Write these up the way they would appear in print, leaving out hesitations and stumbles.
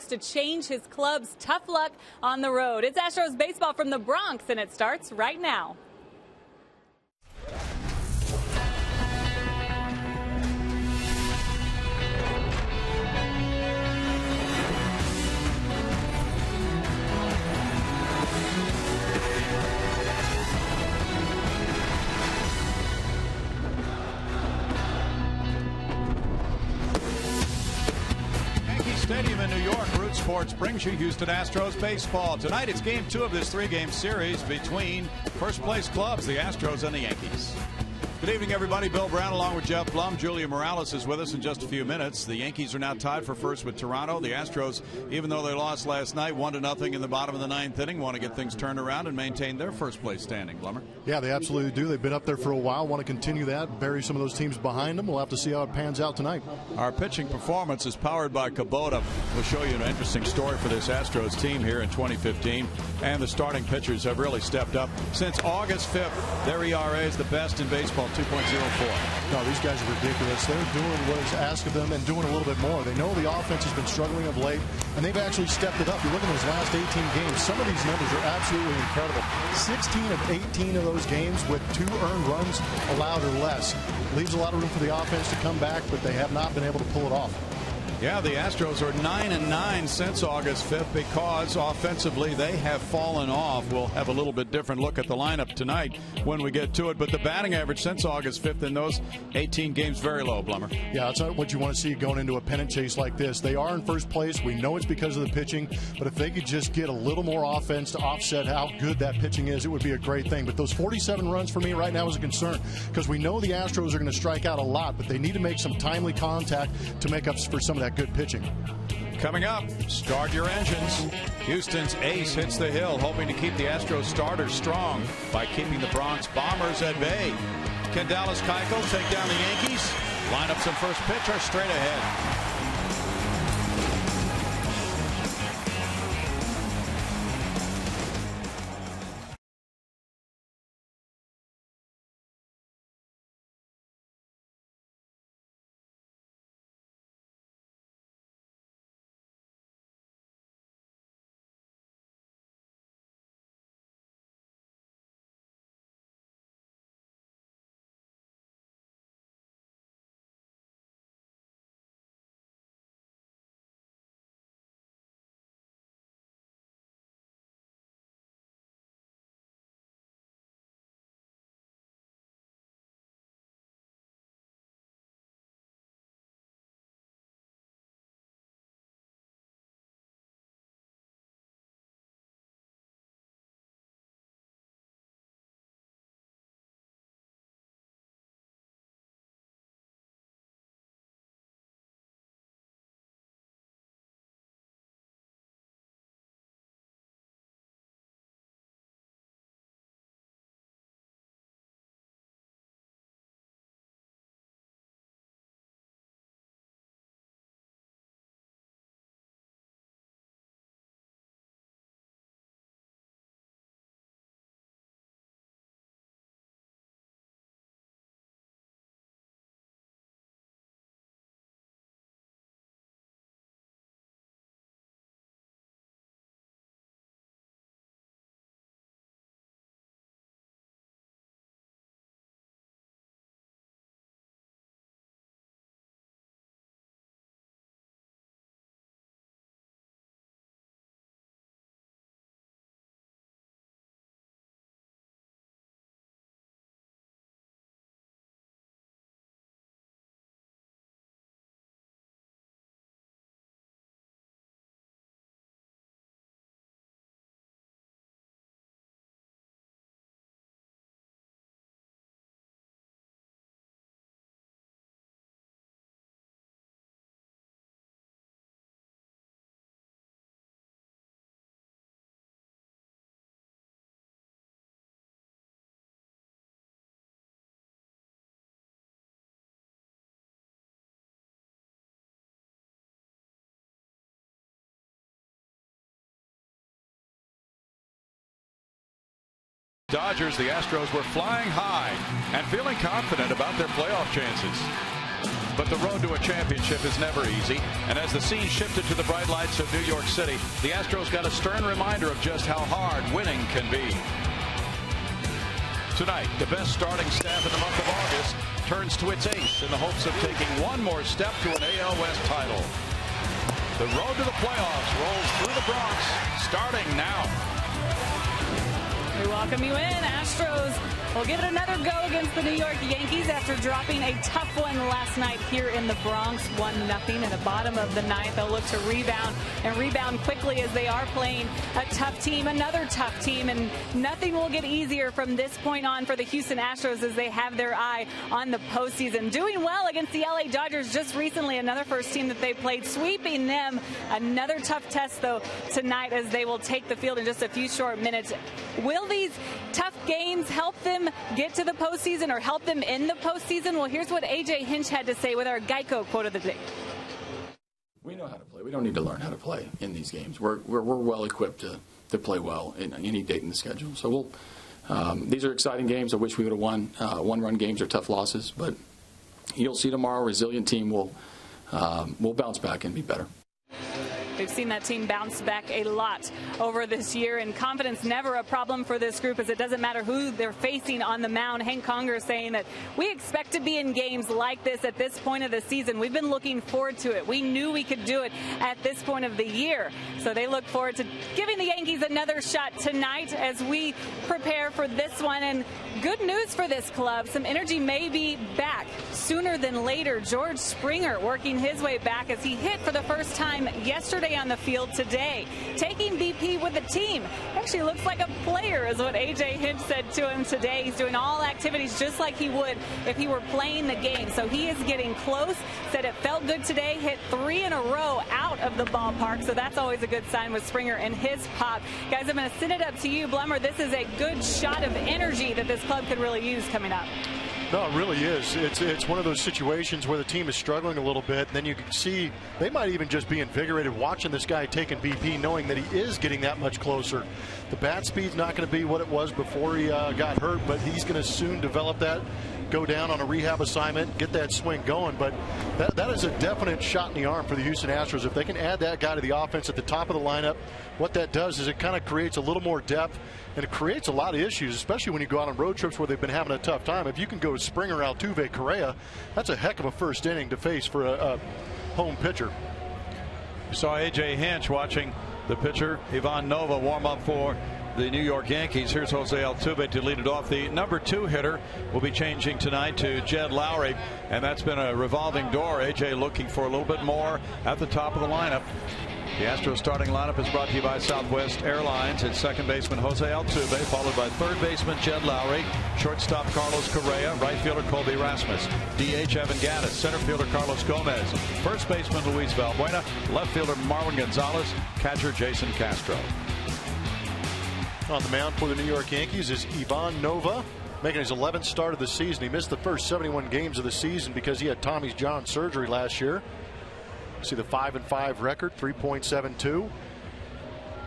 to change his club's tough luck on the road. It's Astros baseball from the Bronx, and it starts right now. Stadium in New York, Root Sports brings you Houston Astros baseball. Tonight it's game 2 of this 3-game series between first-place clubs, the Astros and the Yankees. Good evening, everybody. Bill Brown along with Jeff Blum. Julia Morales is with us in just a few minutes. The Yankees are now tied for first with Toronto. The Astros, even though they lost last night, 1-0 in the bottom of the 9th inning, want to get things turned around and maintain their first-place standing. Blummer? Yeah, they absolutely do. They've been up there for a while, want to continue that, bury some of those teams behind them. We'll have to see how it pans out tonight. Our pitching performance is powered by Kubota. We'll show you an interesting story for this Astros team here in 2015. And the starting pitchers have really stepped up. Since August 5th, their ERA is the best in baseball, 2.04. No, these guys are ridiculous. They're doing what is asked of them and doing a little bit more. They know the offense has been struggling of late, and they've actually stepped it up. You look at those last 18 games, some of these numbers are absolutely incredible. 16 of 18 of those games with 2 earned runs allowed or less. Leaves a lot of room for the offense to come back, but they have not been able to pull it off. Yeah, the Astros are 9-9 since August 5th because offensively they have fallen off. We'll have a little bit different look at the lineup tonight when we get to it. But the batting average since August 5th in those 18 games, very low, Blummer. Yeah, that's not what you want to see going into a pennant chase like this. They are in first place. We know it's because of the pitching. But if they could just get a little more offense to offset how good that pitching is, it would be a great thing. But those 47 runs for me right now is a concern because we know the Astros are going to strike out a lot, but they need to make some timely contact to make up for some of that good pitching. Coming up, start your engines. Houston's ace hits the hill, hoping to keep the Astros starters strong by keeping the Bronx Bombers at bay. Can Dallas Keuchel take down the Yankees? Lineups and first pitch are straight ahead. Dodgers, the Astros were flying high and feeling confident about their playoff chances. but the road to a championship is never easy. And as the scene shifted to the bright lights of New York City, the Astros got a stern reminder of just how hard winning can be. Tonight, the best starting staff in the month of August turns to its ace in the hopes of taking one more step to an AL West title. The road to the playoffs rolls through the Bronx, starting now. We welcome you in. Astros will give it another go against the New York Yankees after dropping a tough one last night here in the Bronx, 1-0 in the bottom of the ninth. They'll look to rebound and rebound quickly as they are playing a tough team, another tough team, and nothing will get easier from this point on for the Houston Astros as they have their eye on the postseason. Doing well against the LA Dodgers just recently, another first team that they played, sweeping them. Another tough test, though, tonight as they will take the field in just a few short minutes. Will these tough games help them get to the postseason or help them in the postseason? Well, here's what A.J. Hinch had to say with our Geico quote of the day. We know how to play. We don't need to learn how to play in these games. We're well equipped to play well in any date in the schedule. So these are exciting games. I wish we would have won. One-run games are tough losses, but you'll see tomorrow a resilient team will bounce back and be better. We've seen that team bounce back a lot over this year, and confidence never a problem for this group as it doesn't matter who they're facing on the mound. Hank Conger saying that we expect to be in games like this at this point of the season. We've been looking forward to it. We knew we could do it at this point of the year. So they look forward to giving the Yankees another shot tonight as we prepare for this one. And good news for this club. Some energy may be back sooner than later. George Springer working his way back as he hit for the first time yesterday on the field today, taking BP with the team. Actually looks like a player is what A.J. Hinch said to him today. He's doing all activities just like he would if he were playing the game. So he is getting close. Said it felt good today. Hit 3 in a row out of the ballpark. So that's always a good sign with Springer and his pop. Guys, I'm going to send it up to you, Blummer. This is a good shot of energy that this club could really use coming up. No, it really is. It's one of those situations where the team is struggling a little bit. And then you can see they might even just be invigorated watching this guy taking BP, knowing that he is getting that much closer. The bat speed's not going to be what it was before he got hurt, but he's going to soon develop that, go down on a rehab assignment, get that swing going. But that is a definite shot in the arm for the Houston Astros. If they can add that guy to the offense at the top of the lineup, what that does is it kind of creates a little more depth, and it creates a lot of issues, especially when you go out on road trips where they've been having a tough time. If you can go Springer, Altuve, Correa, that's a heck of a first inning to face for a home pitcher. You saw A.J. Hinch watching the pitcher Ivan Nova warm up for the New York Yankees. Here's Jose Altuve to lead it off. The number 2 hitter will be changing tonight to Jed Lowry, and that's been a revolving door. A.J. looking for a little bit more at the top of the lineup. The Astros starting lineup is brought to you by Southwest Airlines. It's second baseman Jose Altuve, followed by third baseman Jed Lowry, shortstop Carlos Correa, right fielder Colby Rasmus, DH Evan Gattis, center fielder Carlos Gomez, first baseman Luis Valbuena, left fielder Marwin Gonzalez, catcher Jason Castro. On the mound for the New York Yankees is Ivan Nova, making his 11th start of the season. He missed the first 71 games of the season because he had Tommy John surgery last year. See the 5-5 record, 3.72.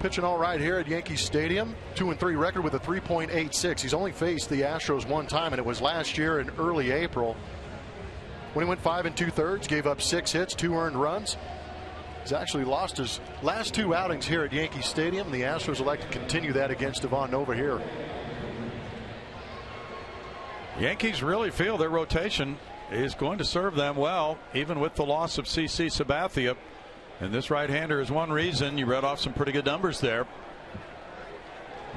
Pitching all right here at Yankee Stadium. 2-3 record with a 3.86. He's only faced the Astros one time, and it was last year in early April when he went 5 2/3, gave up 6 hits, 2 earned runs. He's actually lost his last 2 outings here at Yankee Stadium. The Astros would like to continue that against Ivan Nova here. Yankees really feel their rotation is going to serve them well, even with the loss of CC Sabathia. And this right-hander is one reason. You read off some pretty good numbers there.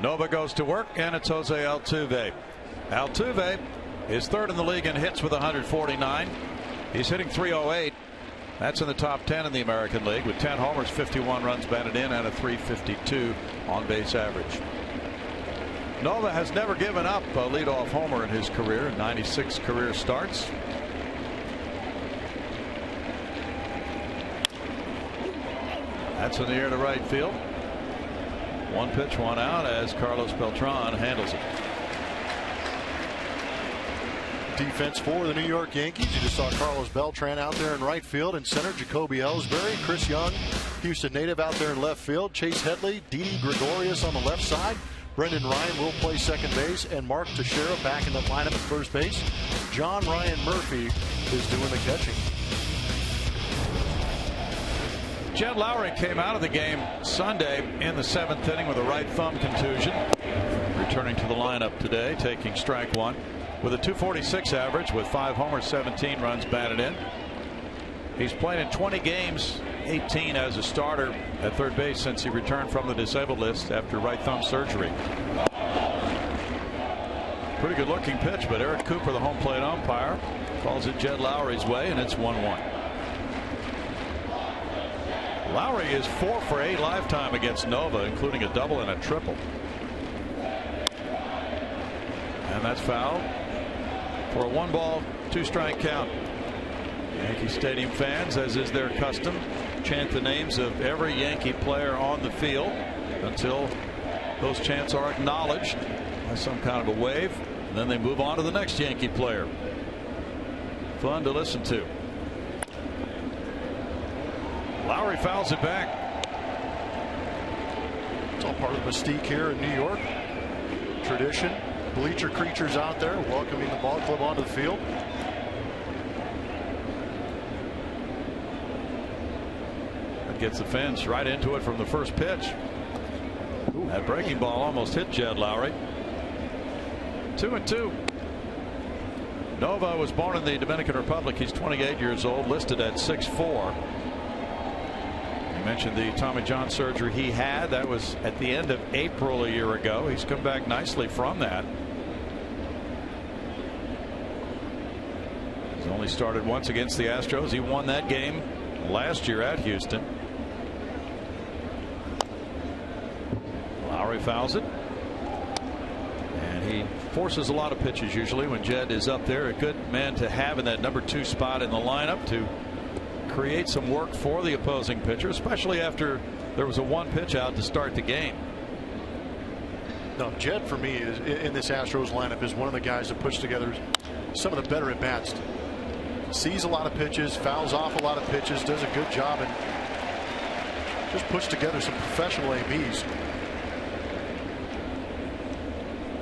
Nova goes to work, and it's Jose Altuve. Altuve is third in the league in hits with 149. He's hitting .308. That's in the top 10 in the American League with 10 homers, 51 runs batted in, and a .352 on base average. Nova has never given up a leadoff homer in his career, 96 career starts. That's in the air to right field. 1 pitch, 1 out as Carlos Beltran handles it. Defense for the New York Yankees. You just saw Carlos Beltran out there in right field, and center Jacoby Ellsbury, Chris Young, Houston native, out there in left field. Chase Headley, Didi Gregorius on the left side. Brendan Ryan will play second base, and Mark Teixeira back in the lineup at first base. John Ryan Murphy is doing the catching. Jed Lowry came out of the game Sunday in the 7th inning with a right thumb contusion. Returning to the lineup today, taking strike one with a .246 average with 5 homers, 17 runs batted in. He's played in 20 games, 18 as a starter at third base since he returned from the disabled list after right thumb surgery. Pretty good looking pitch, but Eric Cooper, the home plate umpire, calls it Jed Lowry's way, and it's 1-1. Lowry is 4 for 8 lifetime against Nova, including a double and a triple. And that's fouled for a 1-ball, 2-strike count. Yankee Stadium fans, as is their custom, chant the names of every Yankee player on the field until those chants are acknowledged by some kind of a wave, and then they move on to the next Yankee player. Fun to listen to. Lowry fouls it back. It's all part of the mystique here in New York. Tradition. Bleacher creatures out there welcoming the ball club onto the field. That gets the fence right into it from the first pitch. That breaking ball almost hit Jed Lowry. 2-2. Nova was born in the Dominican Republic. He's 28 years old, listed at 6'4". You mentioned the Tommy John surgery he had. That was at the end of April a year ago. He's come back nicely from that. He's only started once against the Astros. He won that game last year at Houston. Lowry fouls it. And he forces a lot of pitches usually when Jed is up there. A good man to have in that number 2 spot in the lineup to create some work for the opposing pitcher, especially after there was a 1 pitch out to start the game. No, Jed for me is in this Astros lineup is one of the guys that puts together some of the better at bats. Sees a lot of pitches, fouls off a lot of pitches, does a good job, and just puts together some professional ABs.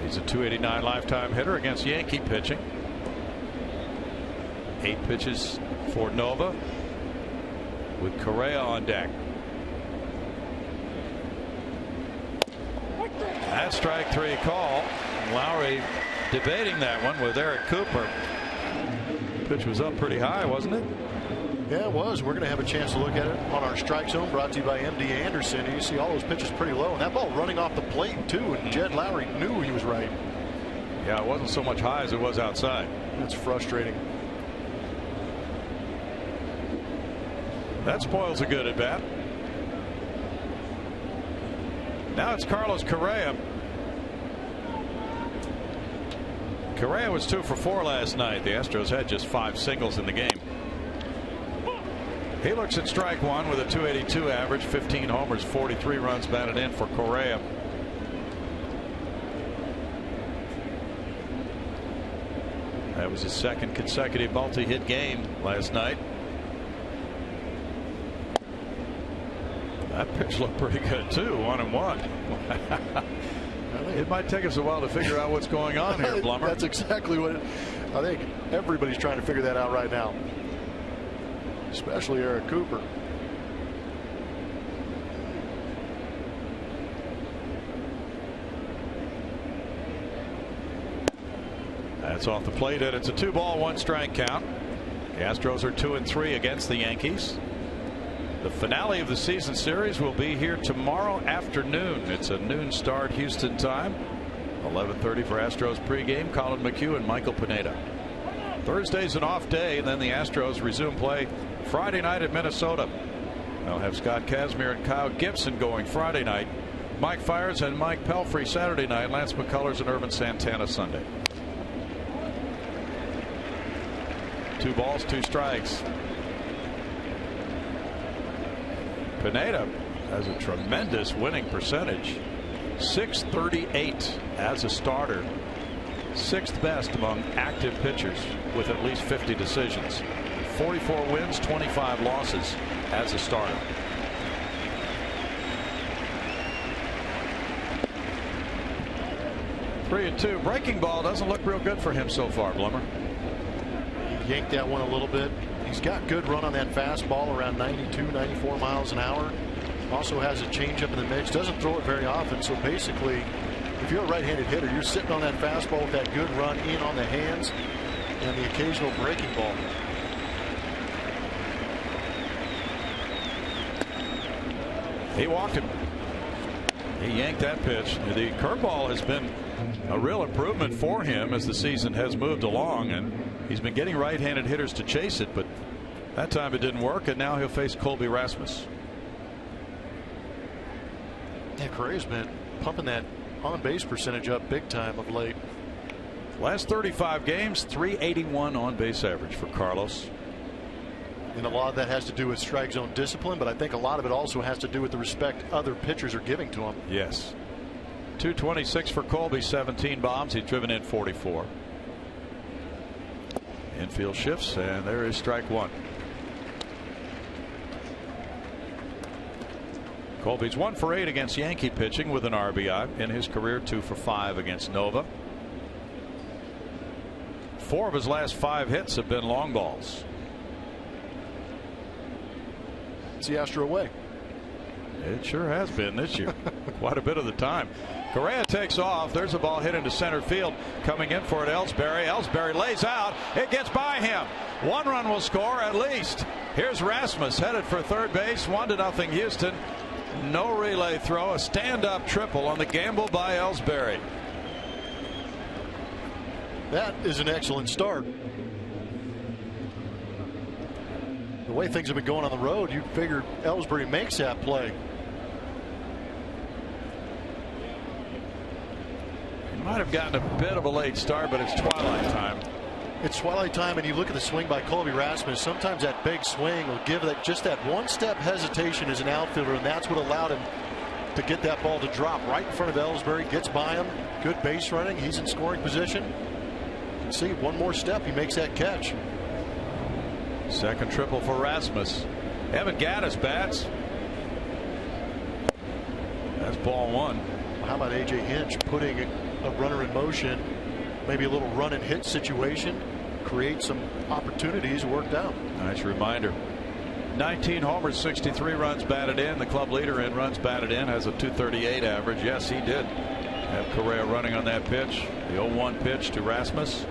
He's a .289 lifetime hitter against Yankee pitching. 8 pitches for Nova, with Correa on deck. That strike 3 call. Lowry debating that one with Eric Cooper. Pitch was up pretty high, wasn't it? Yeah, it was. We're going to have a chance to look at it on our strike zone, brought to you by MD Anderson. And you see all those pitches pretty low, and that ball running off the plate too, and Jed Lowry knew he was right. Yeah, it wasn't so much high as it was outside. That's frustrating. That spoils a good at bat. Now it's Carlos Correa. Correa was 2 for 4 last night. The Astros had just 5 singles in the game. He looks at strike one with a .282 average, 15 homers, 43 runs batted in for Correa. That was his 2nd consecutive multi-hit game last night. That pitch looked pretty good too. 1-1. It might take us a while to figure out what's going on here, Blummer. That's exactly what I think. Everybody's trying to figure that out right now, especially Eric Cooper. That's off the plate, and it's a 2-ball, 1-strike count. The Astros are 2-3 against the Yankees. The finale of the season series will be here tomorrow afternoon. It's a noon start Houston time. 11:30 for Astros pregame. Colin McHugh and Michael Pineda. Thursday's an off day, and then the Astros resume play Friday night at Minnesota. They'll have Scott Kazmir and Kyle Gibson going Friday night. Mike Fiers and Mike Pelfrey Saturday night. Lance McCullers and Irvin Santana Sunday. 2 balls, 2 strikes. Pineda has a tremendous winning percentage. .638 as a starter. 6th best among active pitchers with at least 50 decisions. 44 wins, 25 losses as a starter. .3-2. Breaking ball doesn't look real good for him so far, Blummer. Yanked that one a little bit. He's got good run on that fastball, around 92, 94 miles an hour. Also has a changeup in the mix. Doesn't throw it very often. So basically, if you're a right-handed hitter, you're sitting on that fastball with that good run in on the hands and the occasional breaking ball. He walked him. He yanked that pitch. The curveball has been a real improvement for him as the season has moved along, and he's been getting right-handed hitters to chase it, but that time it didn't work, and now he'll face Colby Rasmus. Yeah, Correa's been pumping that on-base percentage up big time of late. Last 35 games, .381 on-base average for Carlos. And a lot of that has to do with strike zone discipline, but I think a lot of it also has to do with the respect other pitchers are giving to him. Yes. 226 for Colby, 17 bombs. He's driven in 44. Infield shifts, and there is strike one. Colby's 1 for 8 against Yankee pitching with an RBI in his career, 2 for 5 against Nova. 4 of his last 5 hits have been long balls. It's the Astro way. It sure has been this year. Quite a bit of the time. Correa takes off. There's a ball hit into center field. Coming in for it, Ellsbury. Ellsbury lays out. It gets by him. 1 run will score at least. Here's Rasmus headed for third base. 1-0 Houston. No relay throw. A stand-up triple on the gamble by Ellsbury. That is an excellent start. The way things have been going on the road, you'd figure Ellsbury makes that play. He might have gotten a bit of a late start, but it's twilight time. It's twilight time, and you look at the swing by Colby Rasmus. Sometimes that big swing will give that just that one-step hesitation as an outfielder, and that's what allowed him to get that ball to drop right in front of Ellsbury. Gets by him. Good base running. He's in scoring position. You can see one more step, he makes that catch. Second triple for Rasmus. Evan Gattis bats. That's ball 1. How about A.J. Hinch putting a runner in motion, maybe a little run and hit situation, create some opportunities, worked out. Nice reminder. 19 homers, 63 runs batted in. The club leader in runs batted in, has a .238 average. Yes, he did have Correa running on that pitch. The 0-1 pitch to Rasmus.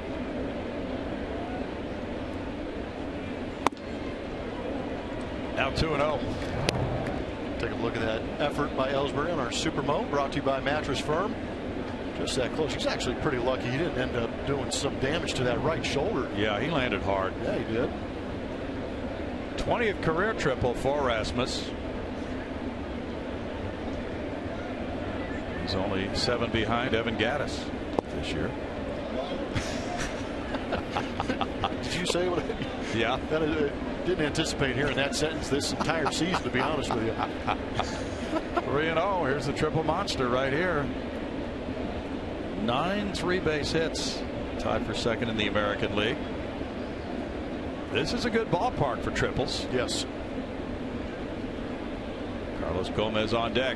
Now 2-0. Take a look at that effort by Ellsbury on our Super Mo, brought to you by Mattress Firm. Just that close. He's actually pretty lucky he didn't end up doing some damage to that right shoulder. Yeah, he landed hard. Yeah, he did. 20th career triple for Rasmus. He's only 7 behind Evan Gattis this year. Did you say what? Yeah. Didn't anticipate hearing that sentence this entire season, to be honest with you. 3-0. Here's the triple monster right here. 9 3-base hits, tied for second in the American League. This is a good ballpark for triples. Yes. Carlos Gomez on deck.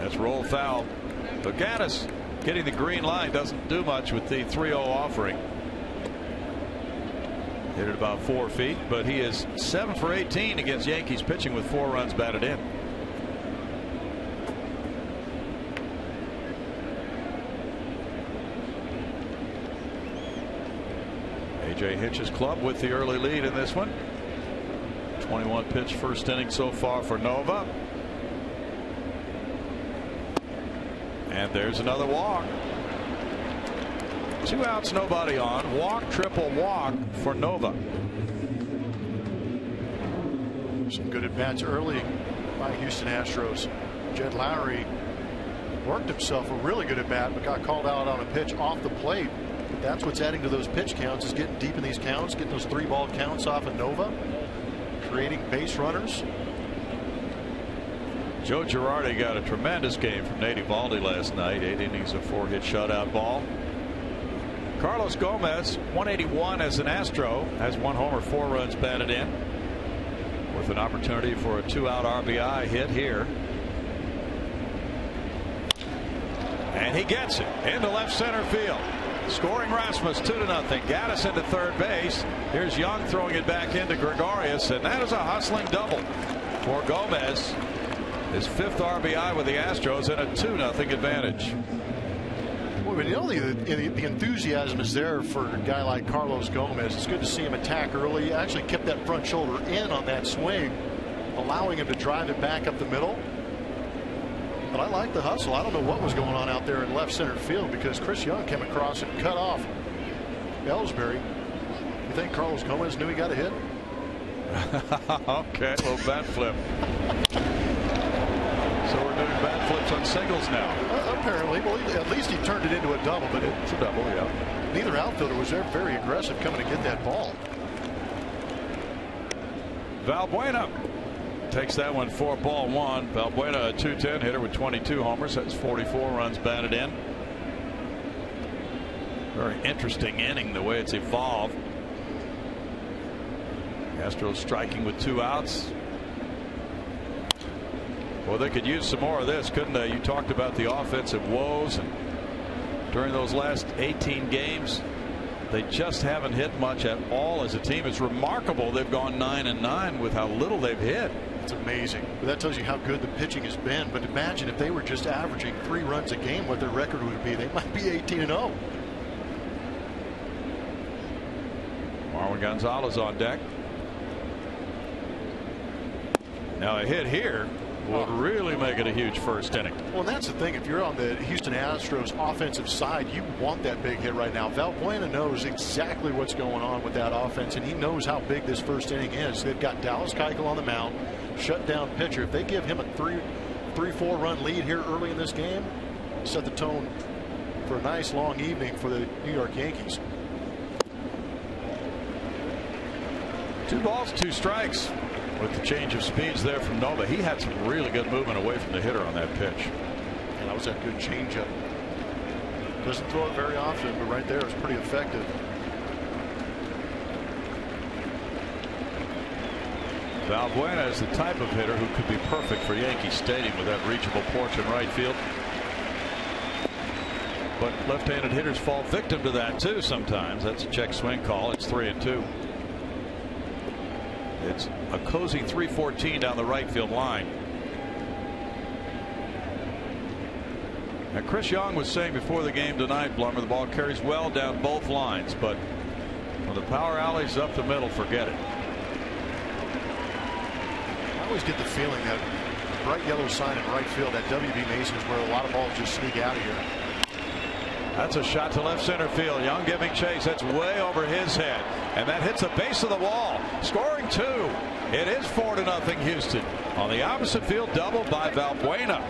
That's rolled foul. But Gattis getting the green line doesn't do much with the 3-0 offering. Hit it about 4 feet, but he is 7 for 18 against Yankees pitching with 4 runs batted in. A.J. Hinch's club with the early lead in this one. 21 pitch first inning so far for Nova. And there's another walk. 2 outs, nobody on. Walk, triple walk for Nova. Some good at-bats early by Houston Astros. Jed Lowry worked himself a really good at-bat, but got called out on a pitch off the plate. But that's what's adding to those pitch counts, is getting deep in these counts, getting those 3-ball counts off of Nova, creating base runners. Joe Girardi got a tremendous game from Nate Eovaldi last night. 8 innings of 4-hit shutout ball. Carlos Gomez, 181 as an Astro, has 1 homer, 4 runs batted in, with an opportunity for a 2-out RBI hit here. And he gets it into left center field. Scoring Rasmus 2-0. Gaddis into third base. Here's Young throwing it back into Gregorius, and that is a hustling double for Gomez. His 5th RBI with the Astros and a 2-0 advantage. Well, you know, the enthusiasm is there for a guy like Carlos Gomez. It's good to see him attack early. He actually kept that front shoulder in on that swing, allowing him to drive it back up the middle. But I like the hustle. I don't know what was going on out there in left center field, because Chris Young came across and cut off Ellsbury. You think Carlos Gomez knew he got a hit? Okay, little bat flip. So we're doing bat flips on singles now. Apparently. Well, at least he turned it into a double, but it's a double, yeah. Neither outfielder was there very aggressive coming to get that ball. Valbuena takes that one for ball one. Valbuena, a .210 hitter with 22 homers. That's 44 runs batted in. Very interesting inning the way it's evolved. Astros striking with 2 outs. Well, they could use some more of this, couldn't they? You talked about the offensive woes, and during those last 18 games, they just haven't hit much at all as a team. It's remarkable they've gone 9-9 with how little they've hit. It's amazing. But that tells you how good the pitching has been. But imagine if they were just averaging 3 runs a game, what their record would be. They might be 18-0. Marwin Gonzalez on deck. Now a hit here would really make it a huge first inning. Well, and that's the thing. If you're on the Houston Astros offensive side, you want that big hit right now. Valbuena knows exactly what's going on with that offense, and he knows how big this first inning is. They've got Dallas Keuchel on the mound, shutdown pitcher. If they give him a 3-4 run lead here early in this game, set the tone for a nice long evening for the New York Yankees. 2 balls, 2 strikes. With the change of speeds there from Nova, he had some really good movement away from the hitter on that pitch. And that was a good changeup. Doesn't throw it very often, but right there it's pretty effective. Valbuena is the type of hitter who could be perfect for Yankee Stadium with that reachable porch in right field. But left-handed hitters fall victim to that too sometimes. That's a check swing call. It's 3-2. It's a cozy 314 down the right field line. Now Chris Young was saying before the game tonight, Blummer, the ball carries well down both lines, but when the power alley's up the middle, forget it. I always get the feeling that bright yellow sign in right field, that W.B. Mason, is where a lot of balls just sneak out of here. That's a shot to left center field. Young giving chase. That's way over his head. And that hits the base of the wall. Scoring 2. It is 4-0 Houston. On the opposite field double by Valbuena.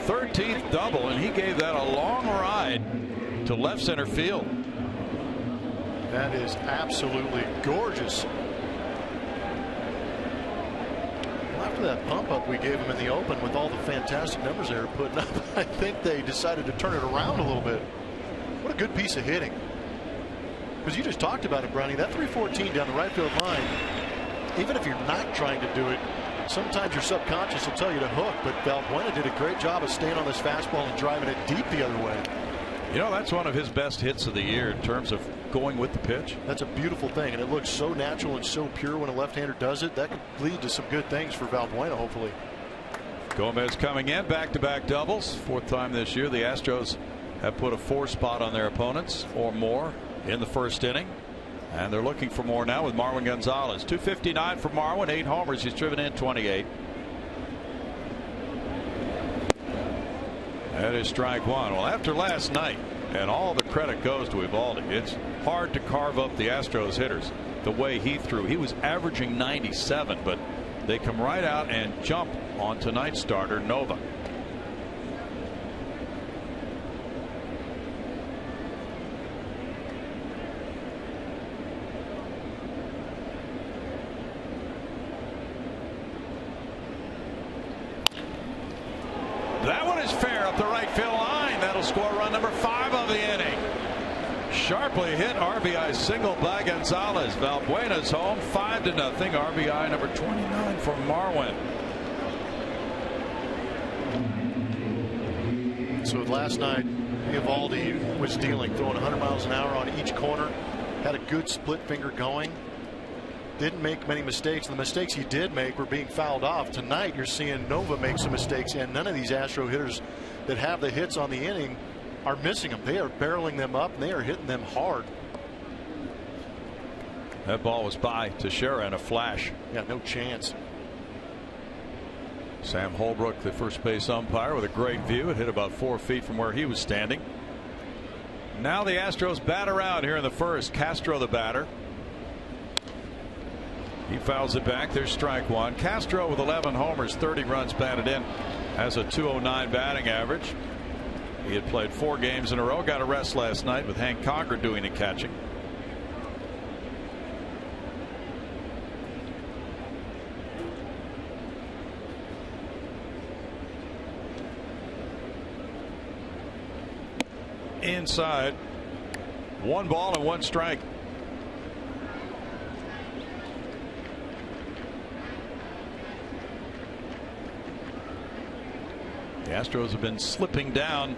13th double, and he gave that a long ride to left center field. That is absolutely gorgeous. After that pump up we gave him in the open with all the fantastic numbers they were putting up, I think they decided to turn it around a little bit. What a good piece of hitting. Because you just talked about it, Brownie, that 314 down the right field line, even if you're not trying to do it, sometimes your subconscious will tell you to hook, but Valbuena did a great job of staying on this fastball and driving it deep the other way. You know, that's one of his best hits of the year in terms of going with the pitch. That's a beautiful thing, and it looks so natural and so pure when a left-hander does it. That could lead to some good things for Valbuena, hopefully. Gomez coming in, back-to-back doubles. 4th time this year. The Astros have put a 4 spot on their opponents or more in the first inning, and they're looking for more now with Marwin Gonzalez. 259 for Marwin, 8 homers. He's driven in 28. That is strike 1. Well, after last night, and all the credit goes to Eovaldi, it's hard to carve up the Astros hitters the way he threw. He was averaging 97, but they come right out and jump on tonight's starter, Nova. That one is fair up the right field line. That'll score run number 5 of the inning. Sharply hit RBI single by Gonzalez. Valbuena's home, 5-0. RBI number 29 for Marwin. So last night Eovaldi was dealing, throwing 100 miles an hour on each corner. Had a good split finger going. Didn't make many mistakes. The mistakes he did make were being fouled off. Tonight you're seeing Nova make some mistakes, and none of these Astro hitters that have the hits on the inning are missing them. They are barreling them up, and they are hitting them hard. That ball was by Teixeira in a flash. Yeah, no chance. Sam Holbrook, the first base umpire, with a great view. It hit about 4 feet from where he was standing. Now the Astros bat around here in the first. Castro, the batter. He fouls it back. There's strike one. Castro with 11 homers, 30 runs batted in, has a .209 batting average. He had played 4 games in a row. Got a rest last night with Hank Conger doing the catching. Inside. 1 ball and 1 strike. The Astros have been slipping down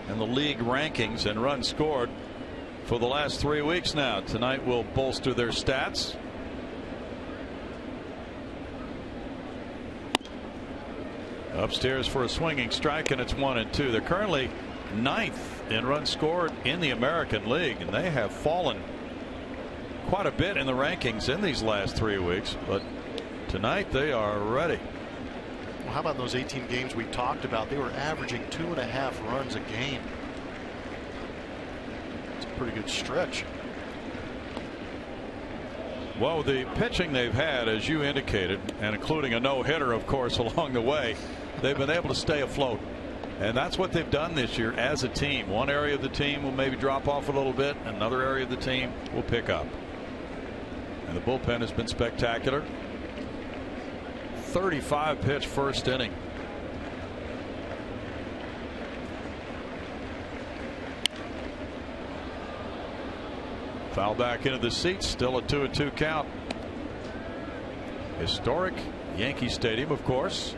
in the league rankings and runs scored for the last 3 weeks now. Tonight will bolster their stats. Upstairs for a swinging strike, and it's 1-2. They're currently 9th in runs scored in the American League, and they have fallen quite a bit in the rankings in these last 3 weeks, but tonight they are ready. Well, how about those 18 games we talked about? They were averaging 2.5 runs a game. It's a pretty good stretch. Well, the pitching they've had, as you indicated, and including a no-hitter, of course, along the way, they've been able to stay afloat. And that's what they've done this year as a team. One area of the team will maybe drop off a little bit. Another area of the team will pick up. And the bullpen has been spectacular. 35 pitch first inning. Foul back into the seats. Still a 2-2 count. Historic Yankee Stadium, of course,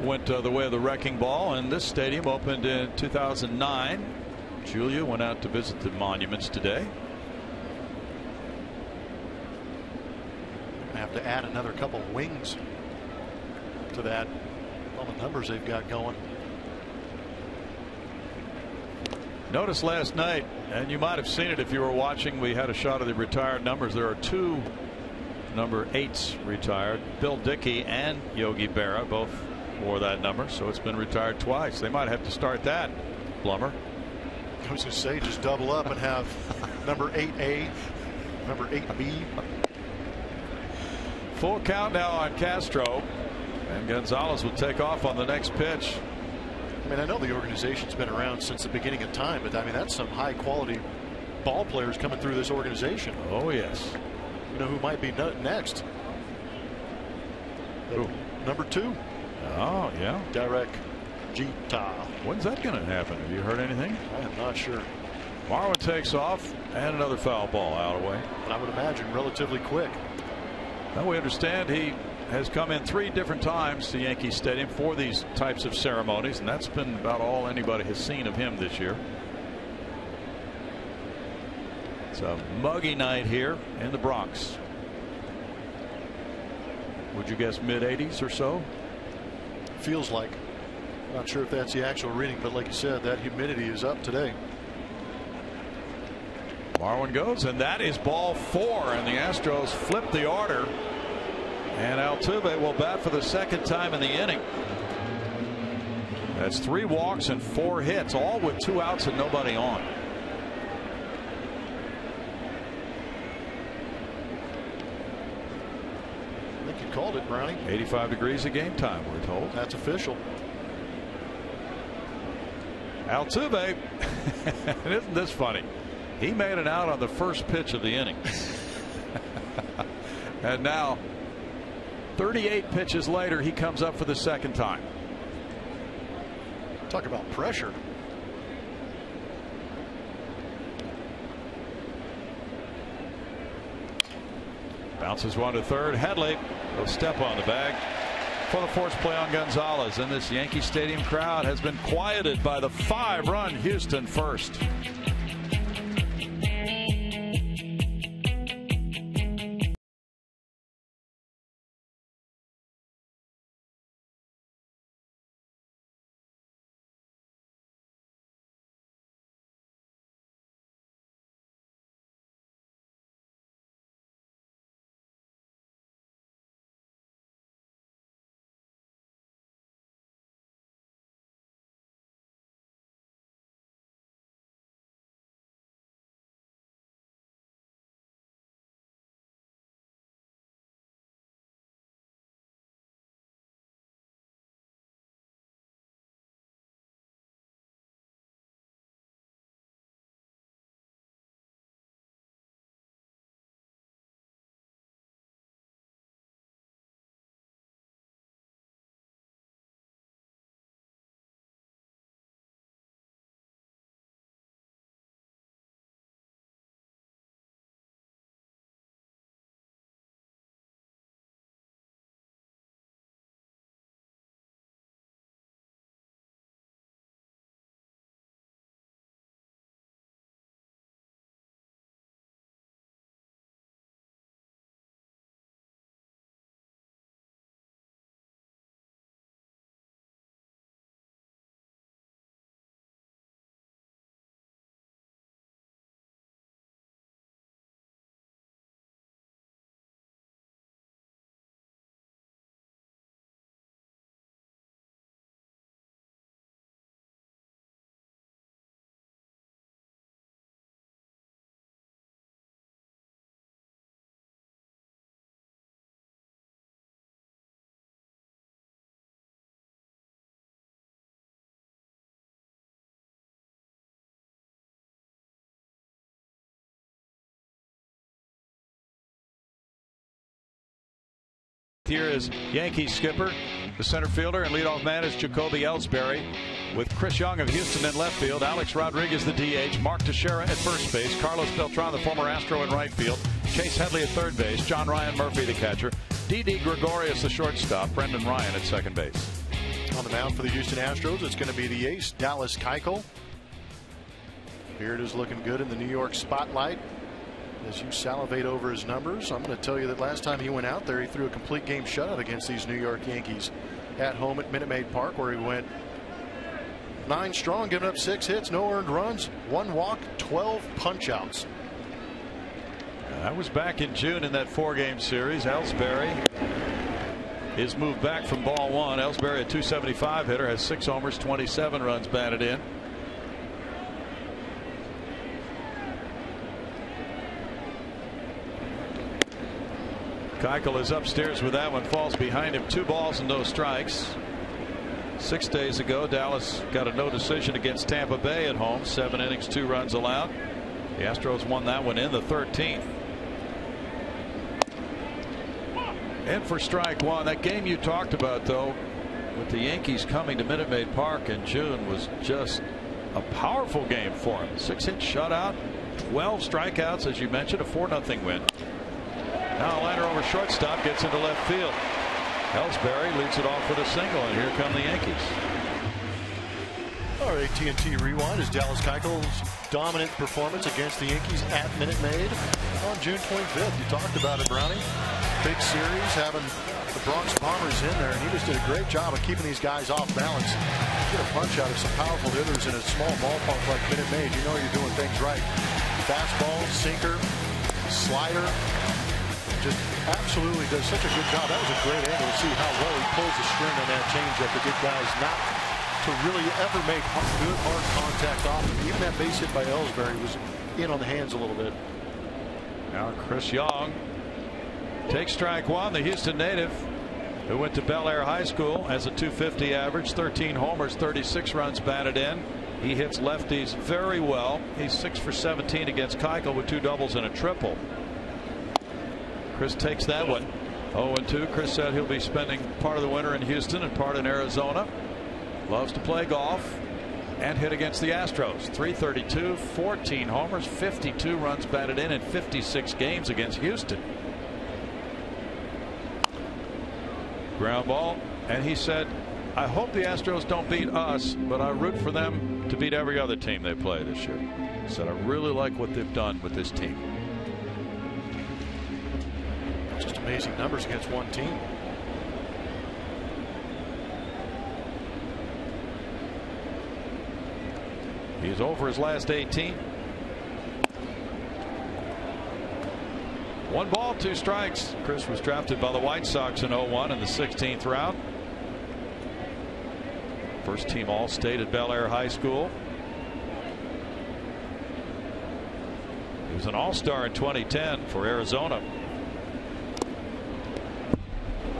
went the way of the wrecking ball, and this stadium opened in 2009. Julia went out to visit the monuments today. I have to add another couple wings to that. All the numbers they've got going. Notice last night, and you might have seen it if you were watching, we had a shot of the retired numbers. There are 2 number 8s retired. Bill Dickey and Yogi Berra both wore that number, so it's been retired twice. They might have to start that, Plummer. I was going to say, just double up and have number 8A, number 8B. Full count now on Castro, and Gonzalez will take off on the next pitch. I mean, I know the organization's been around since the beginning of time, but I mean, that's some high quality ball players coming through this organization. Oh yes. You know who might be next? Number 2. Oh yeah, Derek Jeter. When's that going to happen? Have you heard anything? I am not sure. Marwin takes off, and another foul ball out of the way. But I would imagine relatively quick. Now we understand he has come in 3 different times to Yankee Stadium for these types of ceremonies, and that's been about all anybody has seen of him this year. It's a muggy night here in the Bronx. Would you guess mid-80s or so? Feels like. Not sure if that's the actual reading, but like you said, that humidity is up today. Marwin goes, and that is ball 4, and the Astros flip the order, and Altuve will bat for the 2nd time in the inning. That's 3 walks and 4 hits, all with 2 outs and nobody on. I think you called it, Brownie. 85 degrees at game time, we're told. That's official. Altuve, and isn't this funny? He made it out on the first pitch of the inning. And now 38 pitches later, he comes up for the 2nd time. Talk about pressure. Bounces one to third. Headley will step on the bag. for the force play on Gonzalez, and this Yankee Stadium crowd has been quieted by the 5-run Houston first. Here is Yankees skipper, the center fielder, and leadoff man is Jacoby Ellsbury, with Chris Young of Houston in left field, Alex Rodriguez the DH, Mark Teixeira at first base, Carlos Beltran, the former Astro, in right field, Chase Headley at third base, John Ryan Murphy the catcher, Didi Gregorius the shortstop, Brendan Ryan at second base. On the mound for the Houston Astros, it's going to be the ace, Dallas Keuchel. Beard is looking good in the New York spotlight. As you salivate over his numbers, I'm going to tell you that last time he went out there, he threw a complete game shutout against these New York Yankees at home at Minute Maid Park, where he went 9 strong, giving up 6 hits, no earned runs, 1 walk, 12 punch-outs. That was back in June in that 4-game series. Ellsbury is moved back from ball 1. Ellsbury, a .275 hitter, has 6 homers, 27 runs batted in. Keuchel is upstairs with that one, falls behind him, 2 balls and no strikes. 6 days ago, Dallas got a no decision against Tampa Bay at home, 7 innings, 2 runs allowed. The Astros won that one in the 13th. And for strike one. That game you talked about, though, with the Yankees coming to Minute Maid Park in June, was just a powerful game for him. 6-hit shutout, 12 strikeouts, as you mentioned, a 4-0 win. Now a liner over shortstop, gets into left field. Ellsbury leads it off with a single, and here come the Yankees. Our AT&T Rewind is Dallas Keuchel's dominant performance against the Yankees at Minute Maid on June 25th. You talked about it, Brownie. Big series, having the Bronx Bombers in there, and he just did a great job of keeping these guys off balance. Get a punch out of some powerful hitters in a small ballpark like Minute Maid. You know you're doing things right. Fastball, sinker, slider. Just absolutely does such a good job. That was a great angle to see how well he pulls the string on that changeup to get guys not to really ever make good hard contact off him. Even that base hit by Ellsbury was in on the hands a little bit. Now Chris Young takes strike one. The Houston native, who went to Bel Air High School, has a .250 average, 13 homers, 36 runs batted in. He hits lefties very well. He's 6 for 17 against Keuchel with 2 doubles and a triple. Chris takes that one. 0-2. Chris said he'll be spending part of the winter in Houston and part in Arizona. Loves to play golf and hit against the Astros. .332, 14 homers, 52 runs batted in 56 games against Houston. Ground ball And he said, I hope the Astros don't beat us, but I root for them to beat every other team they play this year. He said, I really like what they've done with this team. Just amazing numbers against one team. He's over his last 18. 1 ball, 2 strikes. Chris was drafted by the White Sox in 01 in the 16th round. First team All-State at Bel Air High School. He was an All-Star in 2010 for Arizona.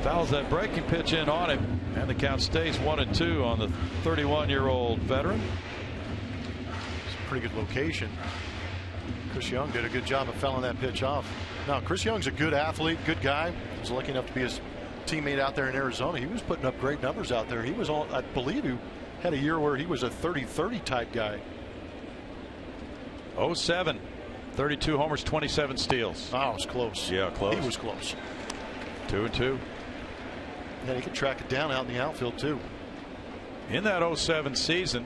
Fouls that breaking pitch in on him, and the count stays 1-2 on the 31-year-old veteran. It's a pretty good location. Chris Young did a good job of fouling that pitch off. Now, Chris Young's a good athlete, good guy. He was lucky enough to be his teammate out there in Arizona. He was putting up great numbers out there. He was on, I believe he had a year where he was a 30-30 type guy. 07, 32 homers, 27 steals. Oh, it was close. Yeah, close. He was close. 2-2. Yeah, he could track it down out in the outfield too. In that 07 season,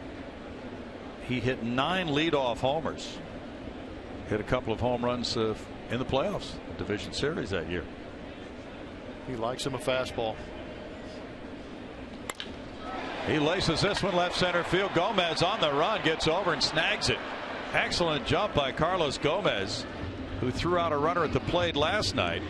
he hit 9 leadoff homers. Hit a couple of home runs in the playoffs, the division series that year. He likes him a fastball. He laces this one left center field. Gomez on the run, gets over and snags it. Excellent jump by Carlos Gomez, who threw out a runner at the plate last night.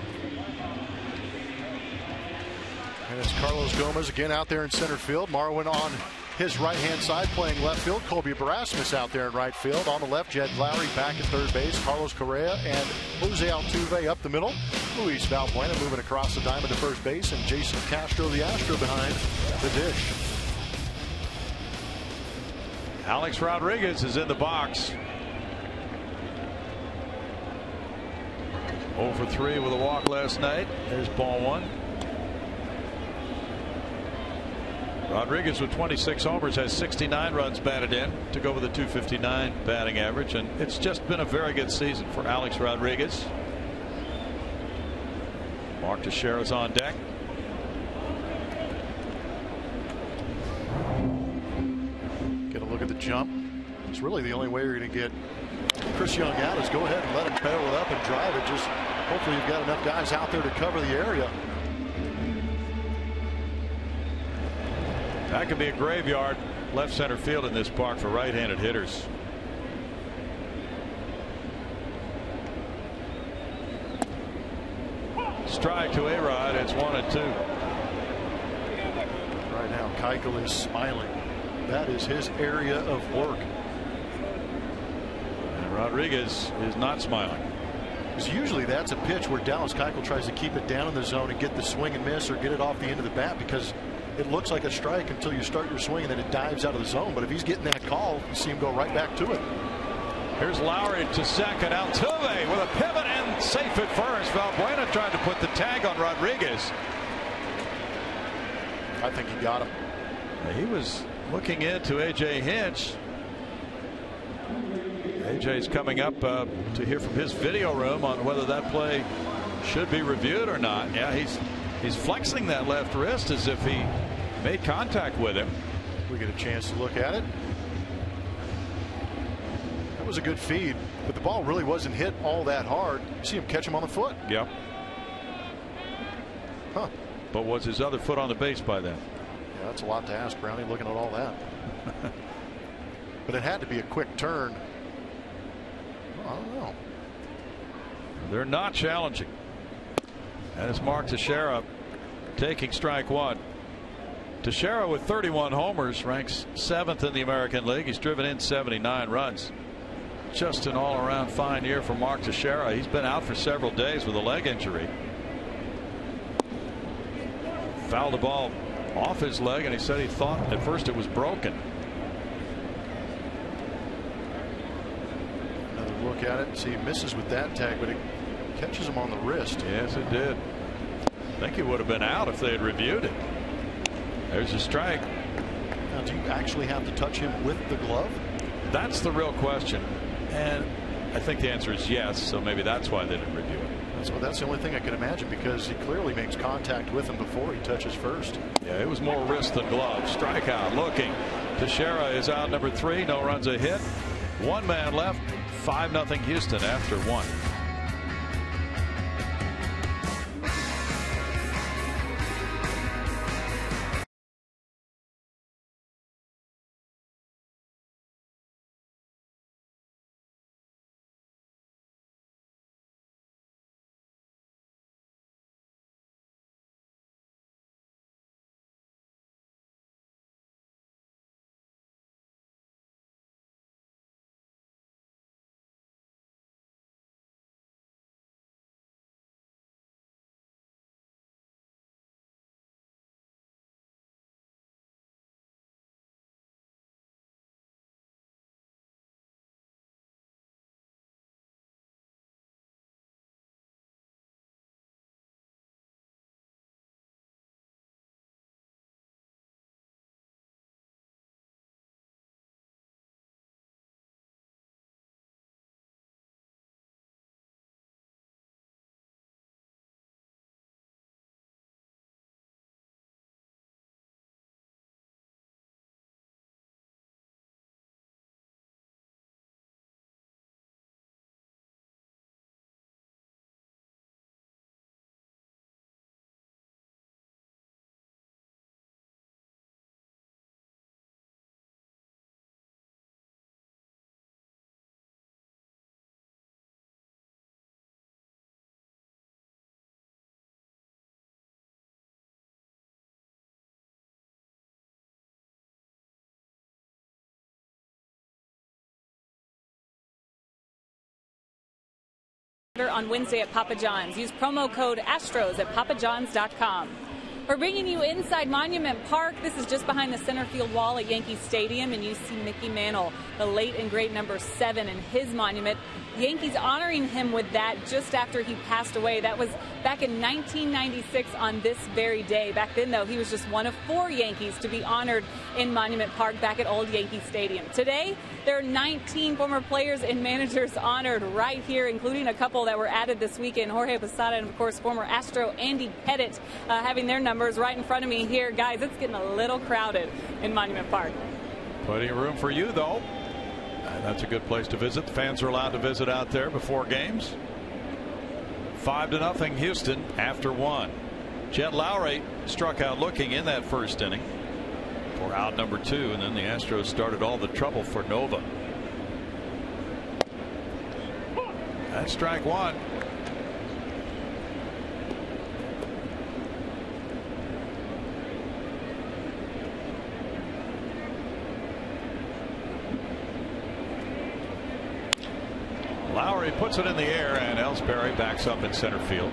And it's Carlos Gomez again out there in center field. Marwin on his right-hand side playing left field. Colby Berasmus out there in right field. On the left, Jed Lowry back at third base. Carlos Correa and Jose Altuve up the middle. Luis Valbuena moving across the diamond to first base. And Jason Castro, the Astro, behind the dish. Alex Rodriguez is in the box. 0 for 3 with a walk last night. There's ball 1. Rodriguez with 26 homers has 69 runs batted in to go with a .259 batting average, and it's just been a very good season for Alex Rodriguez. Mark Teixeira's on deck. Get a look at the jump. It's really the only way you're going to get Chris Young out is go ahead and let him pedal it up and drive it. Just hopefully you've got enough guys out there to cover the area. That could be a graveyard left center field in this park for right-handed hitters. Strike to A-Rod. It's 1-2. Right now Keuchel is smiling. That is his area of work. And Rodriguez is not smiling. Because usually that's a pitch where Dallas Keuchel tries to keep it down in the zone and get the swing and miss or get it off the end of the bat, because it looks like a strike until you start your swing and then it dives out of the zone. But if he's getting that call, you see him go right back to it. Here's Lowry to second. Altuve with a pivot and safe at first. Valbuena tried to put the tag on Rodriguez. I think he got him. He was looking into A.J. Hinch. A.J.'s coming up to hear from his video room on whether that play should be reviewed or not. Yeah, he's flexing that left wrist as if he made contact with him. We get a chance to look at it. That was a good feed, but the ball really wasn't hit all that hard. You see him catch him on the foot. Yep. Huh. But was his other foot on the base by then? Yeah, that's a lot to ask, Brownie, looking at all that. But it had to be a quick turn. Well, I don't know. They're not challenging. And it's Mark Teixeira taking strike 1. Teixeira with 31 homers ranks 7th in the American League. He's driven in 79 runs. Just an all-around fine year for Mark Teixeira. He's been out for several days with a leg injury. Fouled the ball off his leg, and he said he thought at first it was broken. Another look at it. See, he misses with that tag, but it catches him on the wrist. Yes, it did. I think he would have been out if they had reviewed it. There's a strike. Now, do you actually have to touch him with the glove? That's the real question. And I think the answer is yes, so maybe that's why they didn't review it. That's the only thing I could imagine, because he clearly makes contact with him before he touches first. Yeah, it was more wrist than glove. Strikeout looking. Teixeira is out, number 3. No runs, a hit. One man left. 5-0 Houston after 1. On Wednesday at Papa John's. Use promo code Astros at papajohns.com. We're bringing you inside Monument Park. This is just behind the center field wall at Yankee Stadium, and you see Mickey Mantle, the late and great number 7, in his monument. The Yankees honoring him with that just after he passed away. That was back in 1996 on this very day. Back then, though, he was just one of 4 Yankees to be honored in Monument Park back at Old Yankee Stadium. Today, there are 19 former players and managers honored right here, including a couple that were added this weekend. Jorge Posada and, of course, former Astro Andy Pettitte having their numbers right in front of me here. Guys, it's getting a little crowded in Monument Park. Plenty of room for you, though. That's a good place to visit. The fans are allowed to visit out there before games. 5-0 Houston after 1. Jed Lowry struck out looking in that first inning for out number 2, and then the Astros started all the trouble for Nova. That's strike 1. Lowry puts it in the air, and Ellsbury backs up in center field.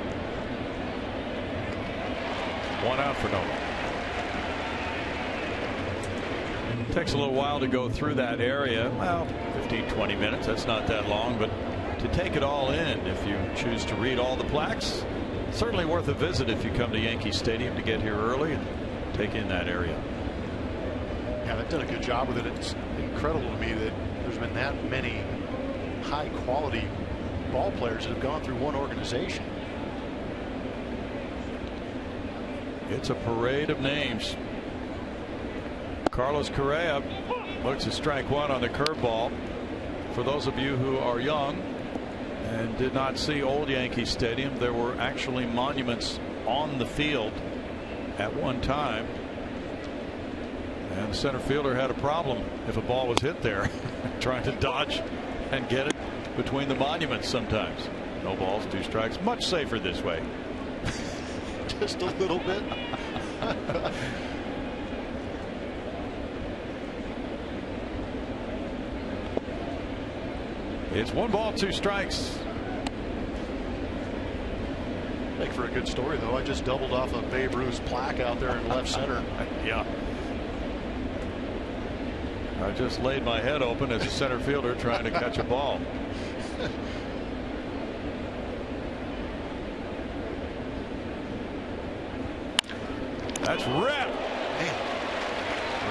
1 out for Nova. Takes a little while to go through that area. Well, 15-20 minutes. That's not that long, but to take it all in, if you choose to read all the plaques, certainly worth a visit if you come to Yankee Stadium to get here early and take in that area. Yeah, they've done a good job with it. It's incredible to me that there's been that many high quality ball players that have gone through one organization. It's a parade of names. Carlos Correa looks at strike 1 on the curveball. For those of you who are young and did not see Old Yankee Stadium, there were actually monuments on the field at one time, and the center fielder had a problem if a ball was hit there trying to dodge and get it between the monuments sometimes. No balls, 2 strikes. Much safer this way. Just a little bit. It's 1 ball, 2 strikes. Make for a good story, though. I just doubled off a Babe Ruth's plaque out there in left center. Yeah. I just laid my head open as a center fielder trying to catch a ball. That's ripped.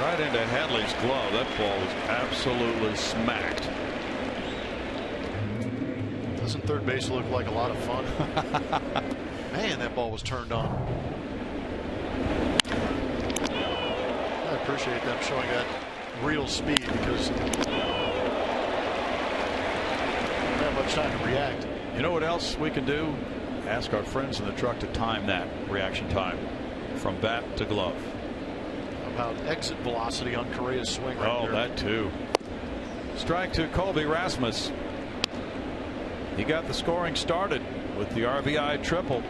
Right into Hadley's glove. That ball was absolutely smacked. Doesn't third base look like a lot of fun? Man, that ball was turned on. I appreciate them showing that real speed because they don't have much time to react. You know what else we can do? Ask our friends in the truck to time that reaction time from bat to glove. How about exit velocity on Correa's swing right there? Oh, that too. Strike to Colby Rasmus. He got the scoring started with the RBI triple.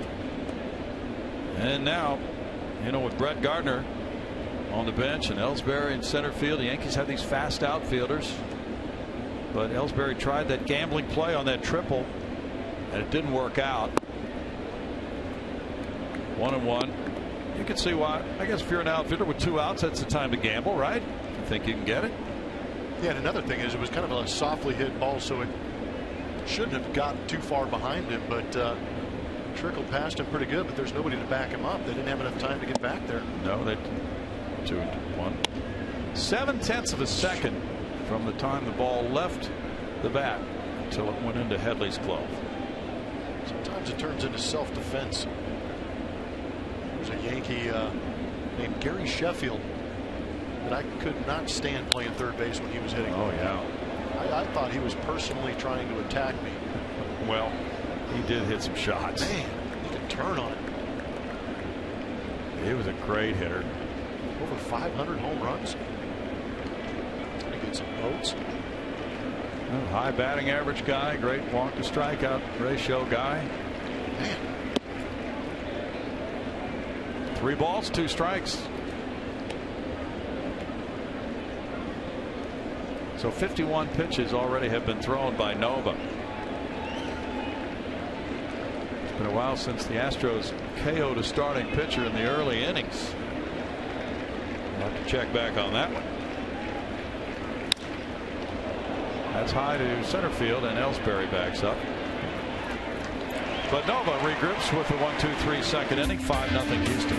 And now, you know, with Brett Gardner on the bench and Ellsbury in center field, the Yankees have these fast outfielders. But Ellsbury tried that gambling play on that triple, and it didn't work out. 1-1. You can see why. I guess if you're an outfielder with 2 outs, that's the time to gamble, right? You think you can get it? Yeah, and another thing is it was kind of a softly hit ball, so it shouldn't have gotten too far behind him, but trickled past him pretty good, but there's nobody to back him up. They didn't have enough time to get back there. No, they 2-1. 7/10 of a second from the time the ball left the bat until it went into Headley's glove. Sometimes it turns into self-defense. There's a Yankee named Gary Sheffield that I could not stand playing third base when he was hitting. Oh yeah. I thought he was personally trying to attack me. Well, he did hit some shots. Man, he could turn on it. He was a great hitter. Over 500 home runs. He gets some votes. Well, high batting average guy, great walk to strikeout ratio guy. Man. 3 balls, 2 strikes. So 51 pitches already have been thrown by Nova. It's been a while since the Astros KO'd a starting pitcher in the early innings. We'll have to check back on that one. That's high to center field, and Ellsbury backs up. But Nova regroups with the 1-2-3 second inning. 5-0 Houston.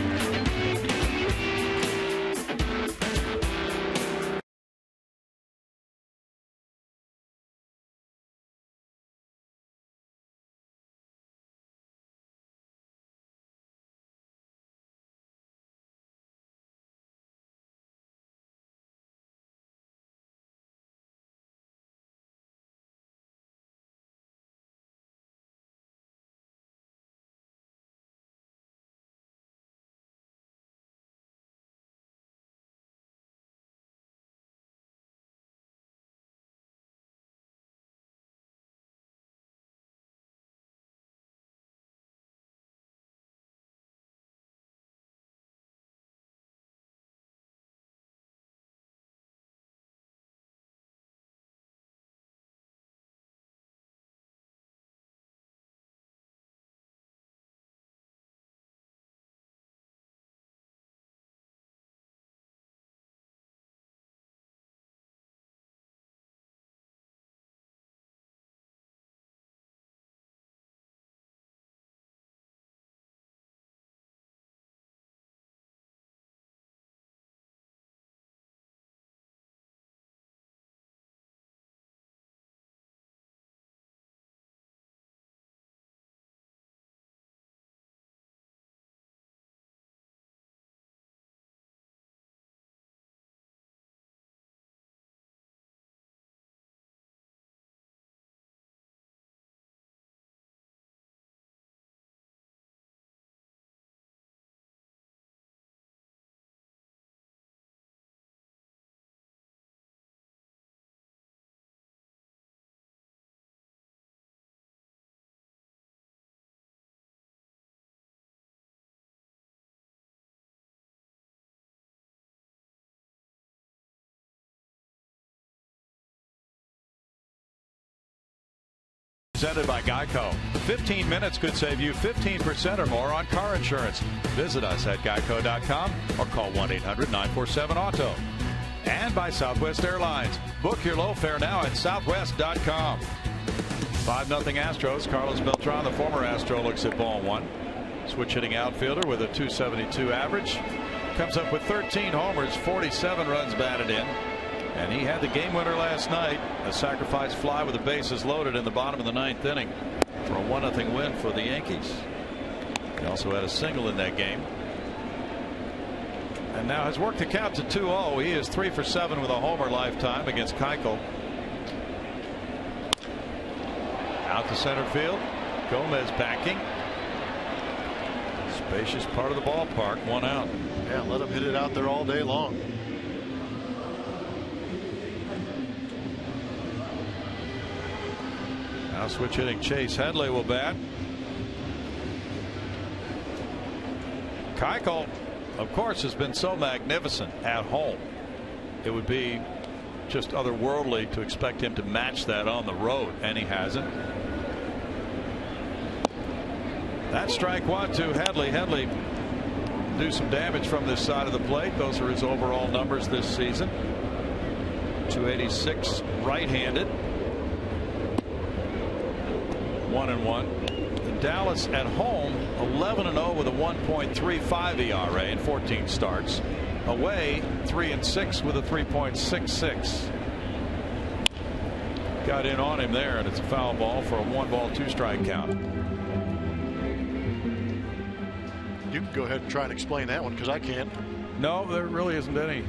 Presented by Geico. 15 minutes could save you 15% or more on car insurance. Visit us at geico.com or call 1-800-947-AUTO. And by Southwest Airlines. Book your low fare now at southwest.com. 5-0 Astros. Carlos Beltran, the former Astro, looks at ball 1. Switch hitting outfielder with a .272 average. Comes up with 13 homers, 47 runs batted in. And he had the game winner last night, a sacrifice fly with the bases loaded in the bottom of the 9th inning for a 1-0 win for the Yankees. He also had a single in that game. And now has worked the count to 2-0. He is 3 for 7 with a homer lifetime against Keuchel. Out to center field. Gomez backing. Spacious part of the ballpark. 1 out. Yeah, let him hit it out there all day long. Now switch hitting Chase Headley will bat. Keuchel, of course, has been so magnificent at home. It would be just otherworldly to expect him to match that on the road, and he hasn't. That's strike 1 to Headley. Headley do some damage from this side of the plate. Those are his overall numbers this season. 286 right-handed. 1-1. And Dallas at home 11-0 with a 1.35 ERA in 14 starts. Away 3-6 with a 3.66. Got in on him there, and it's a foul ball for a 1-ball 2-strike count. You can go ahead and try and explain that one, because I can't. No, there really isn't any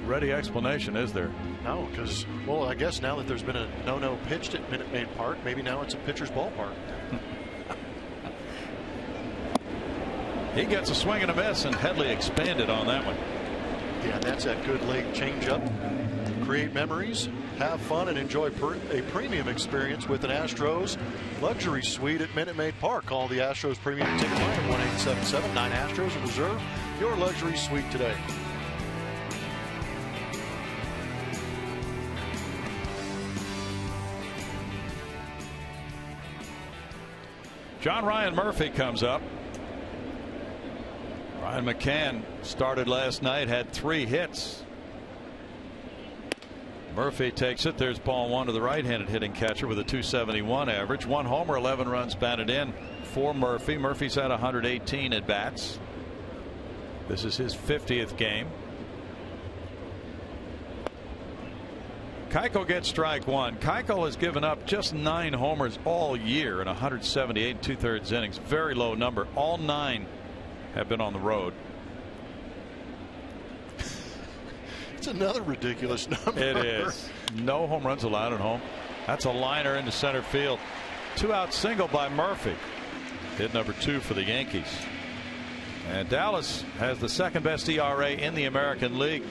ready explanation, is there? No, because, well, I guess now that there's been a no pitched at Minute Maid Park, maybe now it's a pitcher's ballpark. He gets a swing and a miss, and Headley expanded on that one. Yeah, that's that good late changeup. Create memories, have fun, and enjoy a premium experience with an Astros luxury suite at Minute Maid Park. Call the Astros Premium Ticket Line at 1-877-9 Astros and reserve your luxury suite today. John Ryan Murphy comes up. Ryan McCann started last night, had 3 hits. Murphy takes it. There's ball 1 to the right-handed hitting catcher with a 271 average. 1 homer, 11 runs batted in for Murphy. Murphy's had 118 at bats. This is his 50th game. Keuchel gets strike 1. Keuchel has given up just 9 homers all year in 178 2/3 innings. Very low number. All 9 have been on the road. It's another ridiculous number. It is. No home runs allowed at home. That's a liner into center field. 2-out single by Murphy. Hit number 2 for the Yankees. And Dallas has the second best ERA in the American League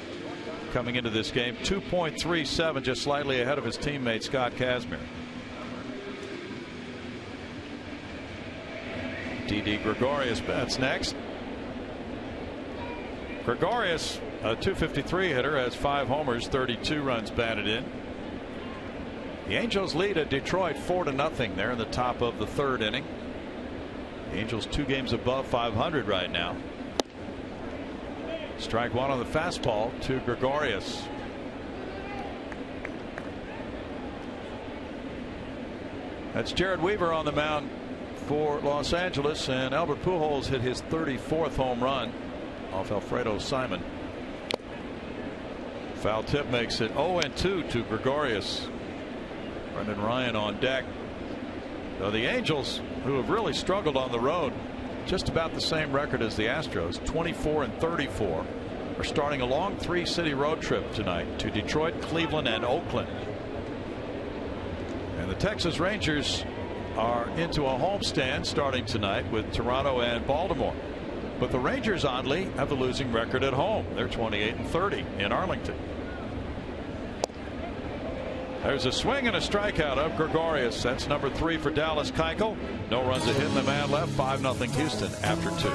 coming into this game. 2.37, just slightly ahead of his teammate Scott Kazmir. Didi Gregorius bats next. Gregorius, a 253 hitter, has 5 homers, 32 runs batted in. The Angels lead at Detroit 4-0. They're in the top of the 3rd inning. The Angels 2 games above 500 right now. Strike 1 on the fastball to Gregorius. That's Jared Weaver on the mound for Los Angeles, and Albert Pujols hit his 34th home run off Alfredo Simon. Foul tip makes it 0-2 to Gregorius. Brendan Ryan on deck. So the Angels, who have really struggled on the road, just about the same record as the Astros, 24-34, are starting a long 3-city road trip tonight to Detroit, Cleveland, and Oakland. And the Texas Rangers are into a homestand starting tonight with Toronto and Baltimore. But the Rangers, oddly, have a losing record at home. They're 28-30 in Arlington. There's a swing and a strikeout of Gregorius. That's number 3 for Dallas Keuchel. No runs a hit in the man left. 5-0 Houston after 2.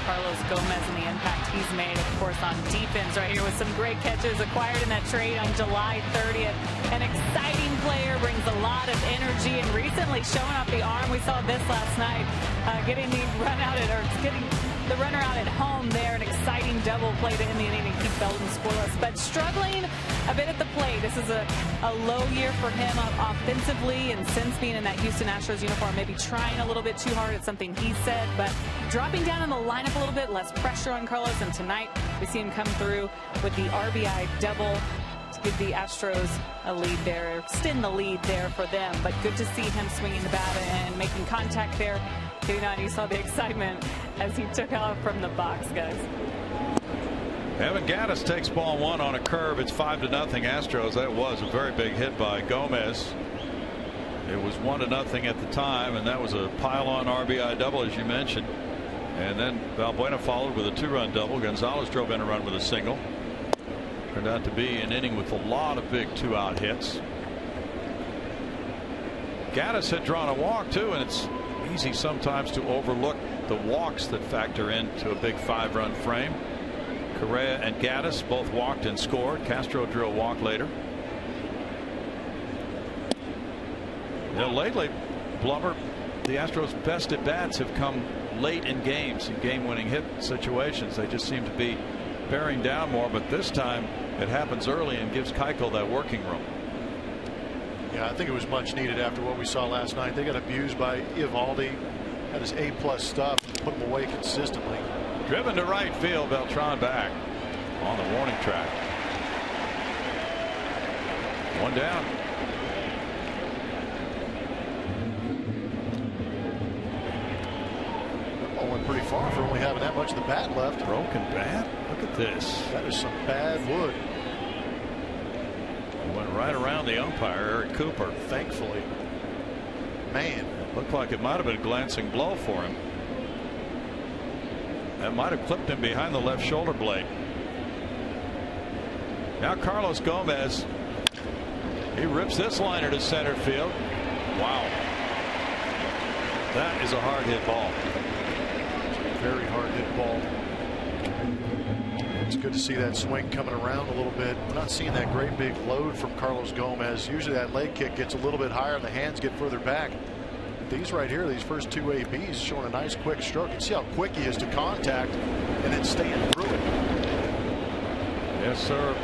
Carlos Gomez and the impact he's made, of course, on defense right here with some great catches acquired in that trade on July 30th. An exciting player, brings a lot of energy, and recently showing off the arm. We saw this last night, getting the runner out at home there. An exciting double play to end the inning and keep Belton scoreless, but struggling a bit at the plate. This is a low year for him offensively, and since being in that Houston Astros uniform, maybe trying a little bit too hard at something he said, but dropping down in the lineup a little bit, less pressure on Carlos, and tonight we see him come through with the RBI double to give the Astros a lead there, extend the lead there for them. But good to see him swinging the bat and making contact there, getting on. You saw the excitement as he took off from the box, guys. Evan Gattis takes ball one on a curve. It's 5-0 Astros. That was a very big hit by Gomez. It was 1-0 at the time, and that was a pile-on RBI double, as you mentioned. And then Valbuena followed with a 2-run double. Gonzalez drove in a run with a single. Turned out to be an inning with a lot of big 2-out hits. Gattis had drawn a walk too, and it's easy sometimes to overlook the walks that factor into a big 5-run frame. Correa and Gattis both walked and scored. Castro drew a walk later. Lately, Blubber, the Astros' best at bats have come late in games, in game-winning hit situations. They just seem to be bearing down more, but this time it happens early and gives Keuchel that working room. Yeah, I think it was much needed after what we saw last night. They got abused by Eovaldi, had his A+ stuff, put him away consistently. Driven to right field, Beltran back on the warning track. One down. Went pretty far for only having that much of the bat left. Broken bat. Look at this. That is some bad wood. Went right around the umpire, Eric Cooper. Thankfully. Man. Looked like it might have been a glancing blow for him. That might have clipped him behind the left shoulder blade. Now Carlos Gomez. He rips this liner to center field. Wow. That is a hard hit ball. Very hard hit ball. It's good to see that swing coming around a little bit. We're not seeing that great big load from Carlos Gomez. Usually that leg kick gets a little bit higher and the hands get further back. These right here, these first two ABs, showing a nice quick stroke. You can see how quick he is to contact and then staying through it. Yes, sir.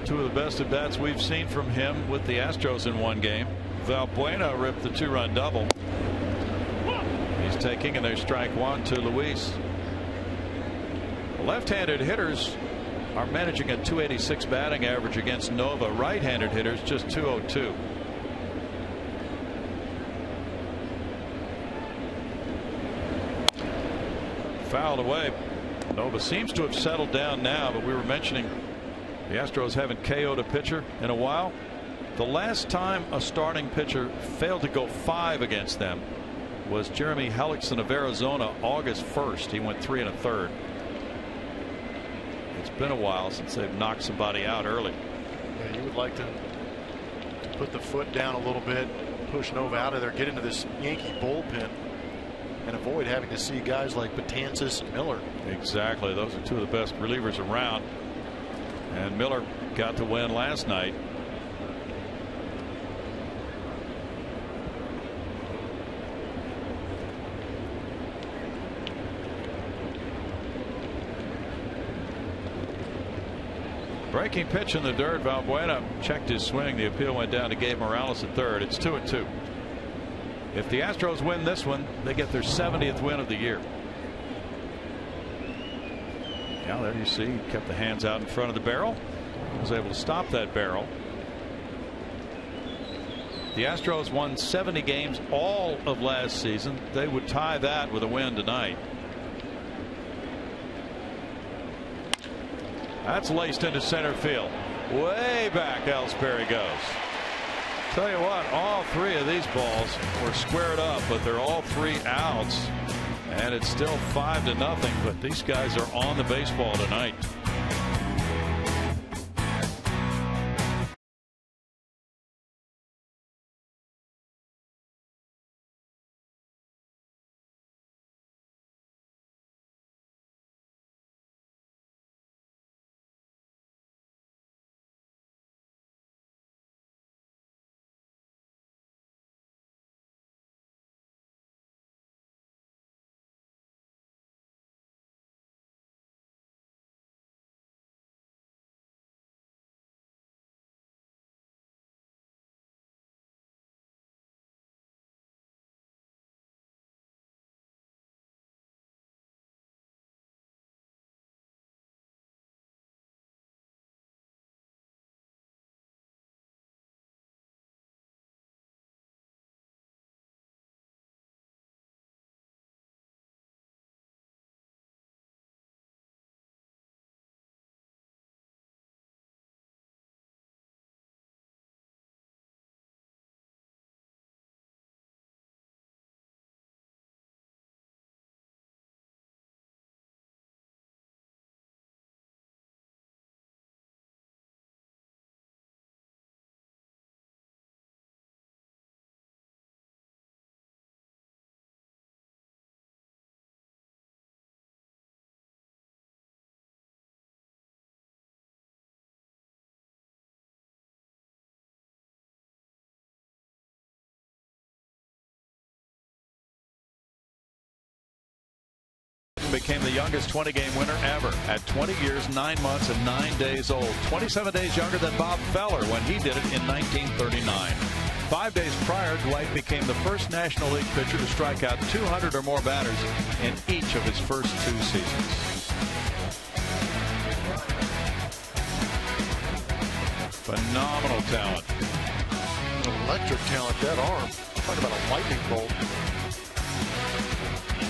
Two of the best at bats we've seen from him with the Astros in one game. Valbuena ripped the 2-run double. He's taking, and there's strike one to Luis. Left-handed hitters are managing a .286 batting average against Nova. Right-handed hitters just .202. Fouled away. Nova seems to have settled down now, but we were mentioning the Astros haven't KO'd a pitcher in a while. The last time a starting pitcher failed to go 5 against them was Jeremy Hellickson of Arizona, August 1st. He went 3 1/3. It's been a while since they've knocked somebody out early. Yeah, you would like to put the foot down a little bit, push Nova out of there, get into this Yankee bullpen, and avoid having to see guys like Betances and Miller. Exactly. Those are two of the best relievers around. And Miller got the win last night. Breaking pitch in the dirt. Valbuena checked his swing. The appeal went down to Gabe Morales at third. It's 2-2. If the Astros win this one, they get their 70th win of the year. Yeah, there you see, he kept the hands out in front of the barrel. Was able to stop that barrel. The Astros won 70 games all of last season. They would tie that with a win tonight. That's laced into center field. Way back Ellsbury goes. Tell you what, all three of these balls were squared up, but they're all 3 outs. And it's still 5-0, but these guys are on the baseball tonight. became the youngest 20-game winner ever at 20 years, 9 months, and 9 days old. 27 days younger than Bob Feller when he did it in 1939. 5 days prior, Dwight became the first National League pitcher to strike out 200 or more batters in each of his first 2 seasons. Phenomenal talent. Electric talent, that arm. Talk about a lightning bolt.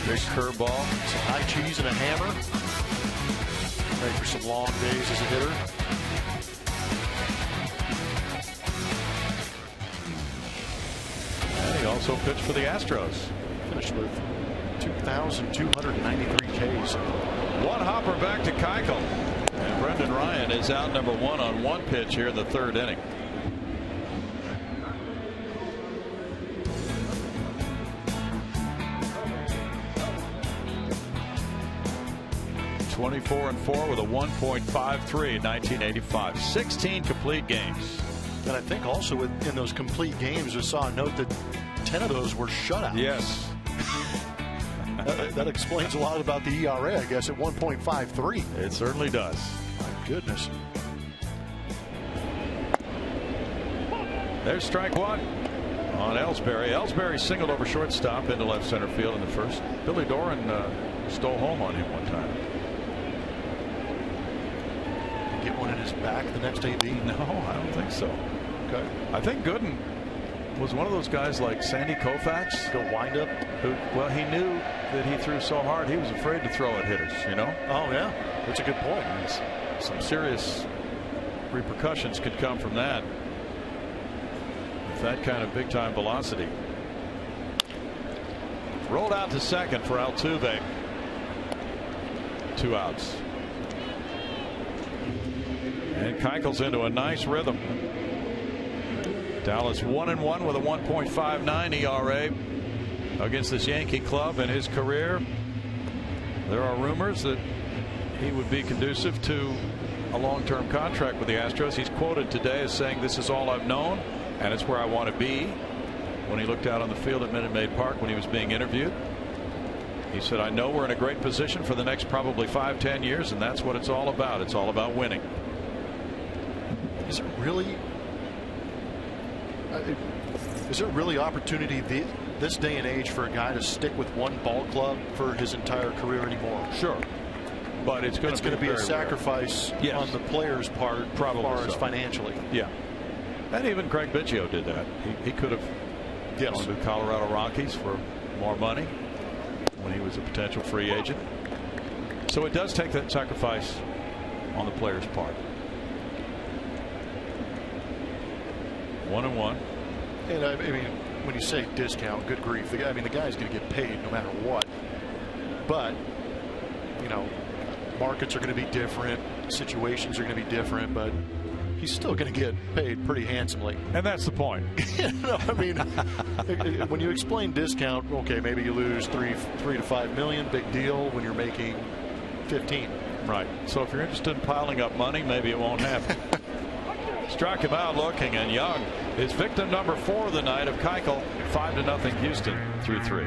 Big curveball. Some high cheese and a hammer. Ready for some long days as a hitter. And he also pitched for the Astros. Finished with 2,293 Ks. One hopper back to Keuchel. And Brendan Ryan is out number 1 on 1 pitch here in the 3rd inning. 24-4 with a 1.53 in 1985. 16 complete games. And I think also in those complete games, I saw a note that 10 of those were shutouts. Yes. that explains a lot about the ERA, I guess, at 1.53. It certainly does. My goodness. There's strike 1 on Ellsbury. Ellsbury singled over shortstop into left center field in the first. Billy Doran stole home on him one time. Get one in his back the next AB? No, I don't think so. Okay. I think Gooden was one of those guys like Sandy Koufax. Go wind up. Who, well, he knew that he threw so hard he was afraid to throw at hitters, you know? Oh, yeah. That's a good point. Some serious repercussions could come from that. With that kind of big time velocity. Rolled out to second for Altuve. 2 outs. And Keuchel's into a nice rhythm. Dallas 1-1 with a 1.59 ERA against this Yankee club in his career. There are rumors that he would be conducive to a long-term contract with the Astros. He's quoted today as saying, "This is all I've known, and it's where I want to be." When he looked out on the field at Minute Maid Park when he was being interviewed, he said, "I know we're in a great position for the next probably 5-10 years, and that's what it's all about. It's all about winning." Is there really opportunity this day and age for a guy to stick with one ball club for his entire career anymore? Sure, but it's going to be a sacrifice on the player's part, probably as far as financially. Yeah, and even Craig Biggio did that. He could have gone to the Colorado Rockies for more money when he was a potential free agent. So it does take that sacrifice on the player's part. 1-1. And I mean, when you say discount, good grief, the guy's going to get paid no matter what. But you know, markets are going to be different, situations are going to be different, but he's still going to get paid pretty handsomely. And that's the point. I mean, when you explain discount, okay, maybe you lose 3 to 5 million, big deal. When you're making 15, right? So if you're interested in piling up money, maybe it won't happen. Struck him out looking, and Young is victim number 4 of the night of Keuchel. 5-0 Houston through 3.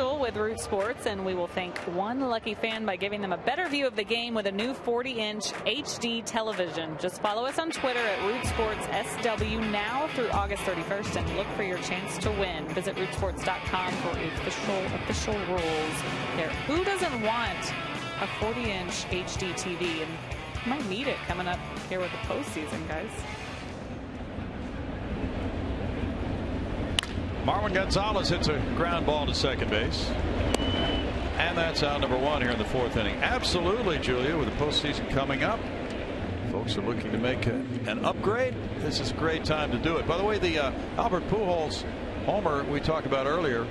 Keuchel with Root Sports, and we will thank one lucky fan by giving them a better view of the game with a new 40-inch HD television. Just follow us on Twitter at Root Sports SW now through August 31st and look for your chance to win. Visit rootsports.com for official rules there. Who doesn't want a 40-inch HD TV? And might need it coming up here with the postseason, guys. Marwin Gonzalez hits a ground ball to second base. And that's out number 1 here in the 4th inning. Absolutely, Julia, with the postseason coming up. Folks are looking to make an upgrade. This is a great time to do it. By the way, the Albert Pujols homer we talked about earlier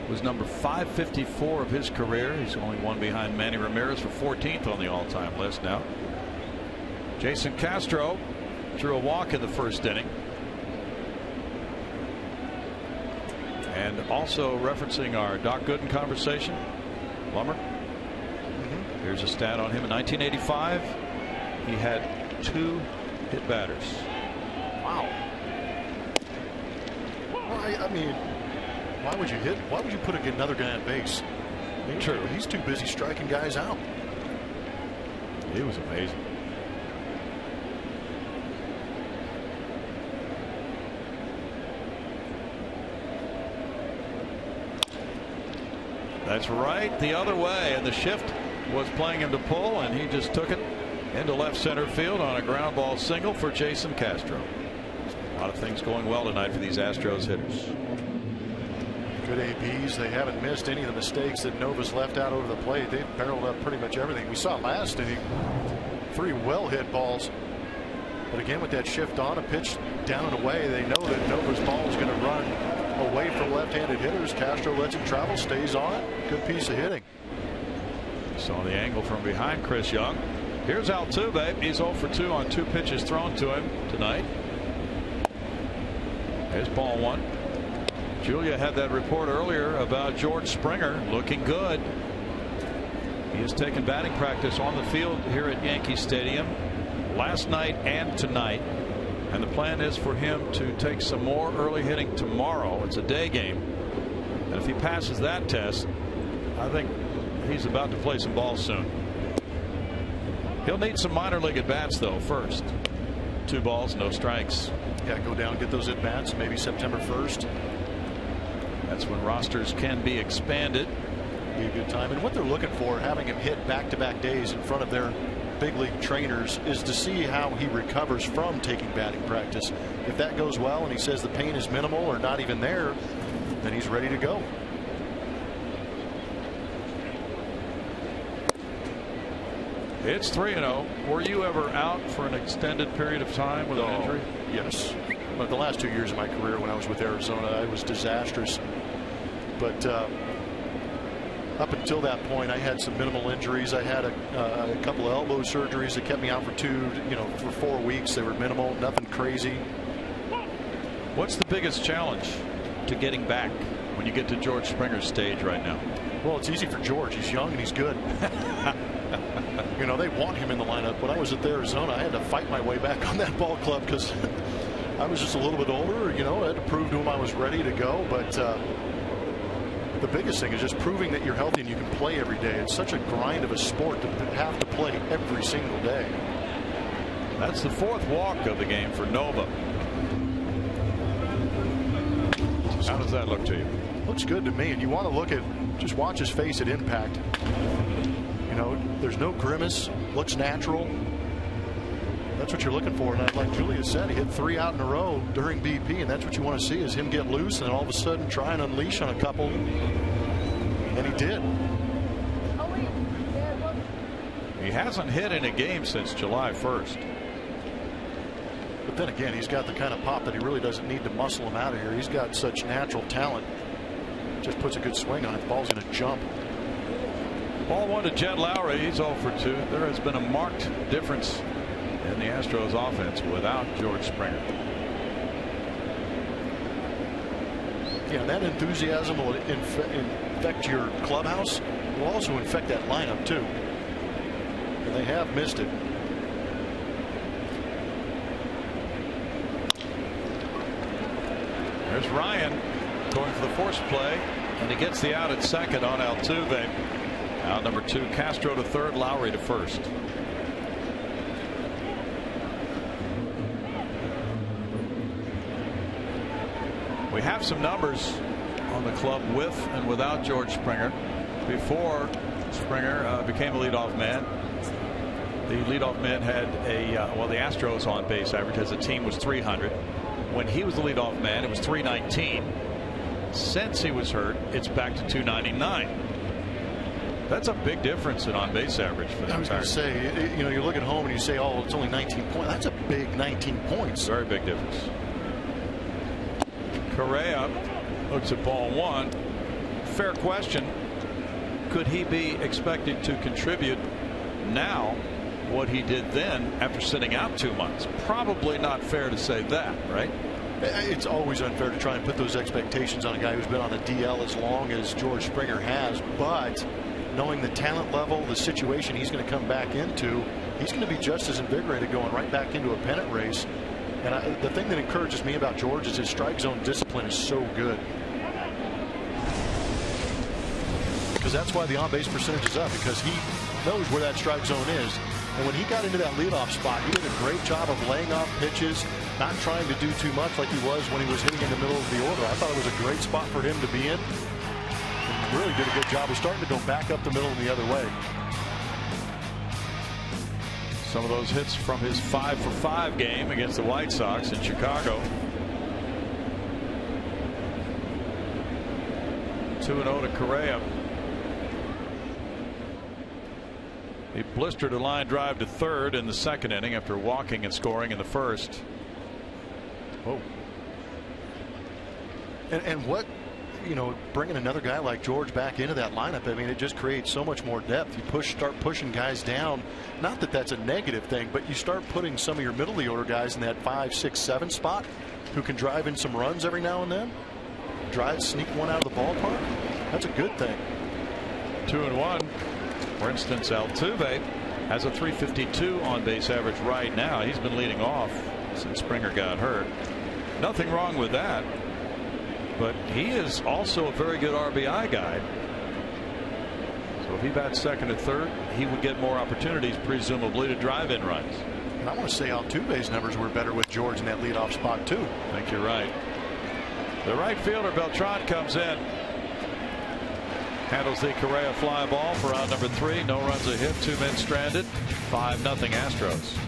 was number 554 of his career. He's only one behind Manny Ramirez for 14th on the all-time list now. Jason Castro drew a walk in the 1st inning. And also referencing our Doc Gooden conversation, Lumber. Here's a stat on him. In 1985, he had 2 hit batters. Wow. I mean, why would you hit? Why would you put another guy on base? I mean, true. He's too busy striking guys out. He was amazing. That's right, the other way, and the shift was playing him to pull, and he just took it into left center field on a ground ball single for Jason Castro. A lot of things going well tonight for these Astros hitters. Good ABs. They haven't missed any of the mistakes that Nova's left out over the plate. They've barreled up pretty much everything. We saw last inning 3 well hit balls. But again, with that shift on a pitch down and away, they know that Nova's ball is going to run away from left-handed hitters. Castro lets it travel, stays on it. Good piece of hitting. Saw the angle from behind Chris Young. Here's Altuve. He's 0 for 2 on 2 pitches thrown to him tonight. Here's ball 1. Julia had that report earlier about George Springer looking good. He has taken batting practice on the field here at Yankee Stadium last night and tonight. And the plan is for him to take some more early hitting tomorrow. It's a day game. And if he passes that test, I think he's about to play some ball soon. He'll need some minor league at bats, though, first. 2 balls, no strikes. Yeah, go down, get those at bats, maybe September 1st. That's when rosters can be expanded. Be a good time. And what they're looking for, having him hit back-to-back days in front of their big league trainers, is to see how he recovers from taking batting practice. If that goes well and he says the pain is minimal or not even there, then he's ready to go. It's 3-0. Were you ever out for an extended period of time with an injury? Yes. But the last 2 years of my career when I was with Arizona, I was disastrous. But up until that point, I had some minimal injuries. I had a couple of elbow surgeries that kept me out for for 4 weeks. They were minimal, nothing crazy. What's the biggest challenge to getting back when you get to George Springer's stage right now? Well, it's easy for George. He's young and he's good. They want him in the lineup. When I was at Arizona, I had to fight my way back on that ball club because I was just a little bit older. I had to prove to him I was ready to go. But the biggest thing is just proving that you're healthy and you can play every day. It's such a grind of a sport to have to play every single day. That's the 4th walk of the game for Nova. How does that look to you? Looks good to me. And you want to just watch his face at impact. There's no grimace. Looks natural. That's what you're looking for. And like Julia said, he hit 3 out in a row during BP, and that's what you want to see, is him get loose and all of a sudden try and unleash on a couple. And he did. He hasn't hit in a game since July 1st. But then again, he's got the kind of pop that he really doesn't need to muscle him out of here. He's got such natural talent. Just puts a good swing on it. The ball's going to jump. Ball 1 to Jed Lowry. He's 0 for 2. There has been a marked difference in the Astros offense without George Springer. Yeah, that enthusiasm will infect your clubhouse. It will also infect that lineup too. And they have missed it. There's Ryan going for the force play, And he gets the out at second on Altuve. Out number 2, Castro to third, Lowry to first. We have some numbers on the club with and without George Springer. Before Springer became a leadoff man, the leadoff man had the Astros on base average as a team was 300. When he was the leadoff man, it was 319. Since he was hurt, it's back to 299. That's a big difference in on base average for them. I was going to say, you look at home and you say, oh, it's only 19 points. That's a big 19 points. Very big difference. Correa looks at ball 1. Fair question. Could he be expected to contribute now what he did then after sitting out 2 months? Probably not fair to say that, right? It's always unfair to try and put those expectations on a guy who's been on the DL as long as George Springer has, but knowing the talent level, the situation he's going to come back into, he's going to be just as invigorated going right back into a pennant race. And the thing that encourages me about George is his strike zone discipline is so good. Because that's why the on-base percentage is up, because he knows where that strike zone is. And when he got into that leadoff spot, he did a great job of laying off pitches, not trying to do too much like he was when he was hitting in the middle of the order. I thought it was a great spot for him to be in. And really did a good job. He's starting to go back up the middle and the other way. Some of those hits from his 5-for-5 game against the White Sox in Chicago. 2-0 to Correa. He blistered a line drive to third in the second inning after walking and scoring in the first. Oh. And what, bringing another guy like George back into that lineup, I mean, it just creates so much more depth. You start pushing guys down. Not that that's a negative thing, but you start putting some of your middle of the order guys in that 5, 6, 7 spot who can drive in some runs every now and then. Sneak one out of the ballpark. That's a good thing. 2-1. For instance, Altuve has a 352 on base average right now. He's been leading off since Springer got hurt. Nothing wrong with that. But he is also a very good RBI guy. So if he bats second and third, he would get more opportunities, presumably, to drive in runs. And I want to say Altuve's numbers were better with George in that leadoff spot, too. I think you're right. The right fielder, Beltran, comes in. Handles the Correa fly ball for out number 3. No runs a hit, 2 men stranded. 5-0 Astros.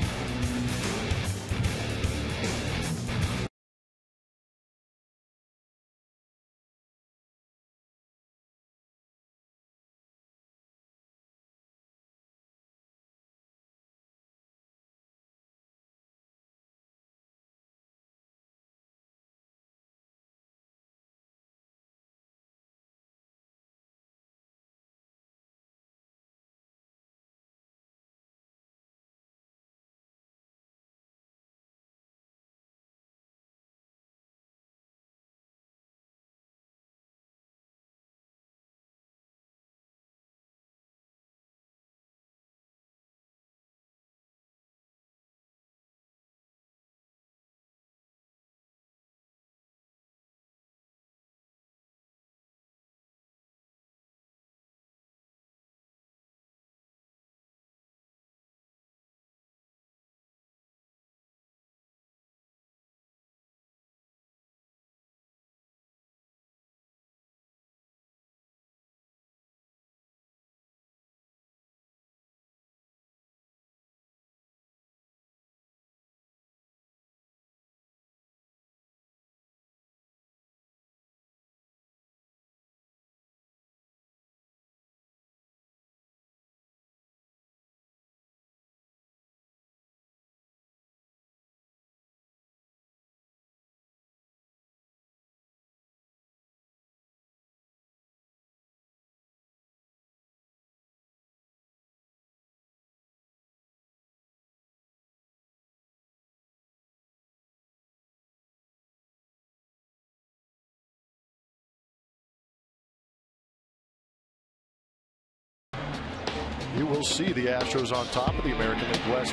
You will see the Astros on top of the American League West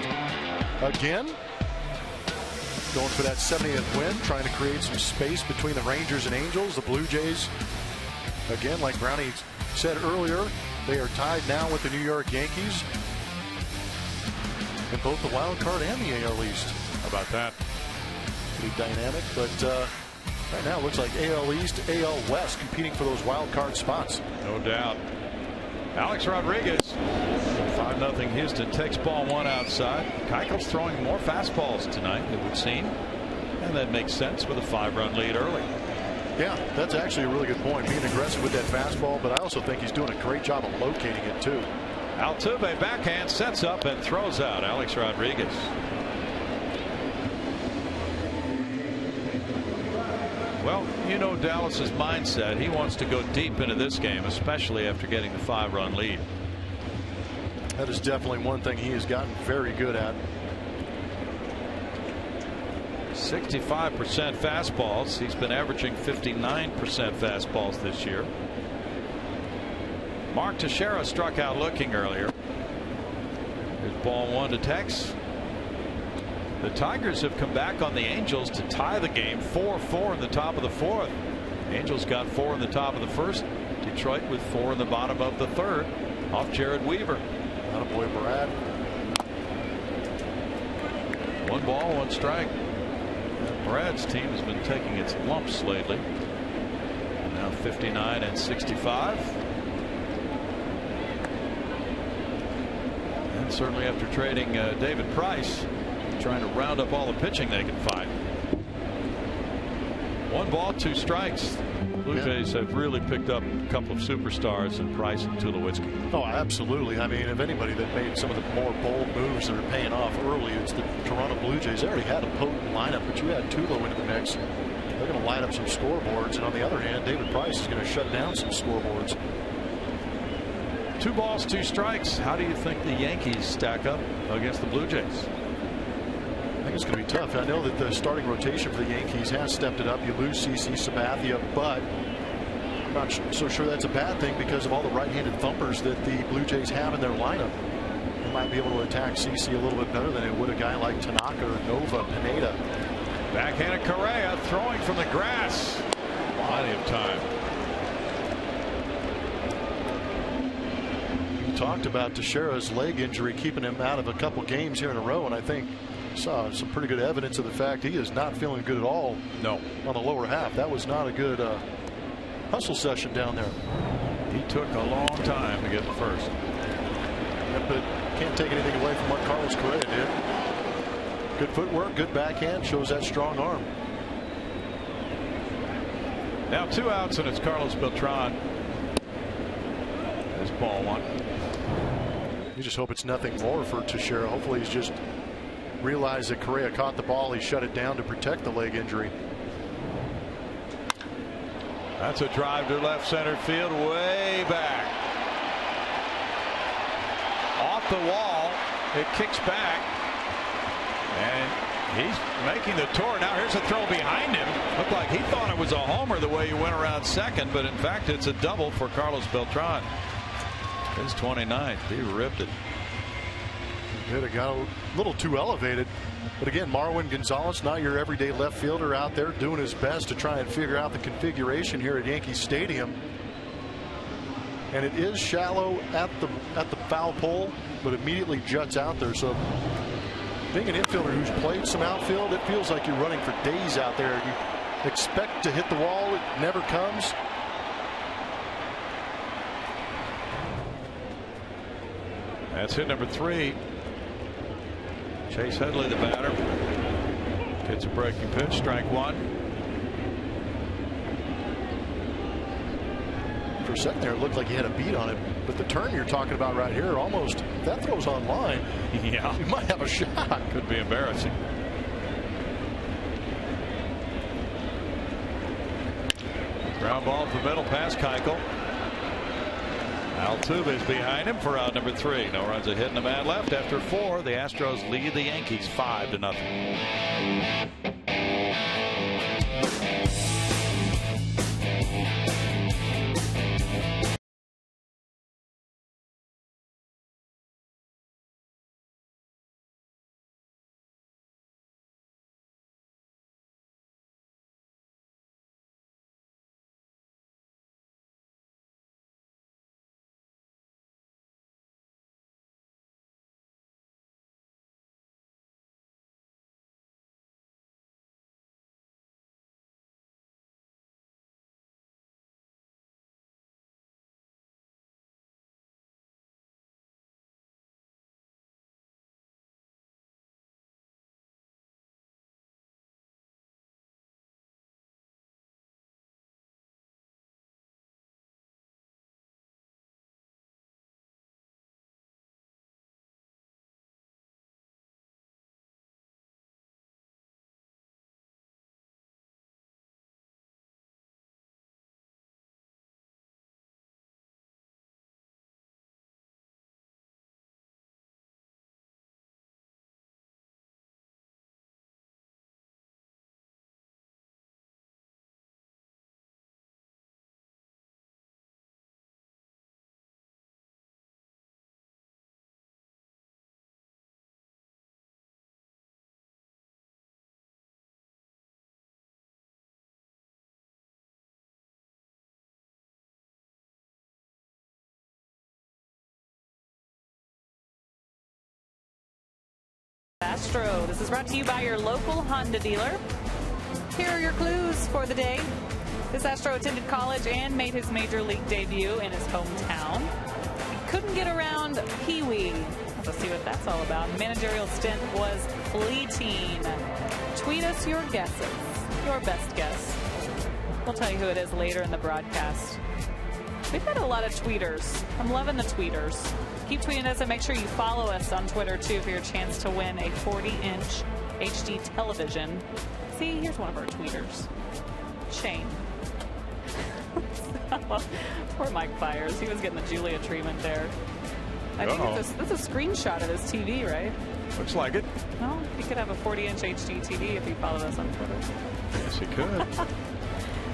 again. Going for that 70th win, trying to create some space between the Rangers and Angels. The Blue Jays Again, like Brownie said earlier, they are tied now with the New York Yankees in both the wild card and the AL East. How about that? Pretty dynamic, but right now it looks like AL East, AL West competing for those wild card spots. No doubt. Alex Rodriguez, 5-0 Houston, takes ball one outside. Keuchel's throwing more fastballs tonight, it would seem. And that makes sense with a 5-run lead early. Yeah, that's actually a really good point. Being aggressive with that fastball, but I also think he's doing a great job of locating it too. Altuve backhand, sets up and throws out Alex Rodriguez. Well, you know Dallas's mindset. He wants to go deep into this game, especially after getting the 5-run lead. That is definitely one thing he has gotten very good at. 65% fastballs. He's been averaging 59% fastballs this year. Mark Teixeira struck out looking earlier. Here's ball one to Tex. The Tigers have come back on the Angels to tie the game 4-4 in the top of the fourth. Angels got 4 in the top of the first. Detroit with 4 in the bottom of the third off Jared Weaver. Attaboy, Brad. 1 ball, 1 strike. Brad's team has been taking its lumps lately. Now 59 and 65. And certainly after trading David Price, trying to round up all the pitching they can find. 1 ball, 2 strikes. Blue Jays have really picked up a couple of superstars in Price and Tulowitzki. Oh, absolutely. I mean, if anybody that made some of the more bold moves that are paying off early, it's the Toronto Blue Jays. They already had a potent lineup, but you add Tulo into the mix, they're going to light up some scoreboards. And on the other hand, David Price is going to shut down some scoreboards. 2 balls, 2 strikes. How do you think the Yankees stack up against the Blue Jays? I think it's going to be tough. I know that the starting rotation for the Yankees has stepped it up. You lose CC Sabathia, but I'm not so sure that's a bad thing because of all the right-handed thumpers that the Blue Jays have in their lineup. They might be able to attack CC a little bit better than it would a guy like Tanaka or Nova, Pineda. Backhanded Correa throwing from the grass. Plenty of time. You talked about Teixeira's leg injury keeping him out of a couple games here in a row, and I think saw some pretty good evidence of the fact he is not feeling good at all. No. On the lower half. That was not a good hustle session down there. He took a long time to get to first. Yeah, but can't take anything away from what Carlos Correa did. Good footwork, good backhand, shows that strong arm. Now 2 outs, and it's Carlos Beltran. There's ball 1. You just hope it's nothing more for Teixeira. Hopefully he's just realized that Correa caught the ball. He shut it down to protect the leg injury. That's a drive to left center field, way back. Off the wall, it kicks back, and he's making the tour. Now here's a throw behind him. Looked like he thought it was a homer the way he went around second, but in fact it's a double for Carlos Beltran. His 29th. He ripped it. It got a little too elevated. But again, Marwin Gonzalez, not your everyday left fielder, out there doing his best to try and figure out the configuration here at Yankee Stadium. And it is shallow at the foul pole, but immediately juts out there. So being an infielder who's played some outfield, it feels like you're running for days out there. You expect to hit the wall, it never comes. That's hit number 3. Chase Headley, the batter. Gets a breaking pitch, strike 1. For a second there, it looked like he had a beat on it, but the turn you're talking about right here, almost, if that throws on line, yeah, you might have a shot. Could be embarrassing. Ground ball to the middle, past Keuchel. Altuve is behind him for out number 3. No runs, a hit and a man left after 4. The Astros lead the Yankees 5-0. Astro. This is brought to you by your local Honda dealer. Here are your clues for the day. This Astro attended college and made his major league debut in his hometown. He couldn't get around Pee-wee. Let's see what that's all about. Managerial stint was fleeting. Tweet us your guesses, your best guess. We'll tell you who it is later in the broadcast. We've got a lot of tweeters. I'm loving the tweeters. Keep tweeting us and make sure you follow us on Twitter too for your chance to win a 40-inch HD television. See, here's one of our tweeters. Shane. Poor Mike Byers. He was getting the Julia treatment there. I think that's a screenshot of his TV, right? Looks like it. No, he could have a 40-inch HD TV if he followed us on Twitter. Yes, he could.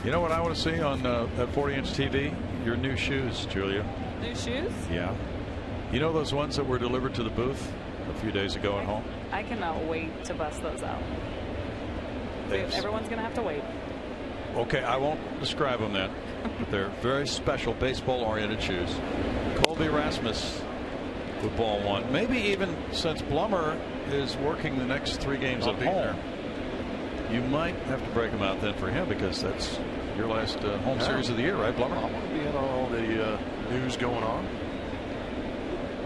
You know what I want to see on that 40-inch TV? Your new shoes, Julia. New shoes? Yeah. You know those ones that were delivered to the booth a few days ago at home? I cannot wait to bust those out. Everyone's going to have to wait. Okay, I won't describe them then. They're very special baseball-oriented shoes. Colby Rasmus with ball one. Maybe even since Blummer is working the next 3 games at home, you might have to break them out then for him, because that's your last home series of the year, right, Blummer? I want to be in on all the news going on.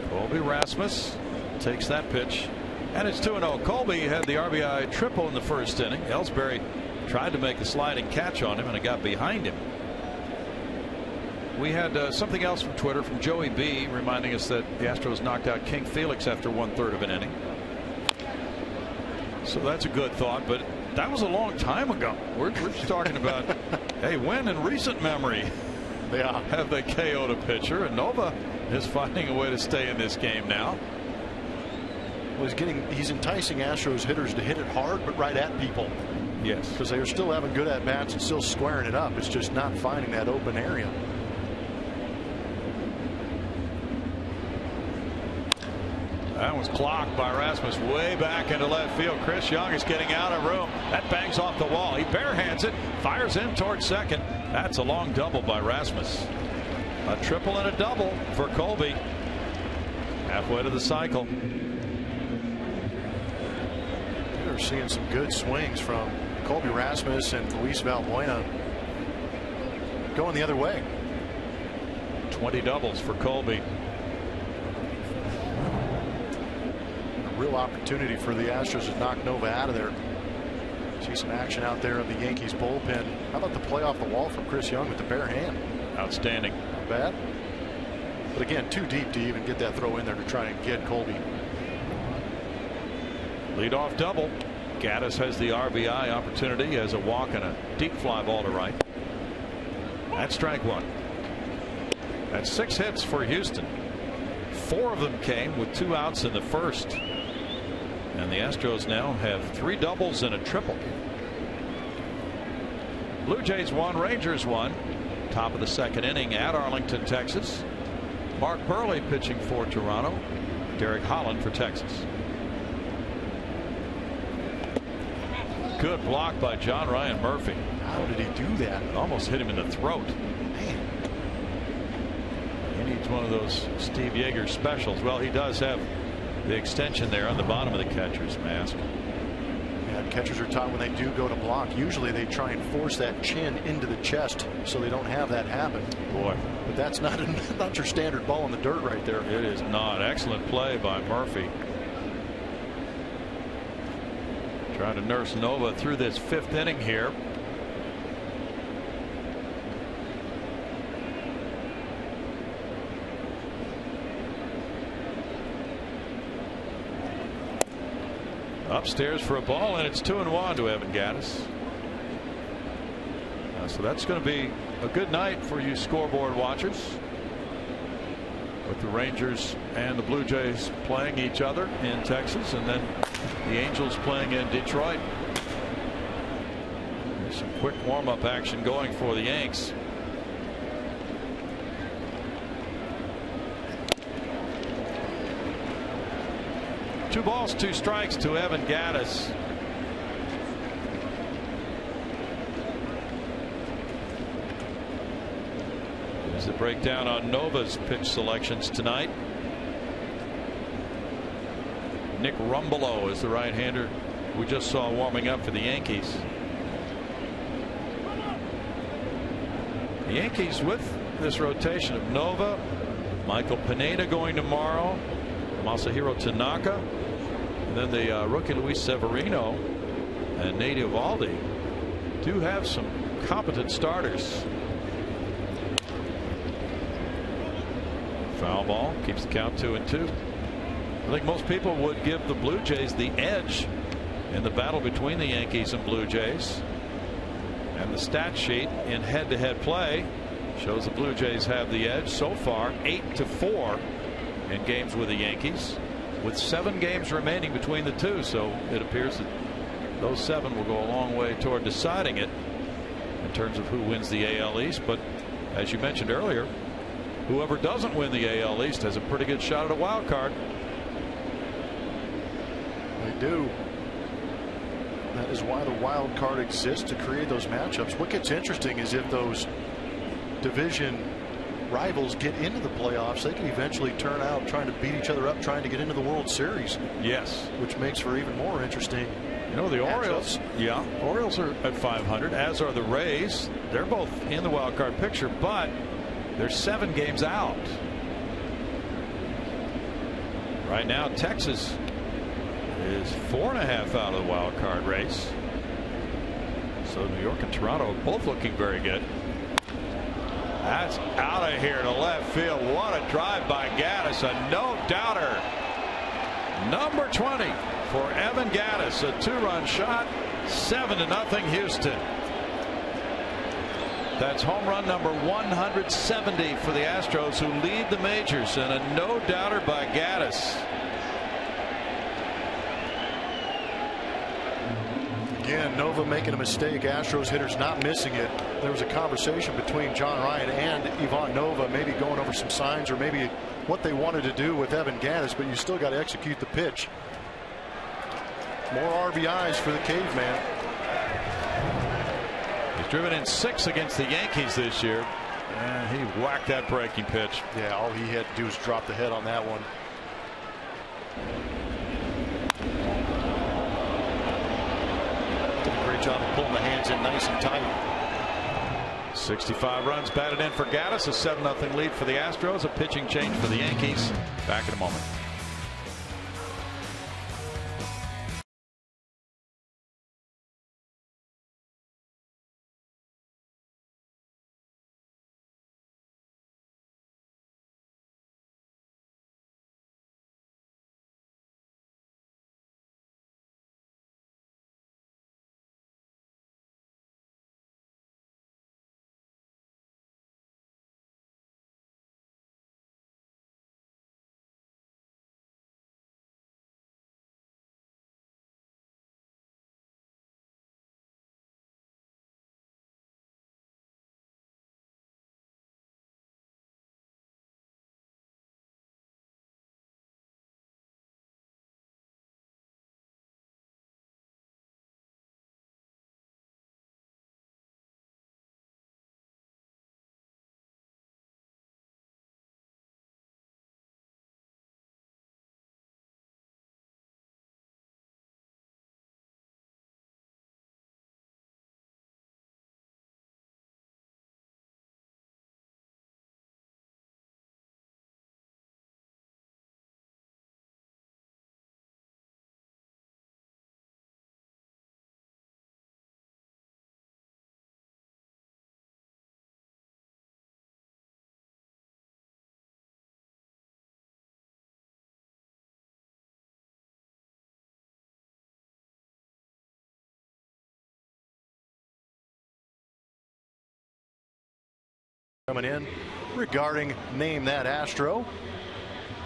Colby Rasmus takes that pitch, and it's 2-0. Colby had the RBI triple in the first inning. Ellsbury tried to make a sliding catch on him, and it got behind him. We had something else from Twitter from Joey B reminding us that the Astros knocked out King Felix after 1/3 of an inning. So that's a good thought, but that was a long time ago. We're just talking about, hey, when in recent memory have they KO'd a pitcher? And Nova is finding a way to stay in this game now. Well, he's enticing Astros hitters to hit it hard, but right at people. Yes, because they are still having good at bats and still squaring it up. It's just not finding that open area. That was clocked by Rasmus way back into left field. Chris Young is getting out of room. That bangs off the wall. He barehands it, fires in towards second. That's a long double by Rasmus. A triple and a double for Colby. Halfway to the cycle. We're seeing some good swings from Colby Rasmus and Luis Valbuena going the other way. 20 doubles for Colby. Real opportunity for the Astros to knock Nova out of there. See some action out there in the Yankees bullpen. How about the play off the wall from Chris Young with the bare hand? Outstanding. Not bad. But again, too deep to even get that throw in there to try and get Colby. Leadoff double. Gaddis has the RBI opportunity as a walk and a deep fly ball to right. That's strike one. That's 6 hits for Houston. 4 of them came with 2 outs in the first. And the Astros now have 3 doubles and a triple. Blue Jays won, Rangers won. Top of the second inning at Arlington, Texas. Mark Burley pitching for Toronto. Derek Holland for Texas. Good block by John Ryan Murphy. How did he do that? Almost hit him in the throat. Man. He needs one of those Steve Yeager specials. Well, he does have the extension there on the bottom of the catcher's mask. Yeah, catchers are taught when they do go to block, usually they try and force that chin into the chest so they don't have that happen. Boy, but that's not your standard ball in the dirt right there. It is not. Excellent play by Murphy. Trying to nurse Nova through this 5th inning here. Upstairs for a ball, and it's 2-1 to Evan Gaddis. So that's going to be a good night for you scoreboard watchers, with the Rangers and the Blue Jays playing each other in Texas, and then the Angels playing in Detroit. There's some quick warm-up action going for the Yanks. Two balls, 2 strikes to Evan Gaddis. There's the breakdown on Nova's pitch selections tonight. Nick Rumbelow is the right-hander we just saw warming up for the Yankees. The Yankees with this rotation of Nova, Michael Pineda going tomorrow, Masahiro Tanaka, and then the rookie Luis Severino and Nate Eovaldi do have some competent starters. Foul ball keeps the count 2-2. I think most people would give the Blue Jays the edge in the battle between the Yankees and Blue Jays. And the stat sheet in head-to-head play shows the Blue Jays have the edge so far, 8-4 in games with the Yankees, with 7 games remaining between the two. So it appears that those 7 will go a long way toward deciding it in terms of who wins the AL East. But as you mentioned earlier, whoever doesn't win the AL East has a pretty good shot at a wild card. They do. That is why the wild card exists, to create those matchups. What gets interesting is if those division rivals get into the playoffs, they can eventually turn out trying to beat each other up, trying to get into the World Series. Yes. Which makes for even more interesting. You know, the Orioles, Orioles are at 500, as are the Rays. They're both in the wild card picture, but they're 7 games out. Right now, Texas is 4.5 out of the wild card race. So New York and Toronto both looking very good. That's out of here to left field. What a drive by Gaddis, a no-doubter. Number 20 for Evan Gaddis, a 2-run shot, 7-0 Houston. That's home run number 170 for the Astros, who lead the majors, and a no-doubter by Gaddis. Again, Nova making a mistake. Astros hitters not missing it. There was a conversation between John Ryan and Ivan Nova, maybe going over some signs or maybe what they wanted to do with Evan Gaddis, but you still got to execute the pitch. More RBIs for the caveman. He's driven in 6 against the Yankees this year, and he whacked that breaking pitch. Yeah, all he had to do was drop the head on that one. Did a great job of pulling the hands in nice and tight. 65 runs batted in for Gaddis, a 7-0 lead for the Astros. A pitching change for the Yankees. Back in a moment. Coming in regarding Name That Astro,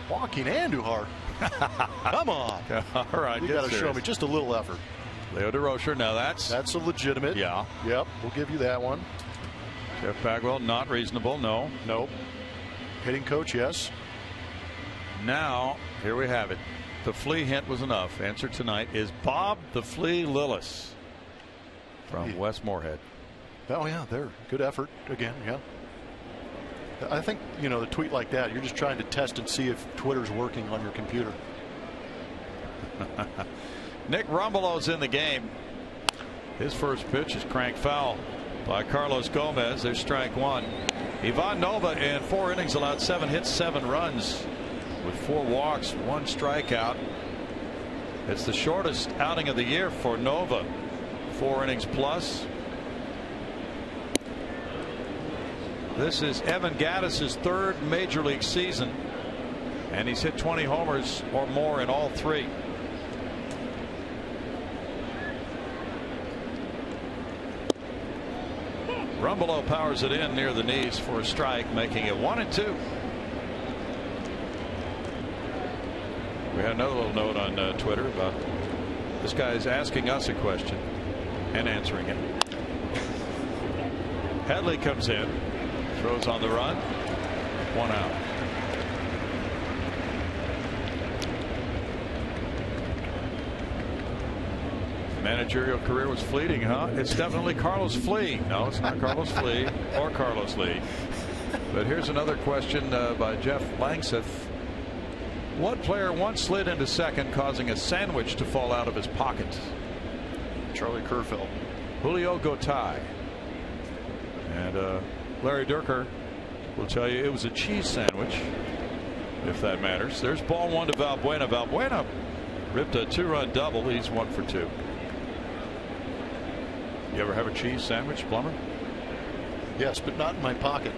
Joaquin Andujar. Come on. All right. You got to show me just a little effort. Leo DeRocher. Now that's a legitimate. Yeah. Yep. We'll give you that one. Jeff Bagwell, not reasonable. No. Nope. Hitting coach, yes. Now, here we have it. The Flea hint was enough. Answer tonight is Bob the Flea Lillis from West Moorhead. Oh, yeah. They're good effort again. Yeah. I think, the tweet like that, you're just trying to test and see if Twitter's working on your computer. Nick Rumbelo's in the game. His first pitch is cranked foul by Carlos Gomez. There's strike one. Ivan Nova in 4 innings allowed 7 hits, 7 runs with 4 walks, 1 strikeout. It's the shortest outing of the year for Nova. 4 innings plus. This is Evan Gattis's 3rd major league season, and he's hit 20 homers or more in all 3. Rumbelo powers it in near the knees for a strike, making it 1-2. We had another little note on Twitter about this guy is asking us a question and answering it. Headley comes in, throws on the run, 1 out. Managerial career was fleeting, huh? It's definitely Carlos Flea. No, it's not Carlos Flea or Carlos Lee. But here's another question by Jeff Langseth. What player once slid into second, causing a sandwich to fall out of his pocket? Charlie Kerfeld. Julio Gotay. And Larry Durker will tell you it was a cheese sandwich, if that matters. There's ball 1 to Valbuena. Valbuena ripped a 2-run double. He's 1 for 2. You ever have a cheese sandwich, Plummer? Yes, but not in my pocket.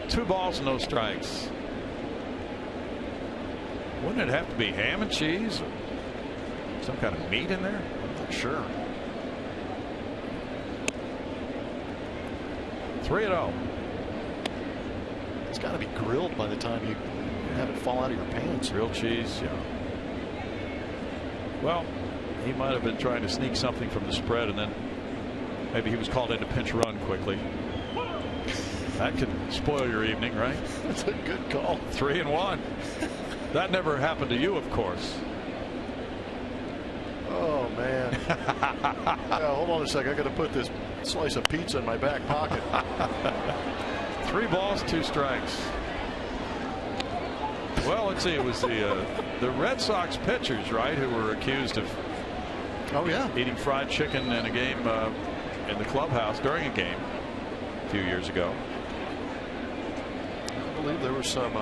2 balls, no strikes. Wouldn't it have to be ham and cheese or some kind of meat in there? I'm not sure. 3-0. It's got to be grilled by the time you have it fall out of your pants. Grilled cheese, yeah. Well, he might have been trying to sneak something from the spread, and then maybe he was called in to pinch run quickly. That could spoil your evening, right? That's a good call. 3-1. That never happened to you, of course. Oh, man. Yeah, hold on a sec. I got to put this slice of pizza in my back pocket. 3 balls, 2 strikes. Well, let's see. It was the Red Sox pitchers, right, who were accused of eating fried chicken in a game in the clubhouse during a game a few years ago. I believe there were some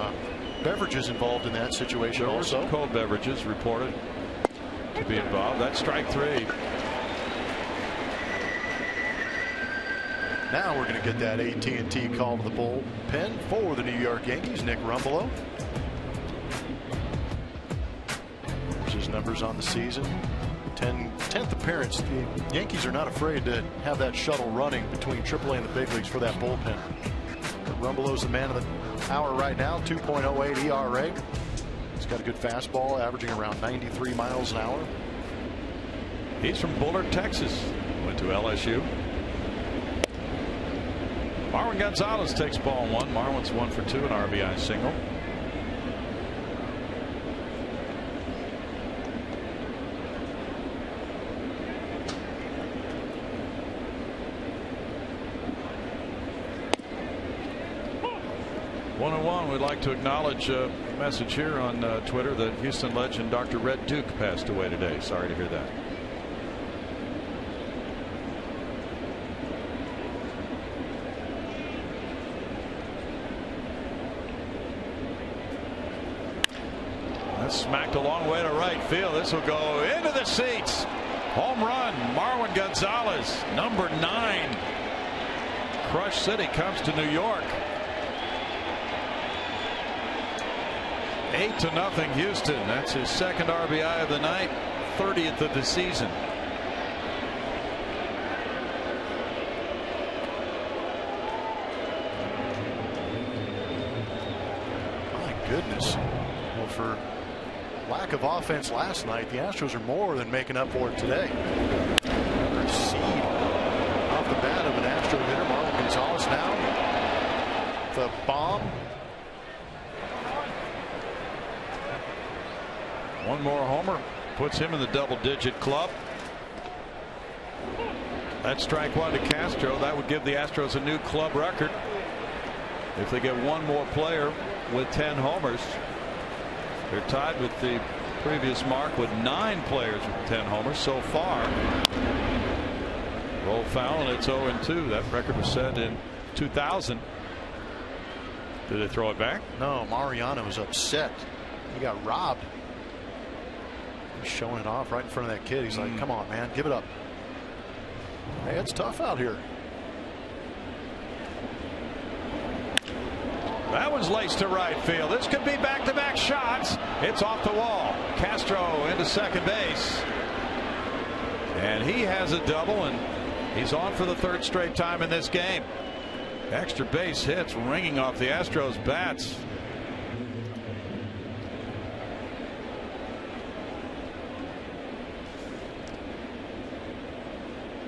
beverages involved in that situation. There were some cold beverages reported to be involved. That's strike 3. Now we're going to get that AT&T call to the bullpen for the New York Yankees. Nick Rumbelo. There's his numbers on the season. 10th appearance. The Yankees are not afraid to have that shuttle running between AAA and the big leagues for that bullpen. Rumbelo's the man of the hour right now. 2.08 ERA. He's got a good fastball, averaging around 93 miles an hour. He's from Bullard, Texas. Went to LSU. Marwin Gonzalez takes ball 1. Marwin's 1 for 2, an RBI single. We'd like to acknowledge a message here on Twitter that Houston legend Dr. Red Duke passed away today. Sorry to hear that. That's smacked a long way to right field. This will go into the seats. Home run. Marwin Gonzalez, number 9. Crush City comes to New York. 8-0 Houston. That's his 2nd RBI of the night, 30th of the season. My goodness. Well, for lack of offense last night, the Astros are more than making up for it today. Another seed off the bat of an Astro hitter. Marwin Gonzalez now. The bomb. One more homer puts him in the double-digit club. That's strike 1 to Castro. That would give the Astros a new club record if they get one more player with 10 homers. They're tied with the previous mark with 9 players with 10 homers so far. Roll foul, and it's 0-2. That record was set in 2000. Did they throw it back? No, Mariano was upset. He got robbed. He's showing it off right in front of that kid. He's like, come on, man, give it up. Hey, it's tough out here. That one's laced to right field. This could be back-to-back shots. It's off the wall. Castro into second base. And he has a double, and he's on for the 3rd straight time in this game. Extra base hits ringing off the Astros bats.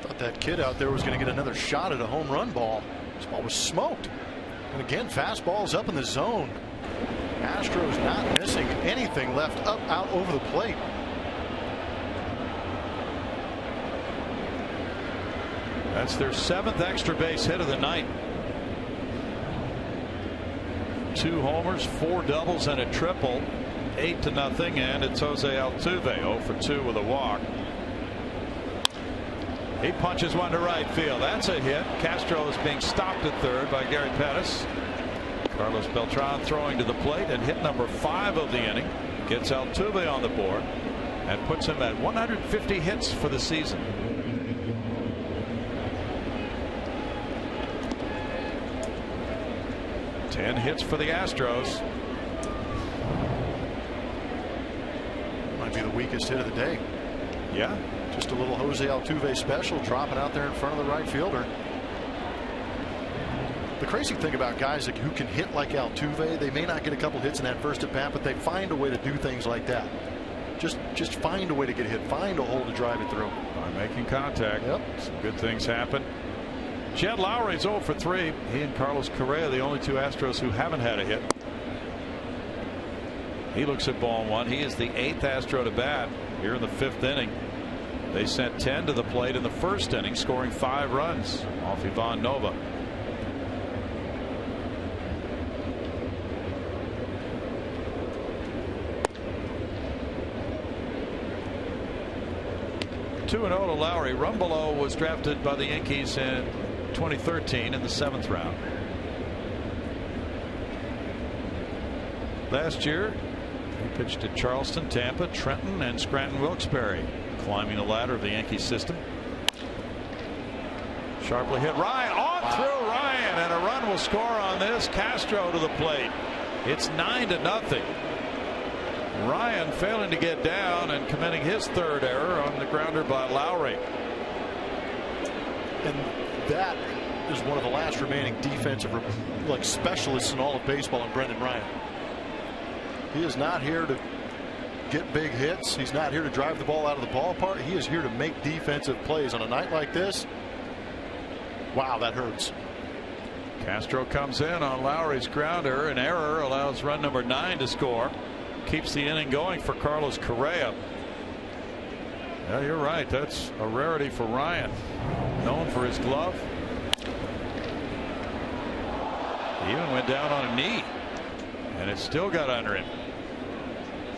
Thought that kid out there was going to get another shot at a home run ball. This ball was smoked. And again, fastballs up in the zone. Astros not missing anything left up out over the plate. That's their 7th extra base hit of the night. 2 homers, 4 doubles, and a triple. 8-0, and it's Jose Altuve 0 for 2 with a walk. He punches one to right field. That's a hit. Castro is being stopped at third by Gary Pettis. Carlos Beltran throwing to the plate, and hit number 5 of the inning gets Altuve on the board and puts him at 150 hits for the season. Ten hits for the Astros. Might be the weakest hit of the day. Yeah. Just a little Jose Altuve special, dropping out there in front of the right fielder. The crazy thing about guys who can hit like Altuve, they may not get a couple hits in that first at bat, but they find a way to do things like that. Just find a way to get hit, find a hole to drive it through. By making contact. Yep. Some good things happen. Jed Lowry's 0 for 3. He and Carlos Correa, the only 2 Astros who haven't had a hit. He looks at ball 1. He is the 8th Astro to bat here in the 5th inning. They sent 10 to the plate in the 1st inning, scoring 5 runs off Ivan Nova. Two and 0 to Lowry. Rumbelow was drafted by the Yankees in 2013 in the 7th round. Last year, he pitched at Charleston, Tampa, Trenton, and Scranton Wilkes-Barre, climbing the ladder of the Yankee system. Sharply hit Ryan, on through Ryan, and a run will score on this. Castro to the plate. It's 9-0. Ryan failing to get down and committing his 3rd error on the grounder by Lowry. And that is one of the last remaining defensive specialists in all of baseball in Brendan Ryan. He is not here to get big hits. He's not here to drive the ball out of the ballpark. He is here to make defensive plays on a night like this. Wow, that hurts. Castro comes in on Lowry's grounder. An error allows run number 9 to score. Keeps the inning going for Carlos Correa. Yeah, you're right. That's a rarity for Ryan. Known for his glove. He even went down on a knee, and it still got under him.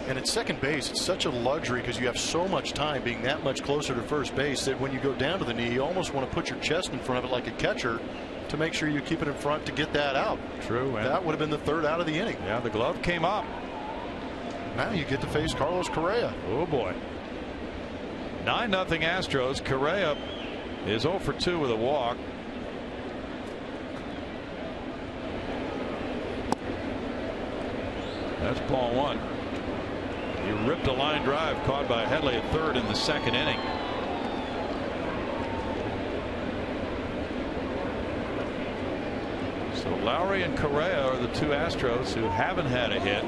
And at second base, it's such a luxury because you have so much time being that much closer to first base that when you go down to the knee, you almost want to put your chest in front of it like a catcher to make sure you keep it in front to get that out. True. And that would have been the 3rd out of the inning. Yeah, the glove came up. Now you get to face Carlos Correa. Oh boy. 9-0 Astros. Correa is 0 for 2 with a walk. That's ball 1. He ripped a line drive caught by Headley at 3rd in the 2nd inning. So Lowry and Correa are the 2 Astros who haven't had a hit.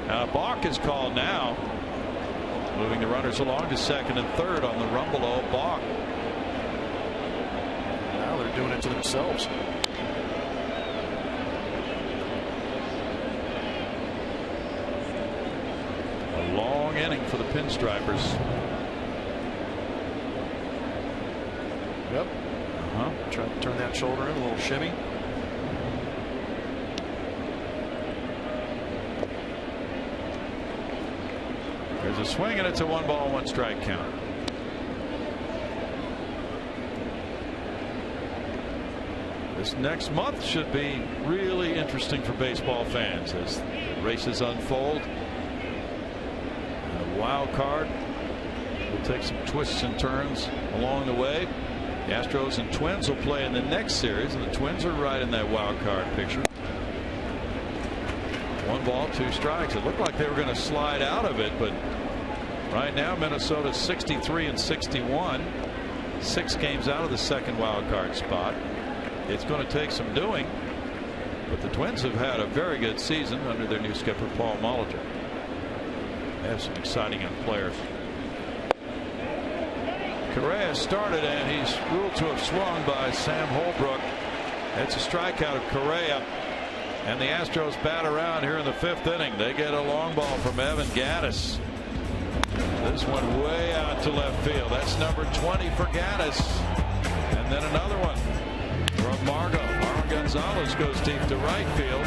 Now balk is called now, moving the runners along to 2nd and 3rd on the Rumbelow balk. Now they're doing it to themselves. A long inning for the Pinstripers. Yep. Try to turn that shoulder in, a little shimmy. There's a swing, and it's a 1-ball, 1-strike count. This next month should be really interesting for baseball fans as the races unfold. The wild card will take some twists and turns along the way. The Astros and Twins will play in the next series, and the Twins are right in that wild card picture. 1 ball, 2 strikes. It looked like they were going to slide out of it, but right now Minnesota's 63 and 61, 6 games out of the second wild card spot. It's going to take some doing, but the Twins have had a very good season under their new skipper Paul Molitor. They have some exciting young players. Correa started, and he's ruled to have swung by Sam Holbrook. It's a strikeout of Correa, and the Astros bat around here in the 5th inning. They get a long ball from Evan Gattis. This one way out to left field. That's number 20 for Gattis, and then another one from Margot. Marlon Gonzalez goes deep to right field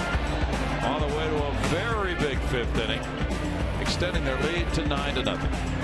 on the way to a very big 5th inning, extending their lead to 9-0.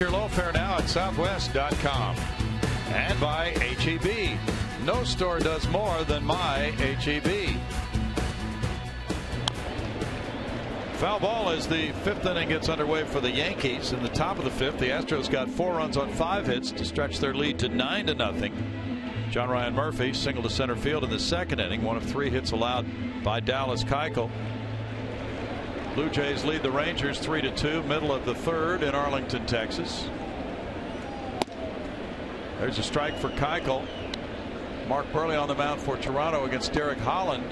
Your low fare now at Southwest.com and by HEB. No store does more than my HEB. Foul ball as the 5th inning gets underway for the Yankees. In the top of the 5th, the Astros got 4 runs on 5 hits to stretch their lead to 9-0. John Ryan Murphy singled to center field in the 2nd inning, 1 of 3 hits allowed by Dallas Keuchel. Blue Jays lead the Rangers 3-2, middle of the 3rd in Arlington, Texas. There's a strike for Keuchel. Mark Burley on the mound for Toronto against Derek Holland.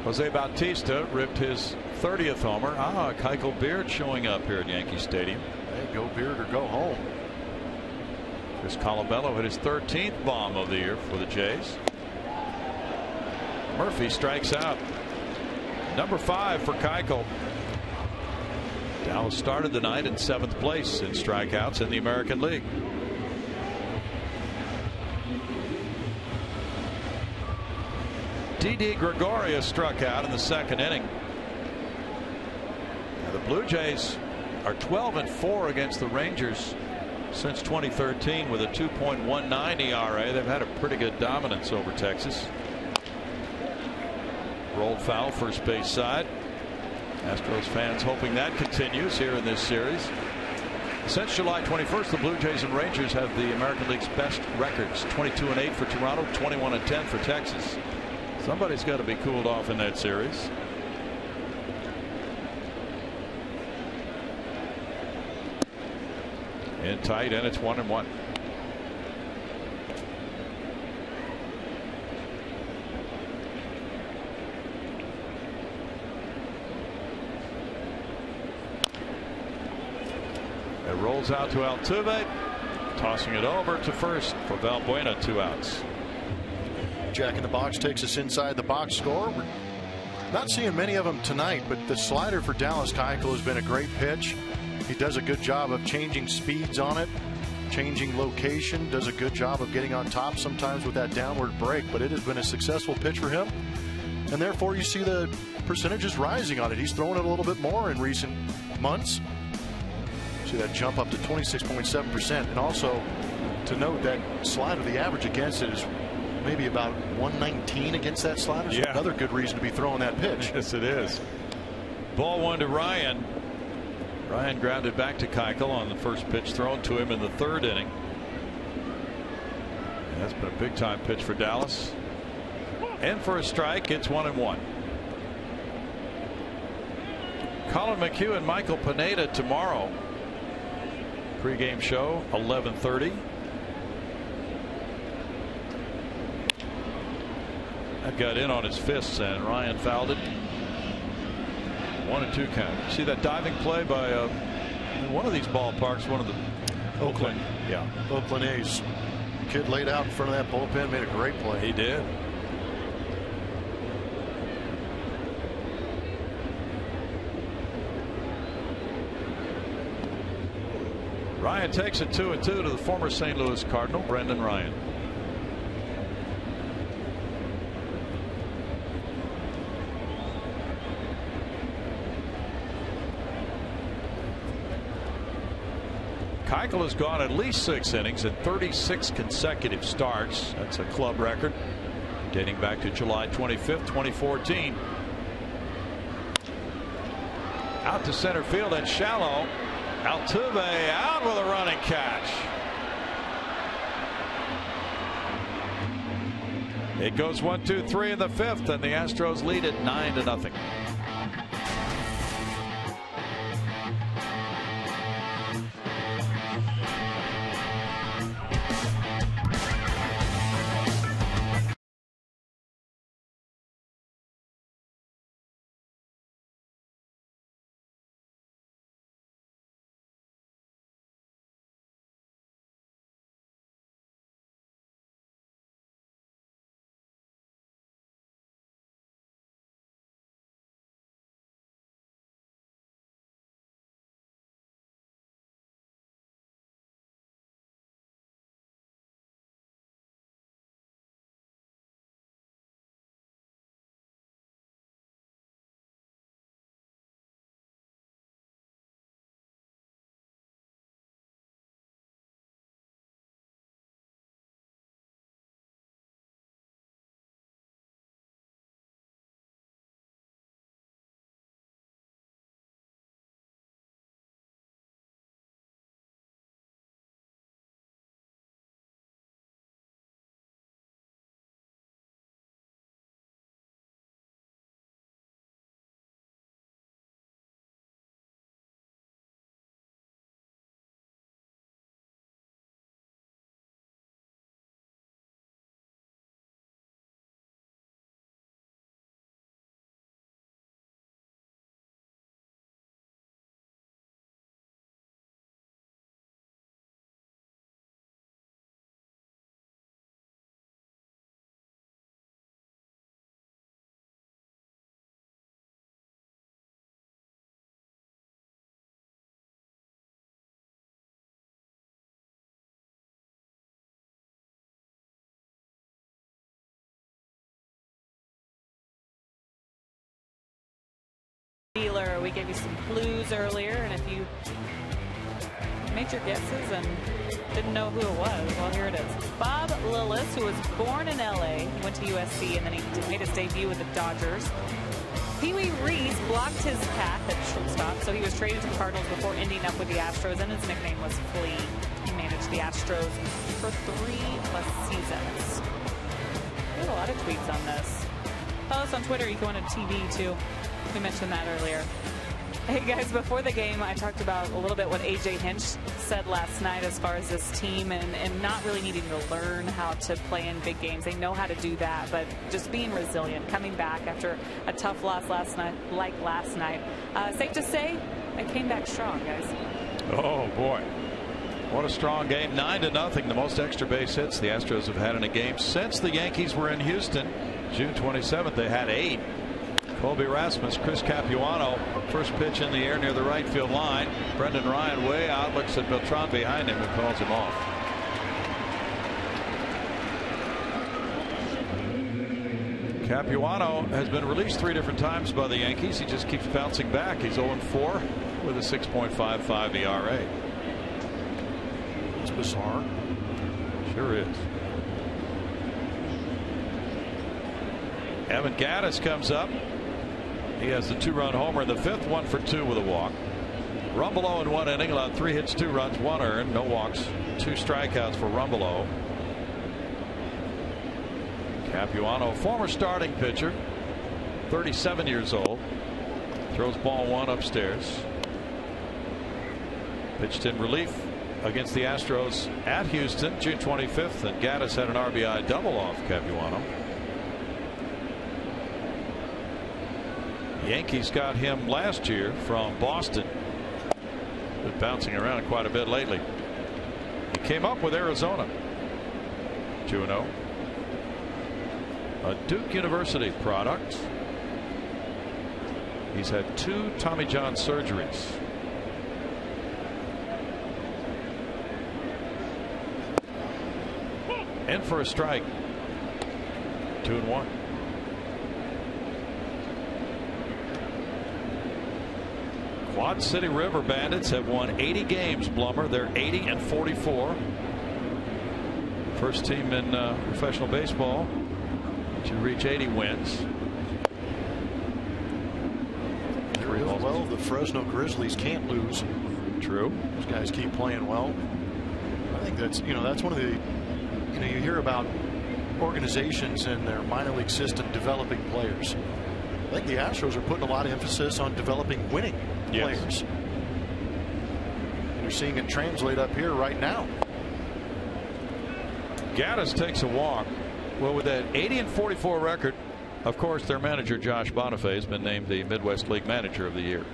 Jose Bautista ripped his 30th homer. Keuchel Beard showing up here at Yankee Stadium. Hey, go Beard or go home. Chris Colabello hit his 13th bomb of the year for the Jays. Murphy strikes out. Number 5 for Keuchel. Dallas started the night in 7th place in strikeouts in the American League. Didi Gregorius struck out in the 2nd inning. Now the Blue Jays are 12-4 against the Rangers since 2013 with a 2.19 ERA. They've had a pretty good dominance over Texas. Rolled foul, first base side. Astros fans hoping that continues here in this series. Since July 21st, the Blue Jays and Rangers have the American League's best records. 22-8 for Toronto, 21-10 for Texas. Somebody's got to be cooled off in that series. In tight, and it's 1-1. It rolls out to Altuve, tossing it over to first for Valbuena. 2 outs. Jack in the Box takes us inside the box score. We're not seeing many of them tonight, but the slider for Dallas Keuchel has been a great pitch. He does a good job of changing speeds on it, changing location, does a good job of getting on top sometimes with that downward break, but it has been a successful pitch for him, and therefore you see the percentages rising on it. He's throwing it a little bit more in recent months. See that jump up to 26.7%, and also to note that slider, the average against it is maybe about 119 against that slider. So another good reason to be throwing that pitch. Yes, it is. Ball 1 to Ryan. Ryan grounded back to Keuchel on the first pitch thrown to him in the 3rd inning. And that's been a big time pitch for Dallas. And for a strike, it's 1-1. Colin McHugh and Michael Pineda tomorrow. Pre-game show 11:30. That got in on his fists, and Ryan fouled it. 1-2 count. See that diving play by one of these ballparks, one of the Oakland. Yeah, Oakland A's. Kid laid out in front of that bullpen, made a great play. He did. Ryan takes it 2-2 to the former St. Louis Cardinal, Brendan Ryan. Keuchel has gone at least 6 innings in 36 consecutive starts. That's a club record dating back to July 25th, 2014. Out to center field and shallow. Altuve out with a running catch. It goes 1-2-3 in the 5th, and the Astros lead it 9-0. Dealer. We gave you some clues earlier, and if you made your guesses and didn't know who it was, well, here it is. Bob Lillis, who was born in LA, went to USC, and then he made his debut with the Dodgers. Pee Wee Reese blocked his path at shortstop, so he was traded to the Cardinals before ending up with the Astros, and his nickname was Flea. He managed the Astros for 3+ seasons. We had a lot of tweets on this. Follow us on Twitter. You can go on TV too. We mentioned that earlier. Hey guys, before the game, I talked about a little bit what A.J. Hinch said last night as far as this team and not really needing to learn how to play in big games. They know how to do that, but just being resilient, coming back after a tough loss last night, like last night. Safe to say, I came back strong, guys. Oh boy, what a strong game. 9-0, the most extra base hits the Astros have had in a game since the Yankees were in Houston. June 27th, they had 8. Colby Rasmus, Chris Capuano, first pitch in the air near the right field line. Brendan Ryan way out, looks at Beltran behind him and calls him off. Capuano has been released 3 different times by the Yankees. He just keeps bouncing back. He's 0-4 with a 6.55 ERA. It's bizarre. Sure is. Evan Gattis comes up. He has the 2-run homer in the 5th, 1 for 2 with a walk. Rumbelow in 1 inning allowed 3 hits, 2 runs, 1 earned, no walks, 2 strikeouts for Rumbelow. Capuano, former starting pitcher, 37 years old, throws ball 1 upstairs. Pitched in relief against the Astros at Houston, June 25th, and Gattis had an RBI double off Capuano. Yankees got him last year from Boston. Been bouncing around quite a bit lately. He came up with Arizona. 2-0. A Duke University product. He's had 2 Tommy John surgeries. In for a strike. 2-1. Quad City River Bandits have won 80 games, Blummer. They're 80-44. First team in professional baseball to reach 80 wins. Well, the Fresno Grizzlies can't lose. True. Those guys keep playing well. I think that's that's one of the you hear about organizations and their minor league system developing players. I think the Astros are putting a lot of emphasis on developing winning players. You're seeing it translate up here right now. Gattis takes a walk. Well, with that 80-44 record, of course, their manager Josh Bonifay has been named the Midwest League Manager of the Year.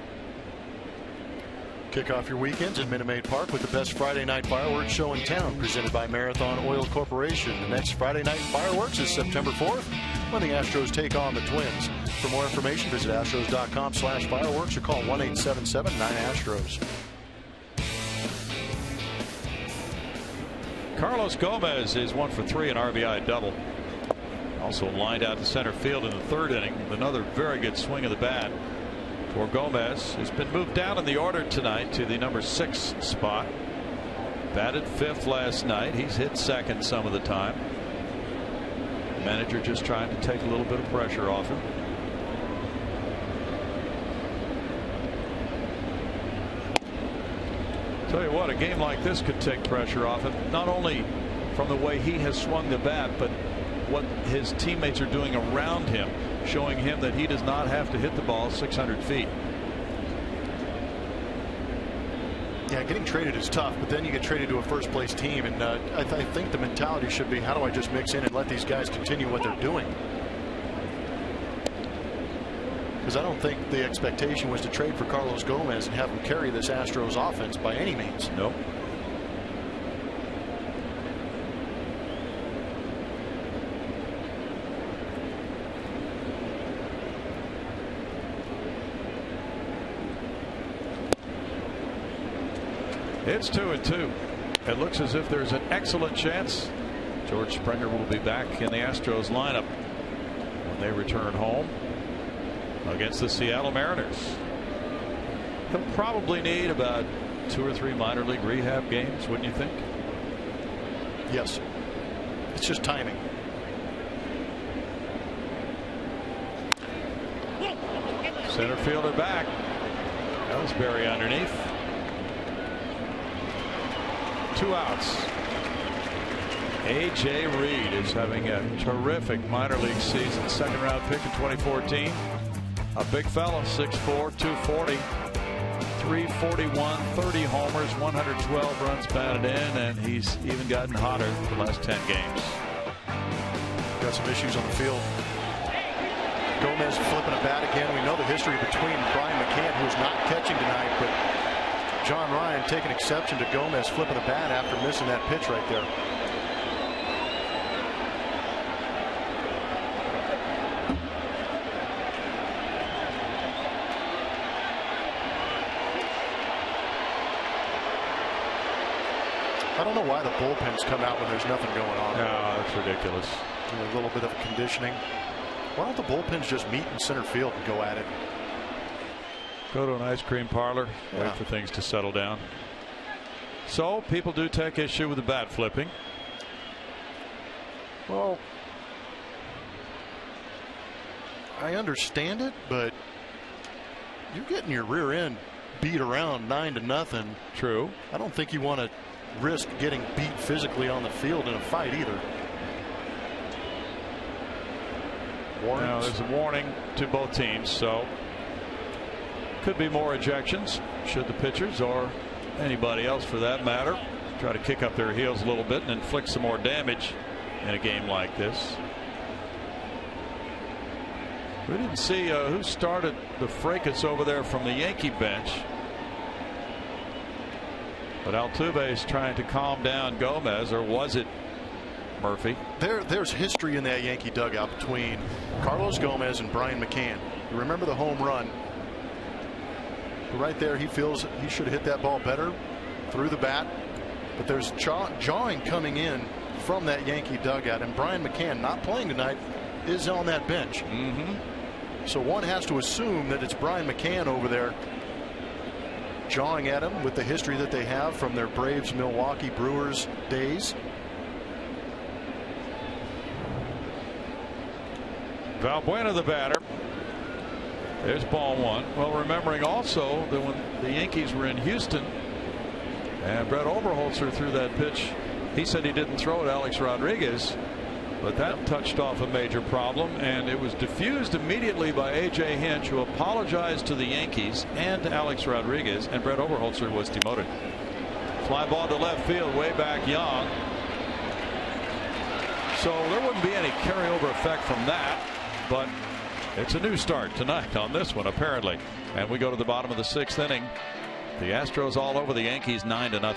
Kick off your weekends in Minute Maid Park with the best Friday night fireworks show in town, presented by Marathon Oil Corporation. The next Friday night fireworks is September 4th, when the Astros take on the Twins. For more information, visit astros.com/fireworks or call 1-877-9-ASTROS. Carlos Gomez is 1 for 3, an RBI double. Also lined out to center field in the 3rd inning with another very good swing of the bat for Gomez, who's been moved down in the order tonight to the number 6 spot. Batted 5th last night. He's hit 2nd some of the time. The manager just trying to take a little bit of pressure off him. Tell you what, a game like this could take pressure off him, not only from the way he has swung the bat, but what his teammates are doing around him, showing him that he does not have to hit the ball 600 feet. Yeah, getting traded is tough, but then you get traded to a first place team, and I think the mentality should be, how do I just mix in and let these guys continue what they're doing? Because I don't think the expectation was to trade for Carlos Gomez and have him carry this Astros offense by any means. Nope. It's 2-2. It looks as if there's an excellent chance George Springer will be back in the Astros lineup when they return home against the Seattle Mariners. He'll probably need about 2 or 3 minor league rehab games, wouldn't you think? Yes. It's just timing. Center fielder back. Ellsbury underneath. 2 outs. A.J. Reed is having a terrific minor league season. Second round pick in 2014. A big fella, 6'4", 240, 341, 30 homers, 112 runs batted in, and he's even gotten hotter the last 10 games. Got some issues on the field. Gomez flipping a bat again. We know the history between Brian McCann, who's not catching tonight, but John Ryan taking exception to Gomez flipping the bat after missing that pitch right there. I don't know why the bullpens come out when there's nothing going on. No, that's ridiculous. A little bit of conditioning. Why don't the bullpens just meet in center field and go at it? Go to an ice cream parlor, yeah. Wait for things to settle down. So people do take issue with the bat flipping. Well, I understand it, but you're getting your rear end beat around 9-0. True. I don't think you want to risk getting beat physically on the field in a fight either. Now there's a warning to both teams, so could be more ejections should the pitchers or anybody else for that matter try to kick up their heels a little bit and inflict some more damage in a game like this. We didn't see who started the fracas over there from the Yankee bench. But Altuve is trying to calm down Gomez, or was it Murphy? There's history in that Yankee dugout between Carlos Gomez and Brian McCann. You remember the home run? Right there, he feels he should have hit that ball better through the bat. But there's jawing coming in from that Yankee dugout, and Brian McCann, not playing tonight, is on that bench. So one has to assume that it's Brian McCann over there jawing at him with the history that they have from their Braves, Milwaukee, Brewers days. Valbuena the batter. There's ball one. Well, remembering also that when the Yankees were in Houston and Brett Oberholzer threw that pitch, he said he didn't throw it Alex Rodriguez, but that touched off a major problem, and it was diffused immediately by A.J. Hinch, who apologized to the Yankees and to Alex Rodriguez, and Brett Oberholzer was demoted. Fly ball to left field, way back Young. So there wouldn't be any carryover effect from that, but it's a new start tonight on this one, apparently. And we go to the bottom of the 6th inning. The Astros all over the Yankees 9-0.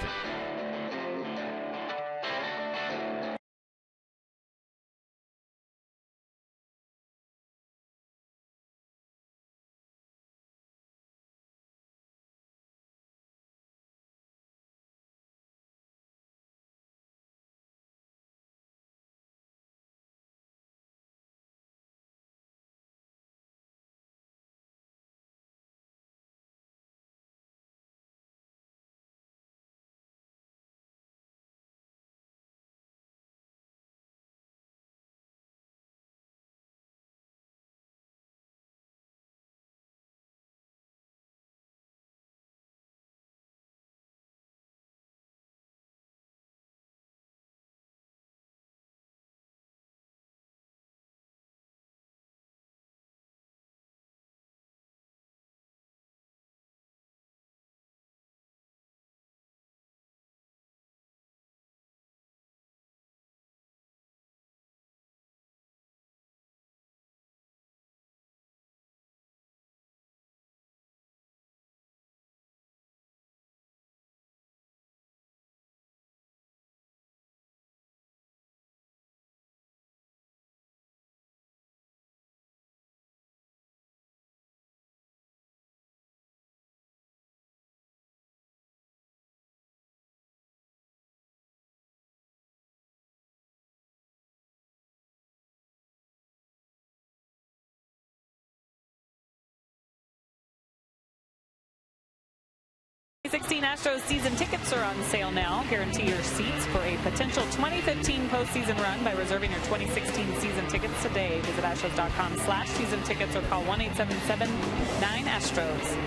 2016 Astros season tickets are on sale now. Guarantee your seats for a potential 2015 postseason run by reserving your 2016 season tickets today. Visit astros.com/season tickets or call 1-877-9-ASTROS.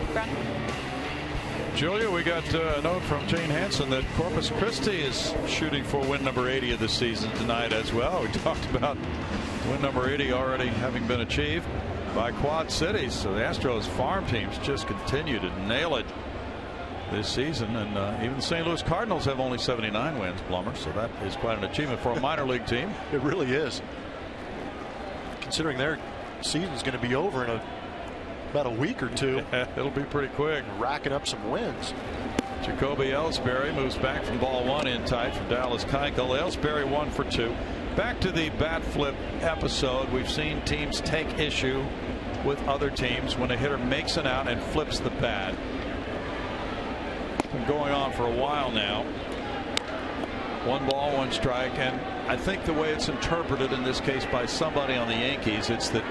Julia, we got a note from Jane Hansen that Corpus Christi is shooting for win number 80 of the season tonight as well. We talked about win number 80 already having been achieved by Quad Cities. So the Astros farm teams just continue to nail it this season, and even the St. Louis Cardinals have only 79 wins, Plummer, so that is quite an achievement for a minor league team. It really is, considering their season's going to be over in about a week or two. It'll be pretty quick. Racking up some wins. Jacoby Ellsbury moves back from ball one in tight from Dallas Keuchel. Ellsbury 1 for 2. Back to the bat flip episode. We've seen teams take issue with other teams when a hitter makes an out and flips the bat. Been going on for a while now. 1 ball, 1 strike, and I think the way it's interpreted in this case by somebody on the Yankees, it's that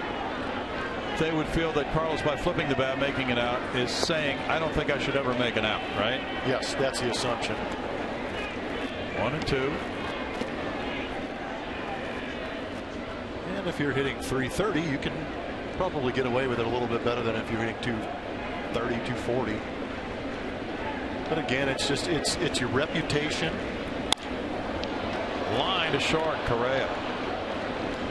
they would feel that Carlos, by flipping the bat, making it out, is saying, I don't think I should ever make an out, right? Yes, that's the assumption. 1-2. And if you're hitting 330, you can probably get away with it a little bit better than if you're hitting 230, 240. But again, it's just it's your reputation. Line to short, Correa.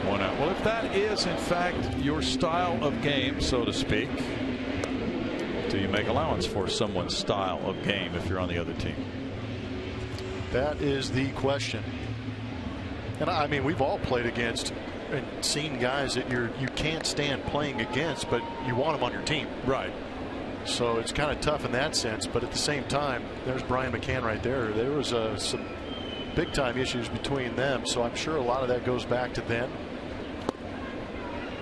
1 out. Well, if that is in fact your style of game, so to speak, do you make allowance for someone's style of game if you're on the other team? That is the question. And I mean, we've all played against and seen guys that you can't stand playing against, but you want them on your team. Right. So it's kind of tough in that sense, but at the same time, there's Brian McCann right there. There was some big time issues between them, so I'm sure a lot of that goes back to then.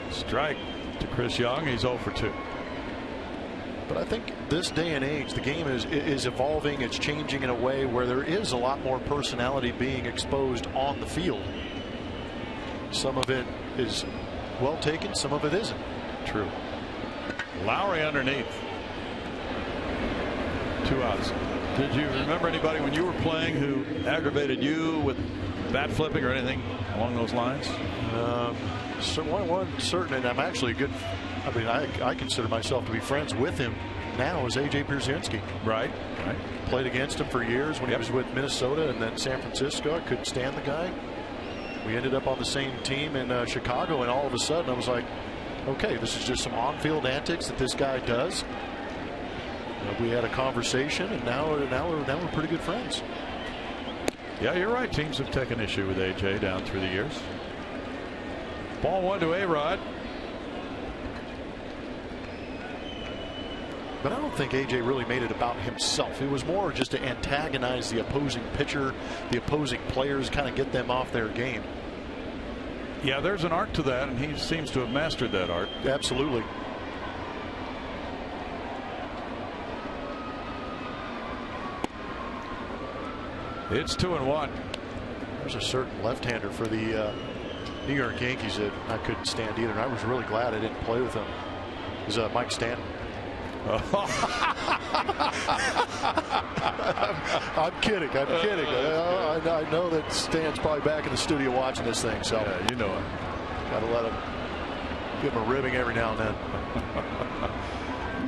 Strike to Chris Young. He's 0 for 2. But I think this day and age, the game is evolving. It's changing in a way where there is a lot more personality being exposed on the field. Some of it is well taken, some of it isn't. True. Lowry underneath. 2 outs. Did you remember anybody when you were playing who aggravated you with bat flipping or anything along those lines? So one certain, and I'm actually good. I mean, I consider myself to be friends with him now, is A.J. Pierzynski. Right. Played against him for years when he was with Minnesota and then San Francisco. I couldn't stand the guy. We ended up on the same team in Chicago, and all of a sudden I was like, okay, this is just some on-field antics that this guy does. We had a conversation, and now we're pretty good friends. Yeah, you're right. Teams have taken issue with A.J. down through the years. Ball 1 to A-Rod. But I don't think A.J. really made it about himself. It was more just to antagonize the opposing pitcher, the opposing players, kind of get them off their game. Yeah, there's an art to that, and he seems to have mastered that art. Absolutely. It's 2-1. There's a certain left-hander for the New York Yankees that I couldn't stand either. And I was really glad I didn't play with him. It was Mike Stanton. I'm kidding. I know that Stan's probably back in the studio watching this thing. So yeah, you know it. Got to let him give him a ribbing every now and then.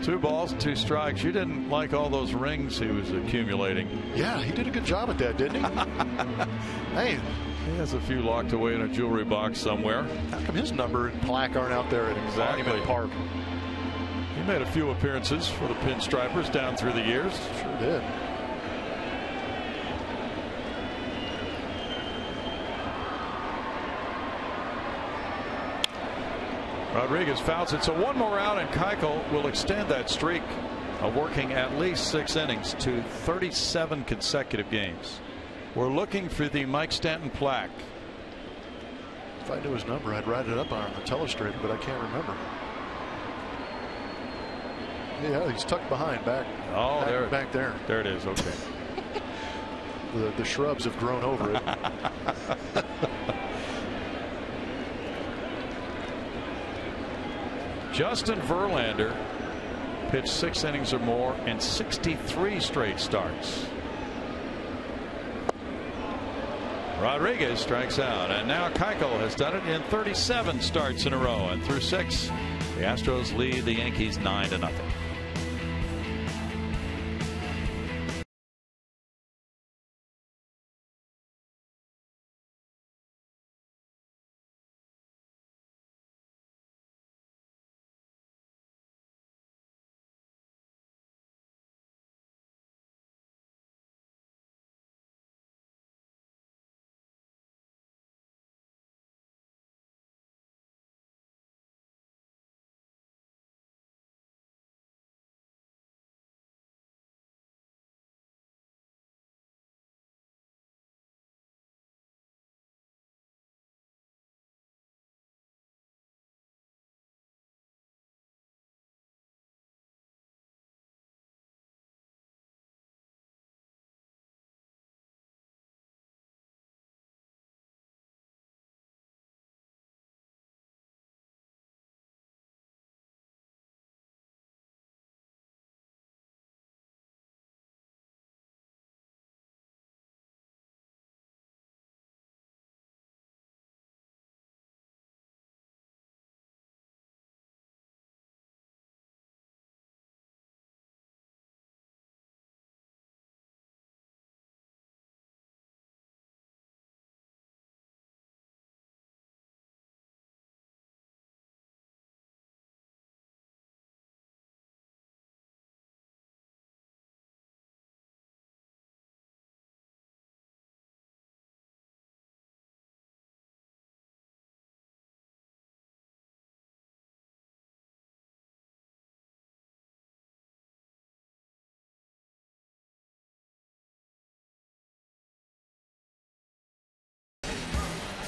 2 balls, 2 strikes. You didn't like all those rings he was accumulating. Yeah, he did a good job at that, didn't he? Hey, he has a few locked away in a jewelry box somewhere. How come his number and plaque aren't out there at Monument Park? He made a few appearances for the Pinstripers down through the years. Sure did. Rodriguez fouls it, so 1 more out, and Keuchel will extend that streak of working at least 6 innings to 37 consecutive games. We're looking for the Mike Stanton plaque. If I knew his number, I'd write it up on the telestrator, but I can't remember. Yeah, he's tucked behind back. Oh, back there. There it is. Okay. The shrubs have grown over it. Justin Verlander pitched 6 innings or more in 63 straight starts. Rodriguez strikes out, and now Keuchel has done it in 37 starts in a row, and through 6, the Astros lead the Yankees 9-0.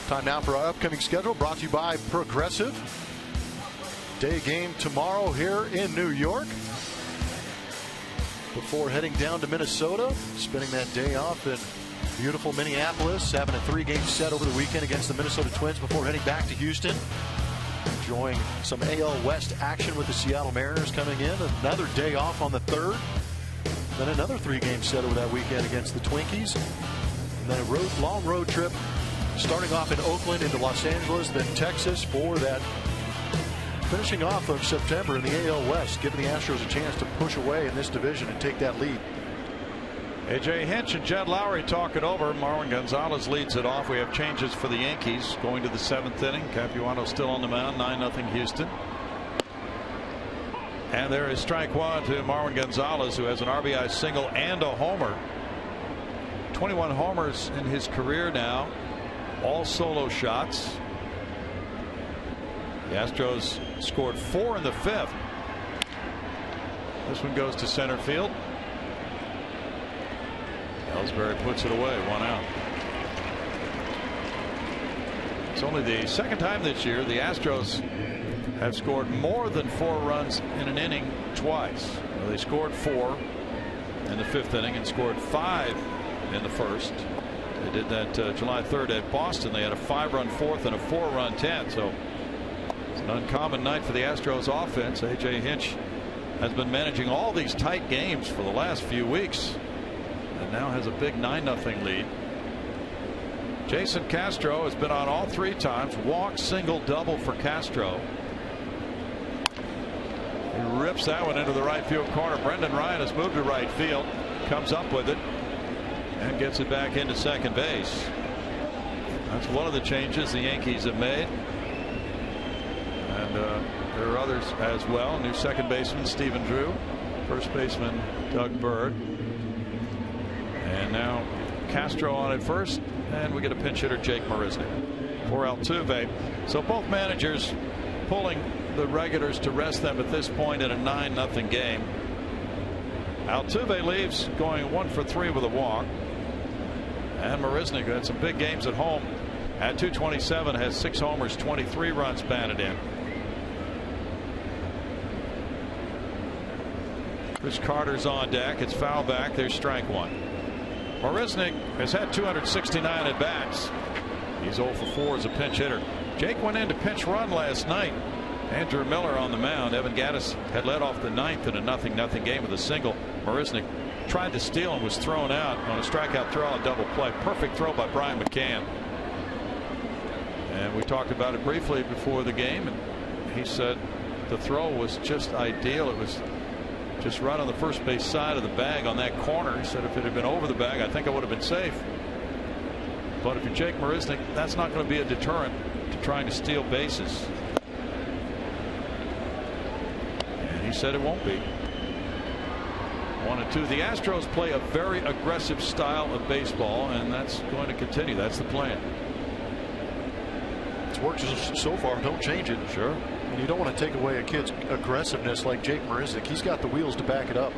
Time now for our upcoming schedule, brought to you by Progressive. Day game tomorrow here in New York, before heading down to Minnesota, spending that day off in beautiful Minneapolis, having a 3-game set over the weekend against the Minnesota Twins before heading back to Houston, enjoying some AL West action with the Seattle Mariners coming in. Another day off on the 3rd, then another 3-game set over that weekend against the Twinkies, and then a long road trip starting off in Oakland into Los Angeles, then Texas for that finishing off of September in the AL West, giving the Astros a chance to push away in this division and take that lead. A.J. Hinch and Jed Lowry talk it over. Marwin Gonzalez leads it off. We have changes for the Yankees going to the 7th inning. Capuano still on the mound, 9-0 Houston. And there is strike 1 to Marwin Gonzalez, who has an RBI single and a homer. 21 homers in his career now, all solo shots. The Astros scored 4 in the 5th. This one goes to center field. Ellsbury puts it away, 1 out. It's only the 2nd time this year the Astros have scored more than 4 runs in an inning twice. They scored 4 in the 5th inning and scored 5 in the 1st. They did that July 3rd at Boston. They had a 5-run 4th and a 4-run 10th. So it's an uncommon night for the Astros offense. A.J. Hinch has been managing all these tight games for the last few weeks, and now has a big 9-0 lead. Jason Castro has been on all 3 times. Walk, single, double for Castro. He rips that one into the right field corner. Brendan Ryan has moved to right field, comes up with it, and gets it back into second base. That's one of the changes the Yankees have made. And there are others as well. New second baseman Stephen Drew, first baseman Doug Bird, and now Castro on at first, and we get a pinch hitter, Jake Marisnick, for Altuve. So both managers pulling the regulars to rest them at this point in a 9-0 game. Altuve leaves going 1 for 3 with a walk. And Marisnick, who had some big games at home, at 227, has 6 homers, 23 runs batted in. Chris Carter's on deck. It's foul back. There's strike 1. Marisnick has had 269 at bats. He's 0 for 4 as a pinch hitter. Jake went in to pinch run last night Andrew Miller on the mound. Evan Gattis had led off the ninth in a 0-0 game with a single. Marisnick tried to steal and was thrown out on a strikeout throw on a double play. Perfect throw by Brian McCann. And we talked about it briefly before the game, and he said the throw was just ideal. It was just right on the first base side of the bag on that corner. He said if it had been over the bag, I think I would have been safe. But if you're Jake Marisnick, that's not going to be a deterrent to trying to steal bases. And he said it won't be. 1-2. The Astros play a very aggressive style of baseball, and that's going to continue. That's the plan. It's worked so far. Don't change it. Sure. And you don't want to take away a kid's aggressiveness like Jake Marisnick. He's got the wheels to back it up.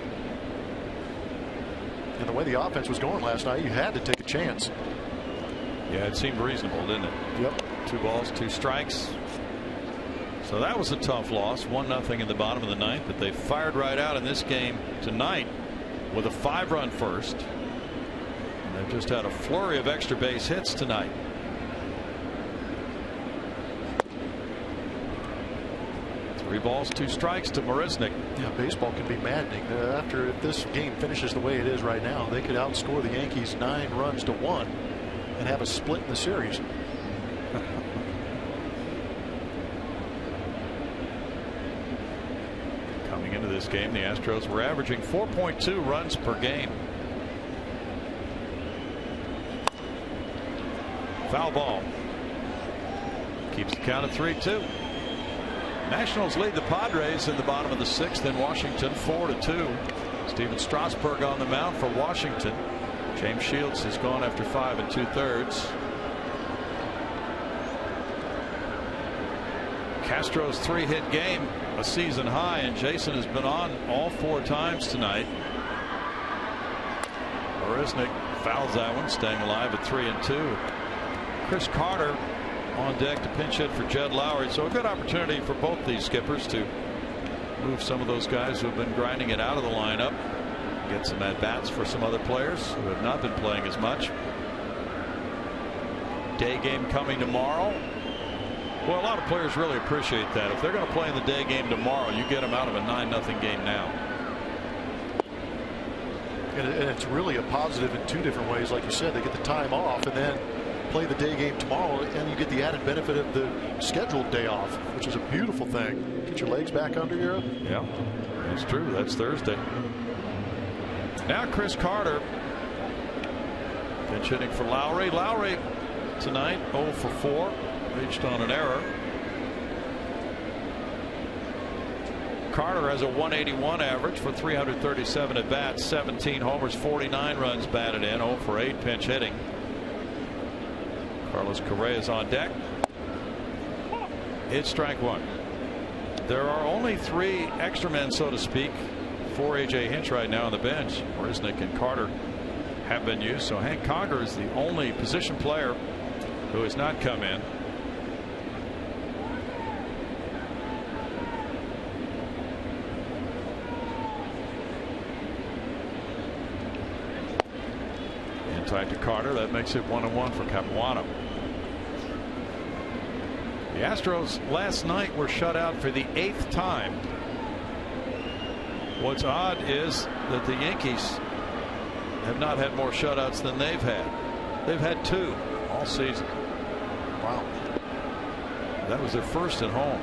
And the way the offense was going last night, you had to take a chance. Yeah, it seemed reasonable, didn't it? Yep. 2 balls, 2 strikes. So that was a tough loss. 1-0 in the bottom of the ninth, but they fired right out in this game tonight with a 5-run first. And they've just had a flurry of extra base hits tonight. Three balls, 2 strikes to Marisnick. Yeah, baseball can be maddening. If this game finishes the way it is right now, they could outscore the Yankees 9-1 and have a split in the series. Coming into this game, the Astros were averaging 4.2 runs per game. Foul ball. Keeps the count at 3-2. Nationals lead the Padres in the bottom of the 6th in Washington 4-2. Steven Strasburg on the mound for Washington. James Shields has gone after 5 2/3. Castro's 3-hit game, a season high, and Jason has been on all 4 times tonight. Marisnick fouls that one, staying alive at 3-2. Chris Carter on deck to pinch hit for Jed Lowry. So a good opportunity for both these skippers to move some of those guys who have been grinding it out of the lineup. Get some at bats for some other players who have not been playing as much. Day game coming tomorrow. Well, a lot of players really appreciate that. If they're going to play in the day game tomorrow, you get them out of a 9-0 game now. And it's really a positive in 2 different ways. Like you said, they get the time off and then play the day game tomorrow, and you get the added benefit of the scheduled day off, which is a beautiful thing. Get your legs back under you. Yeah, that's true. That's Thursday. Now Chris Carter pinch hitting for Lowry. Lowry tonight 0 for 4, reached on an error. Carter has a 181 average for 337 at bats, 17 homers, 49 runs batted in, 0 for 8 pinch hitting. Carlos Correa is on deck. It's strike 1. There are only 3 extra men, so to speak, for A.J. Hinch right now on the bench. Marisnick and Carter have been used, so Hank Conger is the only position player who has not come in. In tight to Carter. That makes it 1-1 for Capuano. The Astros last night were shut out for the 8th time. What's odd is that the Yankees have not had more shutouts than they've had. They've had 2 all season. Wow. That was their first at home.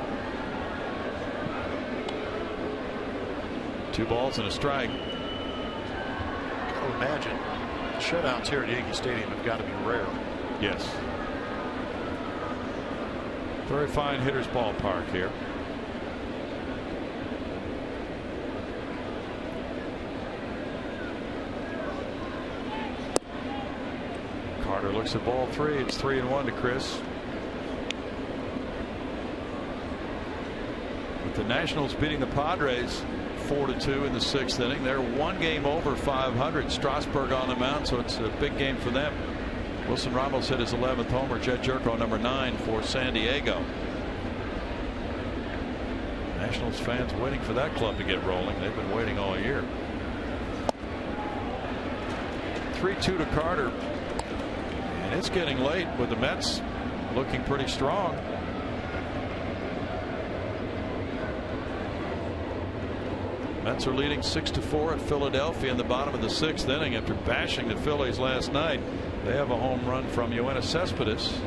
2 balls and a strike. Got to imagine shutouts here at Yankee Stadium have got to be rare. Yes. Very fine hitter's ballpark here. Carter looks at ball 3. It's 3-1 to Chris. With the Nationals beating the Padres 4-2 in the 6th inning, they're 1 game over 500. Strasburg on the mound, so it's a big game for them. Wilson Ramos hit his 11th homer. Jed Jerko number 9 for San Diego. Nationals fans waiting for that club to get rolling. They've been waiting all year. 3-2 to Carter. And it's getting late with the Mets looking pretty strong. Mets are leading 6-4 at Philadelphia in the bottom of the 6th inning after bashing the Phillies last night. They have a home run from Yoenis Cespedes.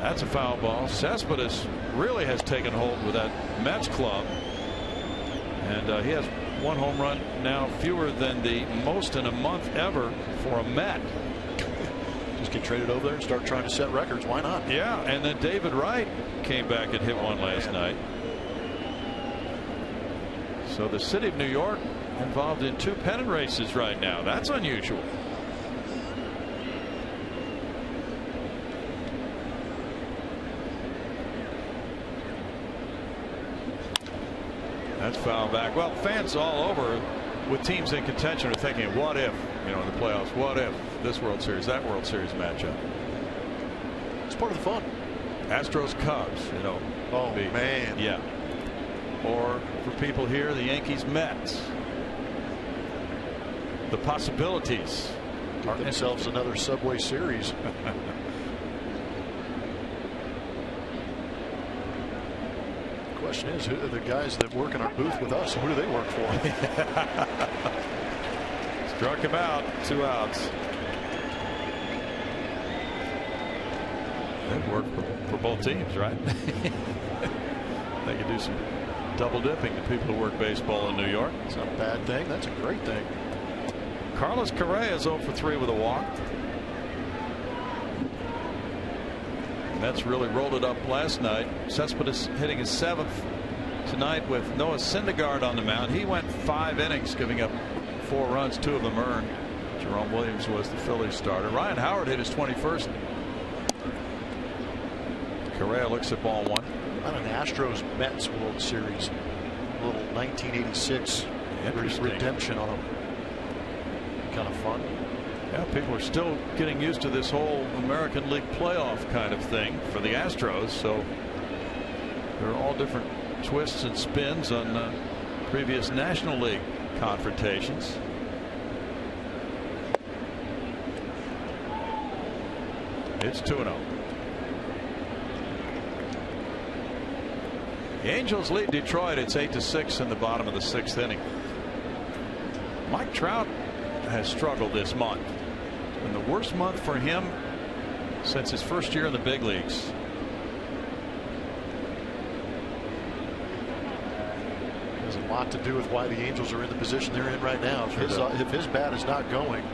That's a foul ball. Cespedes really has taken hold with that Mets club, and he has one home run now, fewer than the most in a month ever for a Met. Just get traded over there and start trying to set records. Why not? Yeah, and then David Wright came back and hit one last night. So the city of New York involved in 2 pennant races right now. That's unusual. That's foul back. Well, fans all over with teams in contention are thinking, what if, in the playoffs, what if this World Series, that World Series matchup? It's part of the fun. Astros Cubs, Oh, man. Yeah. Or for people here, the Yankees Mets. The possibilities. Get themselves another Subway Series. Question is, who are the guys that work in our booth with us? Who do they work for? Struck him out. 2 outs. That worked for both teams, right? They could do some double dipping to people who work baseball in New York. It's not a bad thing. That's a great thing. Carlos Correa is 0 for 3 with a walk. Mets really rolled it up last night. Cespedes hitting his 7th tonight with Noah Syndergaard on the mound. He went 5 innings, giving up 4 runs, 2 of them earned. Jerome Williams was the Phillies starter. Ryan Howard hit his 21st. Correa looks at ball 1. On an Astros Mets World Series, a little 1986 redemption on them. Kind of fun. Yeah, people are still getting used to this whole American League playoff kind of thing for the Astros. So there are all different twists and spins on previous National League confrontations. It's 2-0. The Angels lead Detroit. It's 8-6 in the bottom of the 6th inning. Mike Trout has struggled this month, and the worst month for him since his first year in the big leagues. Has a lot to do with why the Angels are in the position they're in right now. If his bat is not going,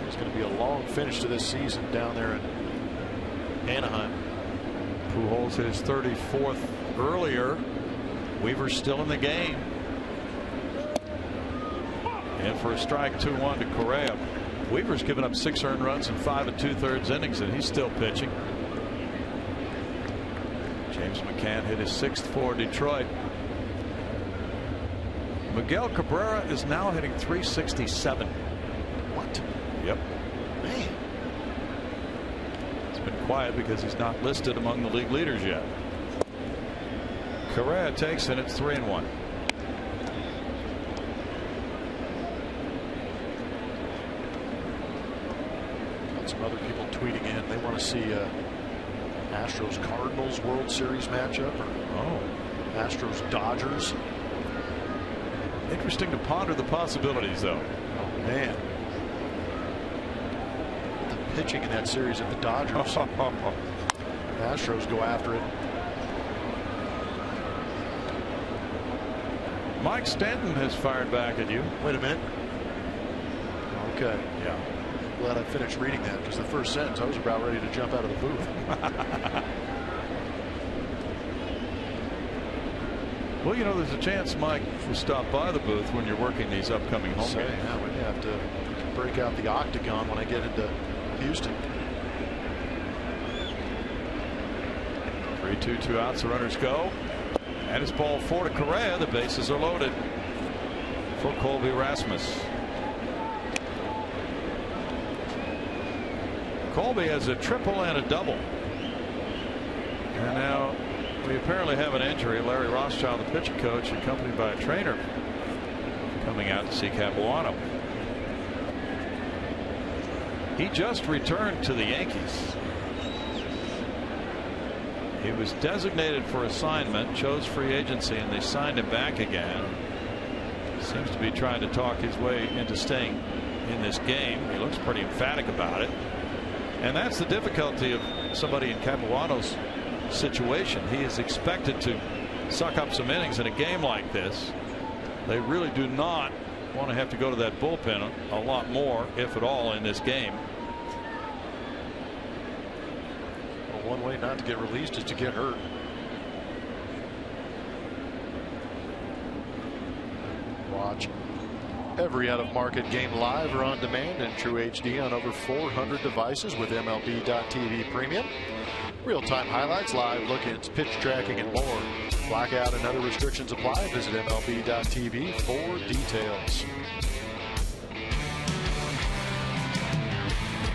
it's going to be a long finish to this season down there in Anaheim. Pujols hit his 34th earlier. Weaver's still in the game. And for a strike, 2-1 to Correa. Weaver's given up 6 earned runs in 5 2/3 innings, and he's still pitching. James McCann hit his 6th for Detroit. Miguel Cabrera is now hitting .367. What? Yep. Man. It's been quiet because he's not listed among the league leaders yet. Correa takes it. It's 3-1. Some other people tweeting in they want to see Astros Cardinals World Series matchup, or Astros Dodgers. Interesting to ponder the possibilities, though. Oh man, the pitching in that series at the Dodgers. Astros go after it. Mike Stanton has fired back at you. Wait a minute. Okay. Yeah. Glad I finished reading that, because the first sentence I was about ready to jump out of the booth. Well, there's a chance Mike will stop by the booth when you're working these upcoming home games. Yeah, we have to break out the octagon when I get into Houston. 3-2, 2 outs. The runners go, and it's ball 4 to Correa. The bases are loaded for Colby Rasmus. Colby has a triple and a double. And now we apparently have an injury. Larry Rothschild, the pitching coach, accompanied by a trainer, coming out to see Capuano. He just returned to the Yankees. He was designated for assignment, chose free agency, and they signed him back again. Seems to be trying to talk his way into staying in this game. He looks pretty emphatic about it. And that's the difficulty of somebody in Capuano's situation. He is expected to suck up some innings in a game like this. They really do not want to have to go to that bullpen a lot more, if at all, in this game. Well, one way not to get released is to get hurt. Watch every out-of-market game live or on demand in true HD on over 400 devices with MLB.TV Premium. Real-time highlights, live look-ins, pitch tracking, and more. Blackout and other restrictions apply. Visit MLB.TV for details.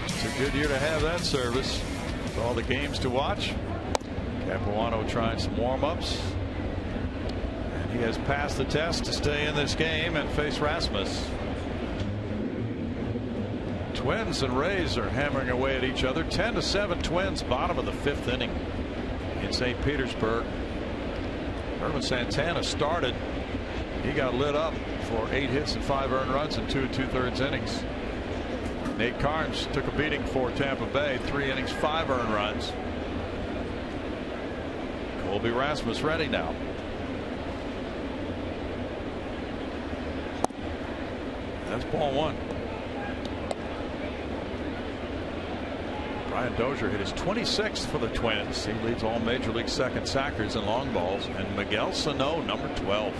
It's a good year to have that service with all the games to watch. Capuano trying some warm-ups. And he has passed the test to stay in this game and face Rasmus. Twins and Rays are hammering away at each other. 10-7 Twins, bottom of the 5th inning in St. Petersburg. Ervin Santana started. He got lit up for 8 hits and 5 earned runs in 2 2/3 innings. Nate Carnes took a beating for Tampa Bay. 3 innings, 5 earned runs. Colby Rasmus ready now. That's ball 1. Brian Dozier hit his 26th for the Twins. He leads all Major League second sackers and long balls. And Miguel Sano, number 12.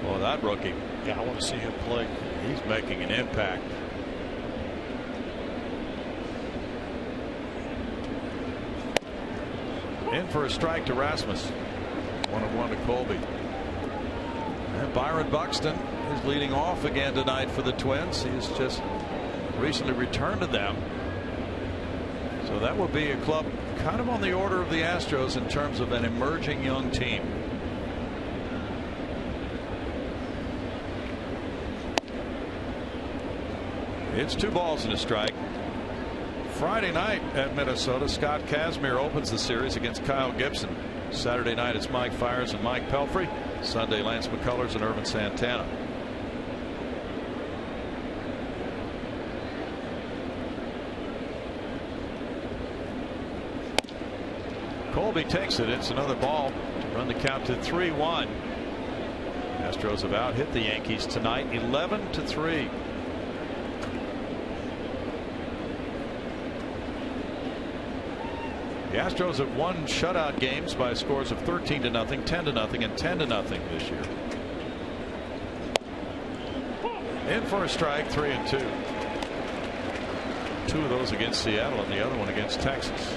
Oh, that rookie. Yeah, I want to see him play. He's making an impact. In for a strike to Rasmus. 1-1 to Colby. And Byron Buxton is leading off again tonight for the Twins. He's just recently returned to them. So that will be a club kind of on the order of the Astros in terms of an emerging young team. It's 2 balls and a strike. Friday night at Minnesota, Scott Kazmir opens the series against Kyle Gibson. Saturday night it's Mike Fiers and Mike Pelfrey. Sunday, Lance McCullers and Ervin Santana. Colby takes it. It's another ball to run the count to 3-1. Astros have out hit the Yankees tonight 11-3. The Astros have won shutout games by scores of 13-0, 10-0, and 10-0 this year. In for a strike, 3-2. 2 of those against Seattle and the other one against Texas.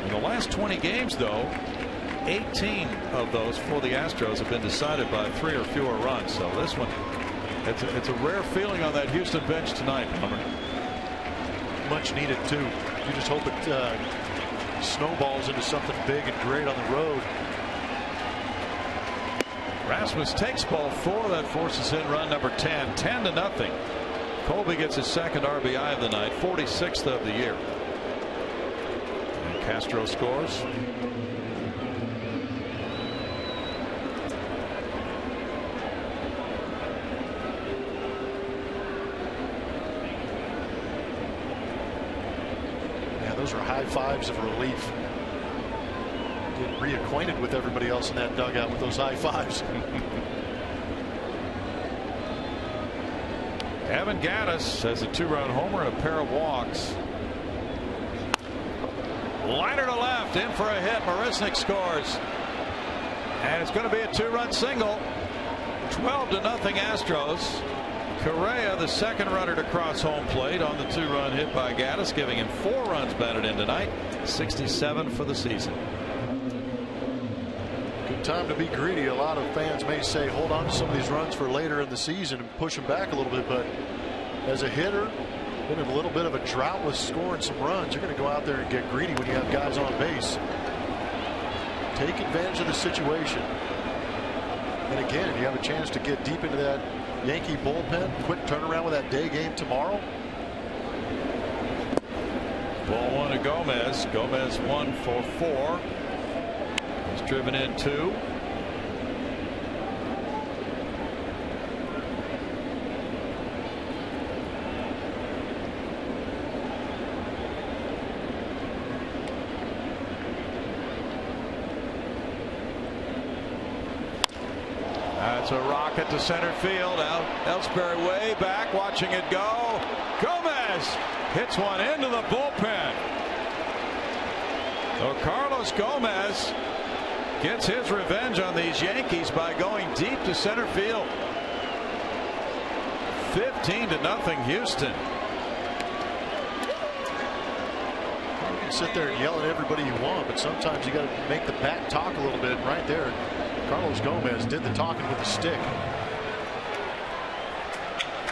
In the last 20 games, though, 18 of those for the Astros have been decided by 3 or fewer runs. So this one, it's a rare feeling on that Houston bench tonight, Hummer. Much needed too. You just hope it snowballs into something big and great on the road. Rasmus takes ball 4. That forces in run number 10. 10-0. Colby gets his second RBI of the night, 46th of the year. And Castro scores. Those are high fives of relief. Getting reacquainted with everybody else in that dugout with those high fives. Evan Gattis has a 2-run homer and a pair of walks. Liner to left, in for a hit. Marisnik scores. And it's going to be a 2-run single. 12-0 Astros. Correa, the second runner to cross home plate on the 2-run hit by Gattis, giving him 4 runs batted in tonight. 67 for the season. Good time to be greedy. A lot of fans may say hold on to some of these runs for later in the season and push them back a little bit, but as a hitter, been in a little bit of a drought with scoring some runs. You're going to go out there and get greedy when you have guys on base. Take advantage of the situation. And again, you have a chance to get deep into that Yankee bullpen. Quick turnaround with that day game tomorrow. Ball one to Gomez. Gomez 1 for 4. He's driven in 2. That's a rocket to center field. Out Ellsbury way back, watching it go. Gomez hits one into the bullpen. So Carlos Gomez gets his revenge on these Yankees by going deep to center field. 15-0 Houston. You can sit there and yell at everybody you want, but sometimes you got to make the bat talk a little bit. Right there, Carlos Gomez did the talking with the stick.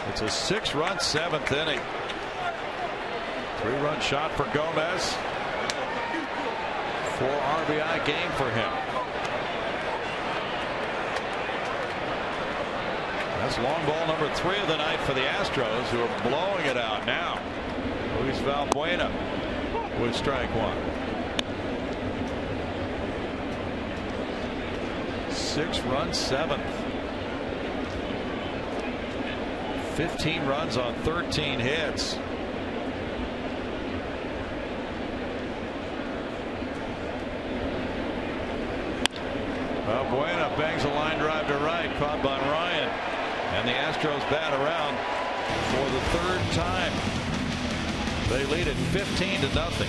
It's a 6-run 7th inning. 3-run shot for Gomez. 4 RBI game for him. That's long ball number 3 of the night for the Astros, who are blowing it out now. Luis Valbuena with strike 1. 6-run 7th. 15 runs on 13 hits. Valbuena bangs a line drive to right, caught by Ryan, and the Astros bat around for the 3rd time. They lead it 15-0.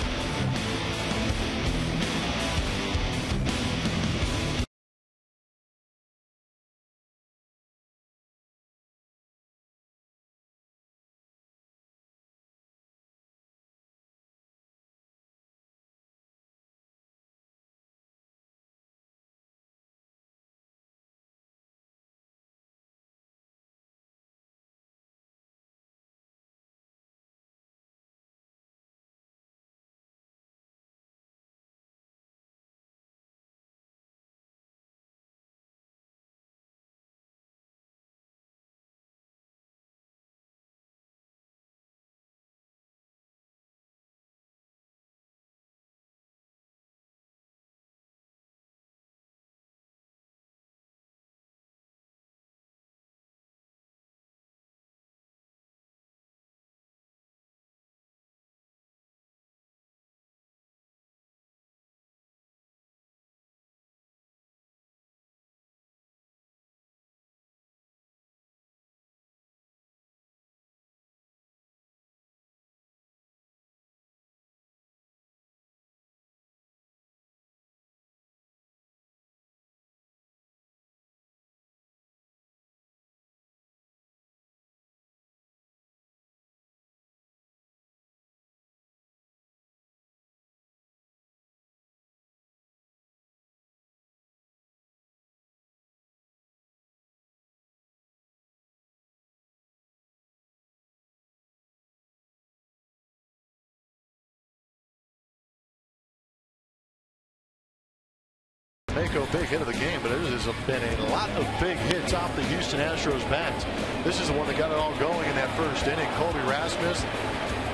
Mako, big hit of the game, but there's been a lot of big hits off the Houston Astros bats. This is the one that got it all going in that first inning. Colby Rasmus,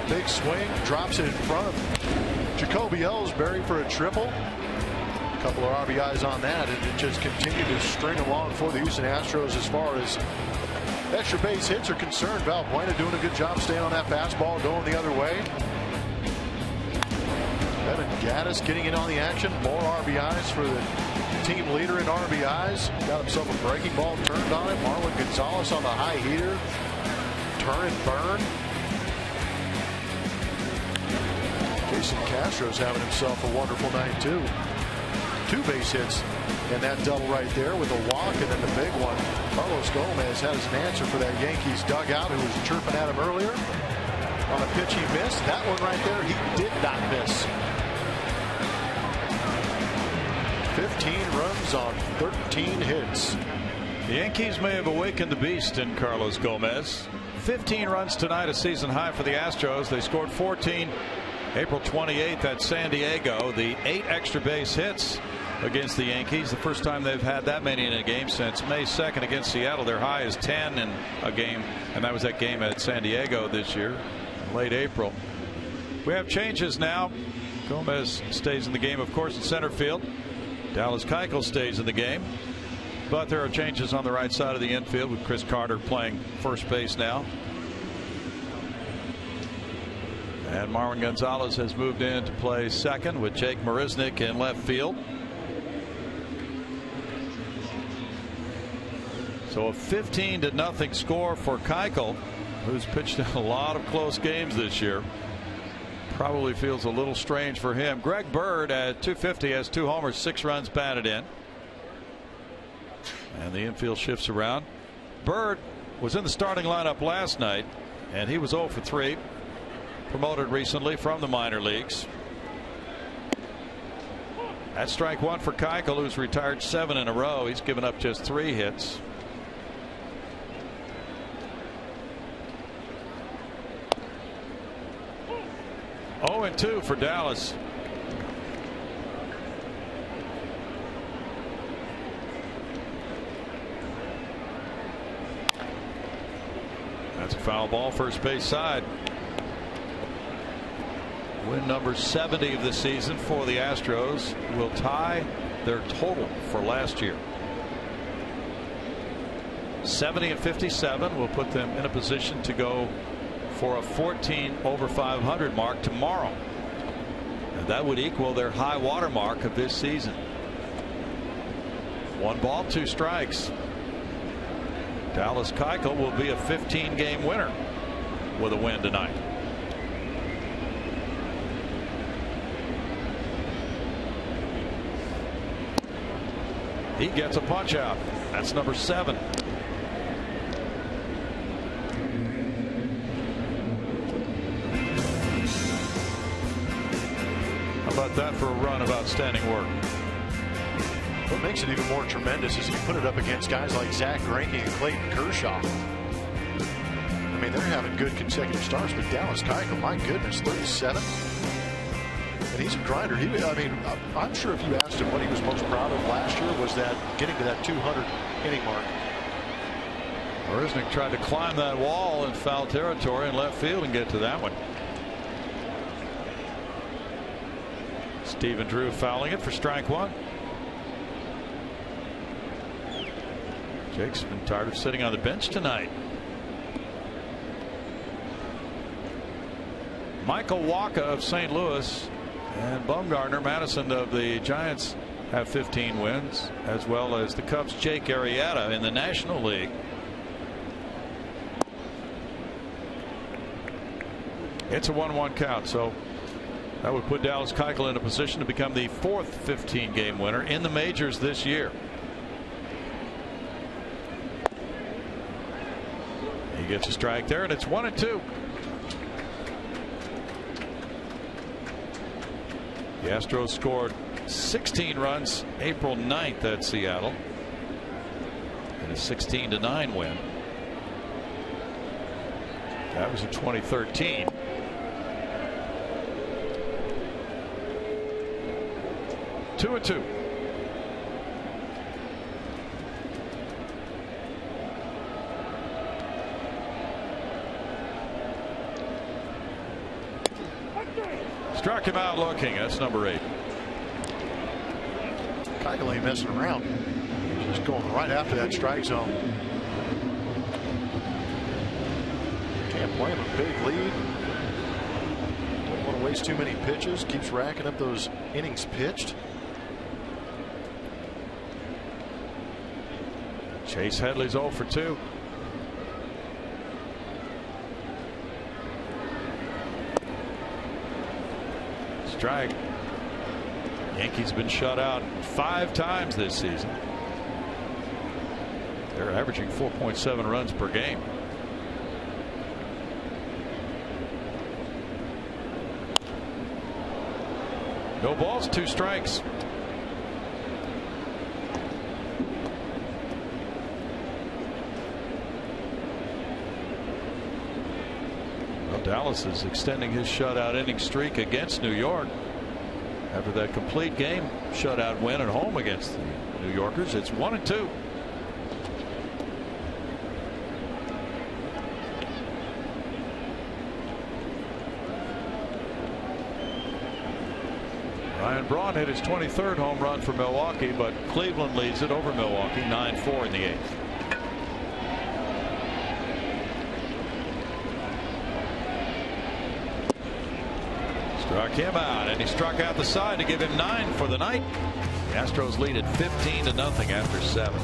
big swing, drops it in front of Jacoby Ellsbury for a triple. A couple of RBIs on that, and it just continued to string along for the Houston Astros as far as extra base hits are concerned. Valbuena doing a good job staying on that fastball, going the other way. Evan Gattis getting in on the action. More RBIs for the team leader in RBIs. Got himself a breaking ball turned on it. Marlon Gonzalez on the high heater. Turn and burn. Jason Castro's having himself a wonderful night too. 2 base hits and that double right there with a walk, and then the big one. Carlos Gomez has an answer for that Yankees dugout who was chirping at him earlier. On a pitch he missed. That one right there he did not miss. 15 runs on 13 hits. The Yankees may have awakened the beast in Carlos Gomez. 15 runs tonight, a season high for the Astros. They scored 14 April 28th at San Diego. The 8 extra base hits against the Yankees. The first time they've had that many in a game since May 2nd against Seattle. Their high is 10 in a game, and that was that game at San Diego this year, late April. We have changes now. Gomez stays in the game, of course, in center field. Dallas Keuchel stays in the game. But there are changes on the right side of the infield with Chris Carter playing first base now. And Marwin Gonzalez has moved in to play second with Jake Marisnick in left field. So a 15-0 score for Keuchel, who's pitched in a lot of close games this year. Probably feels a little strange for him. Greg Bird at .250 has 2 homers, 6 runs batted in. And the infield shifts around. Bird was in the starting lineup last night, and he was 0 for 3. Promoted recently from the minor leagues. That's strike 1 for Keuchel, who's retired 7 in a row. He's given up just 3 hits. Oh, and 2 for Dallas. That's a foul ball, first base side. Win number 70 of the season for the Astros will tie their total for last year. 70-57 will put them in a position to go for a 14 over 500 mark tomorrow. And that would equal their high water mark of this season. 1 ball, 2 strikes. Dallas Keuchel will be a 15-game winner with a win tonight. He gets a punch out. That's number 7. How about that for a run of outstanding work? What makes it even more tremendous is you put it up against guys like Zach Greinke and Clayton Kershaw. I mean, they're having good consecutive starts, but Dallas Keuchel, my goodness, 37. And he's a grinder. I mean, I'm sure if you asked him what he was most proud of last year was that getting to that 200 inning mark. Marisnick tried to climb that wall in foul territory in left field and get to that one. Stephen Drew fouling it for strike 1. Jake's been tired of sitting on the bench tonight. Michael Wacha of St. Louis and Bumgarner Madison of the Giants have 15 wins, as well as the Cubs' Jake Arrieta in the National League. It's a 1-1 count, so that would put Dallas Keuchel in a position to become the 4th 15-game winner in the majors this year. He gets a strike there, and it's 1-2. The Astros scored 16 runs April 9th at Seattle in a 16-9 win. That was in 2013. Two and 2. Struck him out looking. That's number 8. Keuchel ain't messing around. He's just going right after that strike zone. Can't play him a big lead. Don't want to waste too many pitches. Keeps racking up those innings pitched. Chase Headley's 0 for 2. Strike. Yankees have been shut out 5 times this season. They're averaging 4.7 runs per game. No balls, 2 strikes. Dallas is extending his shutout inning streak against New York after that complete game shutout win at home against the New Yorkers. It's 1-2. Ryan Braun hit his 23rd home run for Milwaukee, but Cleveland leads it over Milwaukee 9-4 in the 8th. Struck him out, and he struck out the side to give him 9 for the night. The Astros lead at 15-0 after 7.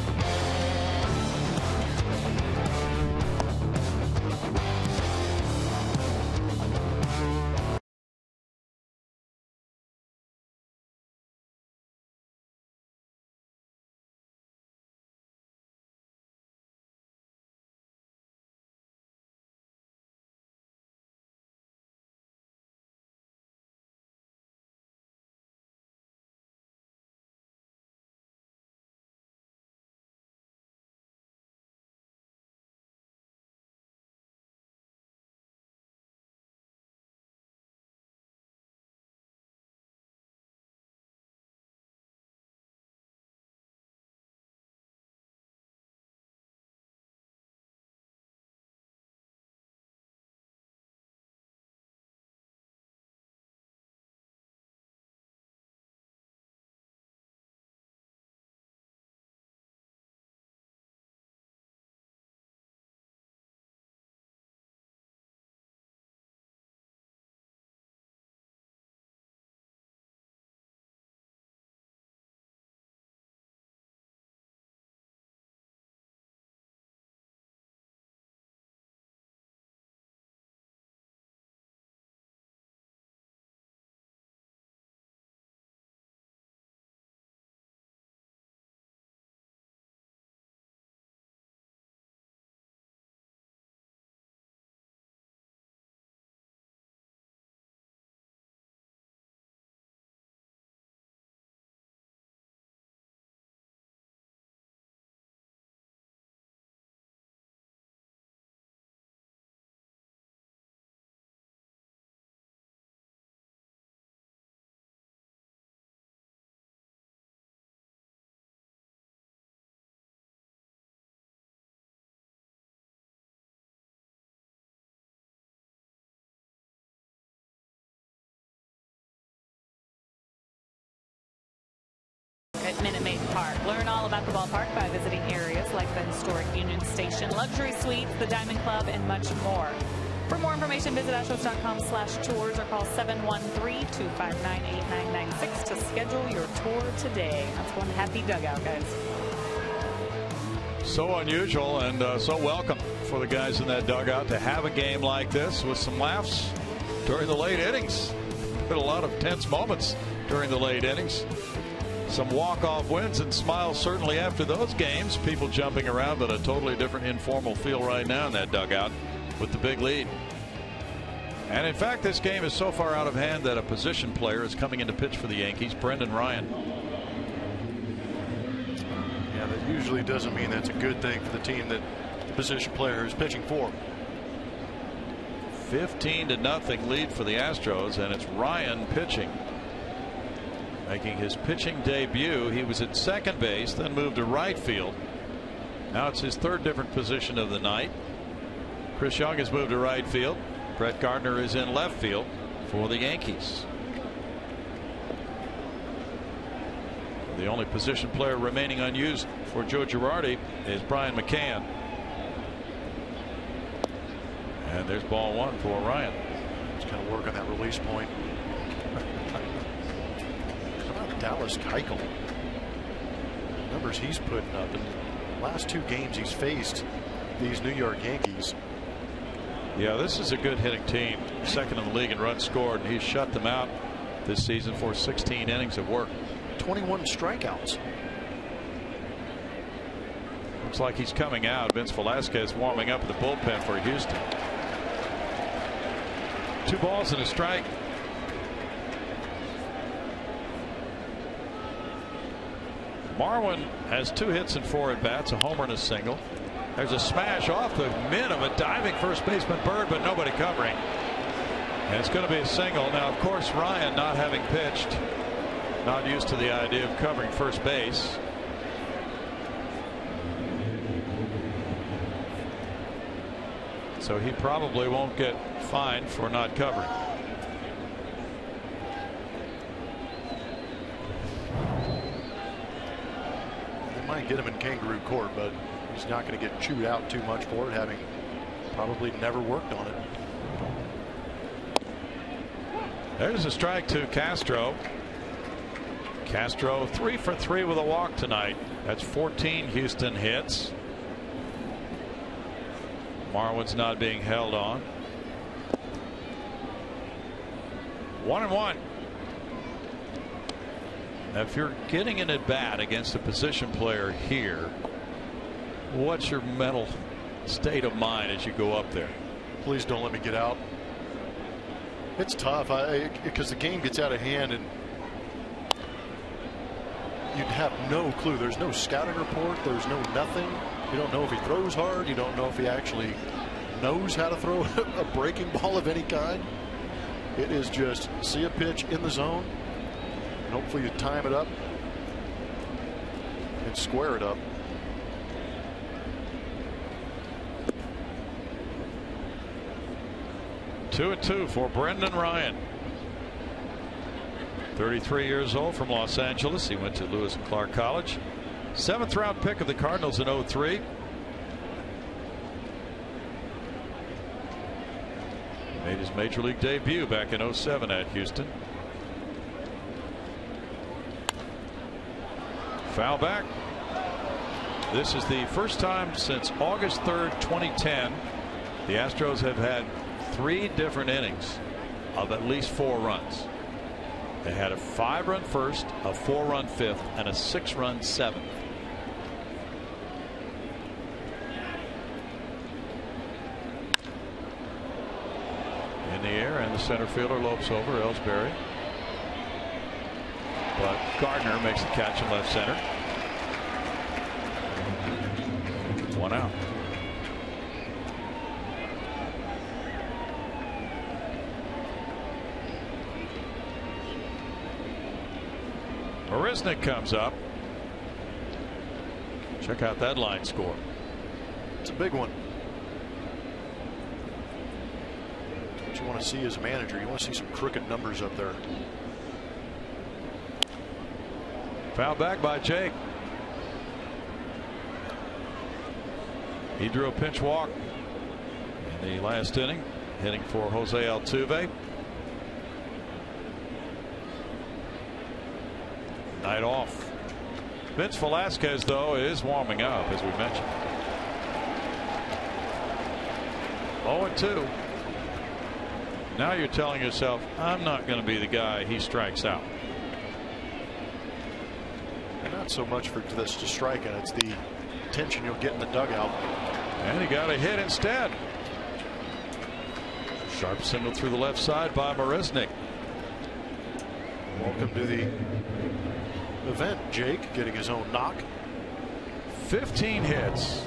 At Minute Maid Park. Learn all about the ballpark by visiting areas like the historic Union Station, luxury suites, the Diamond Club, and much more. For more information, visit astros.com/tours or call 713-259-8996 to schedule your tour today. That's one happy dugout, guys. So unusual and so welcome for the guys in that dugout to have a game like this with some laughs during the late innings. Been a lot of tense moments during the late innings. Some walk-off wins and smiles certainly after those games. People jumping around, but a totally different informal feel right now in that dugout with the big lead. And in fact, this game is so far out of hand that a position player is coming in to pitch for the Yankees, Brendan Ryan. Yeah, that usually doesn't mean that's a good thing for the team that the position player is pitching for. 15-0 lead for the Astros, and it's Ryan pitching. Making his pitching debut. He was at second base, then moved to right field. Now it's his third different position of the night. Chris Young has moved to right field. Brett Gardner is in left field for the Yankees. The only position player remaining unused for Joe Girardi is Brian McCann. And there's ball one for Ryan. Just kind of work on that release point. Dallas Keuchel, numbers he's putting up in the last 2 games he's faced these New York Yankees. Yeah, this is a good hitting team, second in the league in runs scored, and he's shut them out this season for 16 innings of work. 21 strikeouts. Looks like he's coming out. Vince Velasquez warming up in the bullpen for Houston. 2 balls and a strike. Marwin has 2 hits and 4 at bats, a homer and a single. There's a smash off the mid of a diving first baseman Bird, but nobody covering. And it's going to be a single. Now, of course, Ryan, not having pitched, not used to the idea of covering first base. So he probably won't get fined for not covering. try and get him in kangaroo court, but he's not going to get chewed out too much for it, having probably never worked on it. There's a strike to Castro. Castro 3 for 3 with a walk tonight. That's 14 Houston hits. Marwin's not being held on. 1-1. Now, if you're getting an at bat against a position player here, what's your mental state of mind as you go up there? Please don't let me get out. It's tough because the game gets out of hand and you'd have no clue. There's no scouting report. There's no nothing. You don't know if he throws hard. You don't know if he actually knows how to throw a breaking ball of any kind. It is just see a pitch in the zone and hopefully you time it up and square it up. Two and two for Brendan Ryan. 33 years old, from Los Angeles. He went to Lewis and Clark College. 7th round pick of the Cardinals in 03. Made his major league debut back in 07 at Houston. Foul back. This is the first time since August 3rd, 2010, the Astros have had 3 different innings of at least 4 runs. They had a 5-run first, a 4-run 5th, and a 6-run 7th. In the air, and the center fielder lopes over Ellsbury. But Gardner makes the catch in left center. 1 out. Marisnick comes up. Check out that line score. It's a big one. What you want to see as a manager, you want to see some crooked numbers up there. Foul back by Jake. He drew a pinch walk in the last inning, hitting for Jose Altuve. Night off. Vince Velasquez, though, is warming up, as we mentioned. 0-2. Now you're telling yourself, I'm not going to be the guy he strikes out. And not so much for this to striking, it's the tension you'll get in the dugout. And he got a hit instead. Sharp single through the left side by Marisnick. Welcome to the event, Jake, getting his own knock. 15 hits.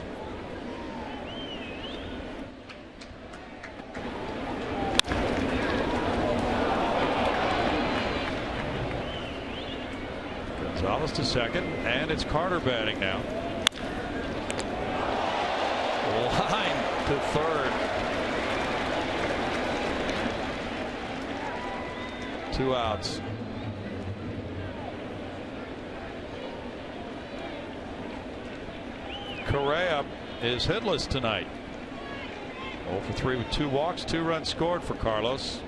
Gonzalez to second, and it's Carter batting now. Line to third. 2 outs. Correa is hitless tonight. 0 for 3 with 2 walks, 2 runs scored for Carlos.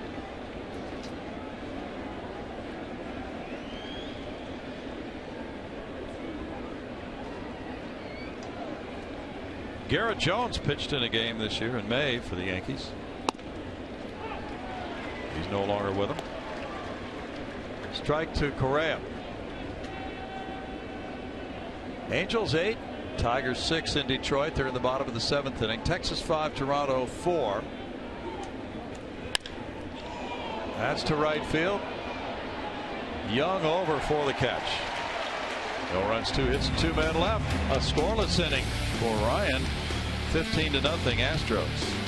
Garrett Jones pitched in a game this year in May for the Yankees. He's no longer with them. Strike to Correa. Angels 8, Tigers 6 in Detroit. They're in the bottom of the 7th inning. Texas 5, Toronto 4. That's to right field. Young over for the catch. No runs, 2 hits, 2 men left. A scoreless inning for Ryan. 15-0 Astros.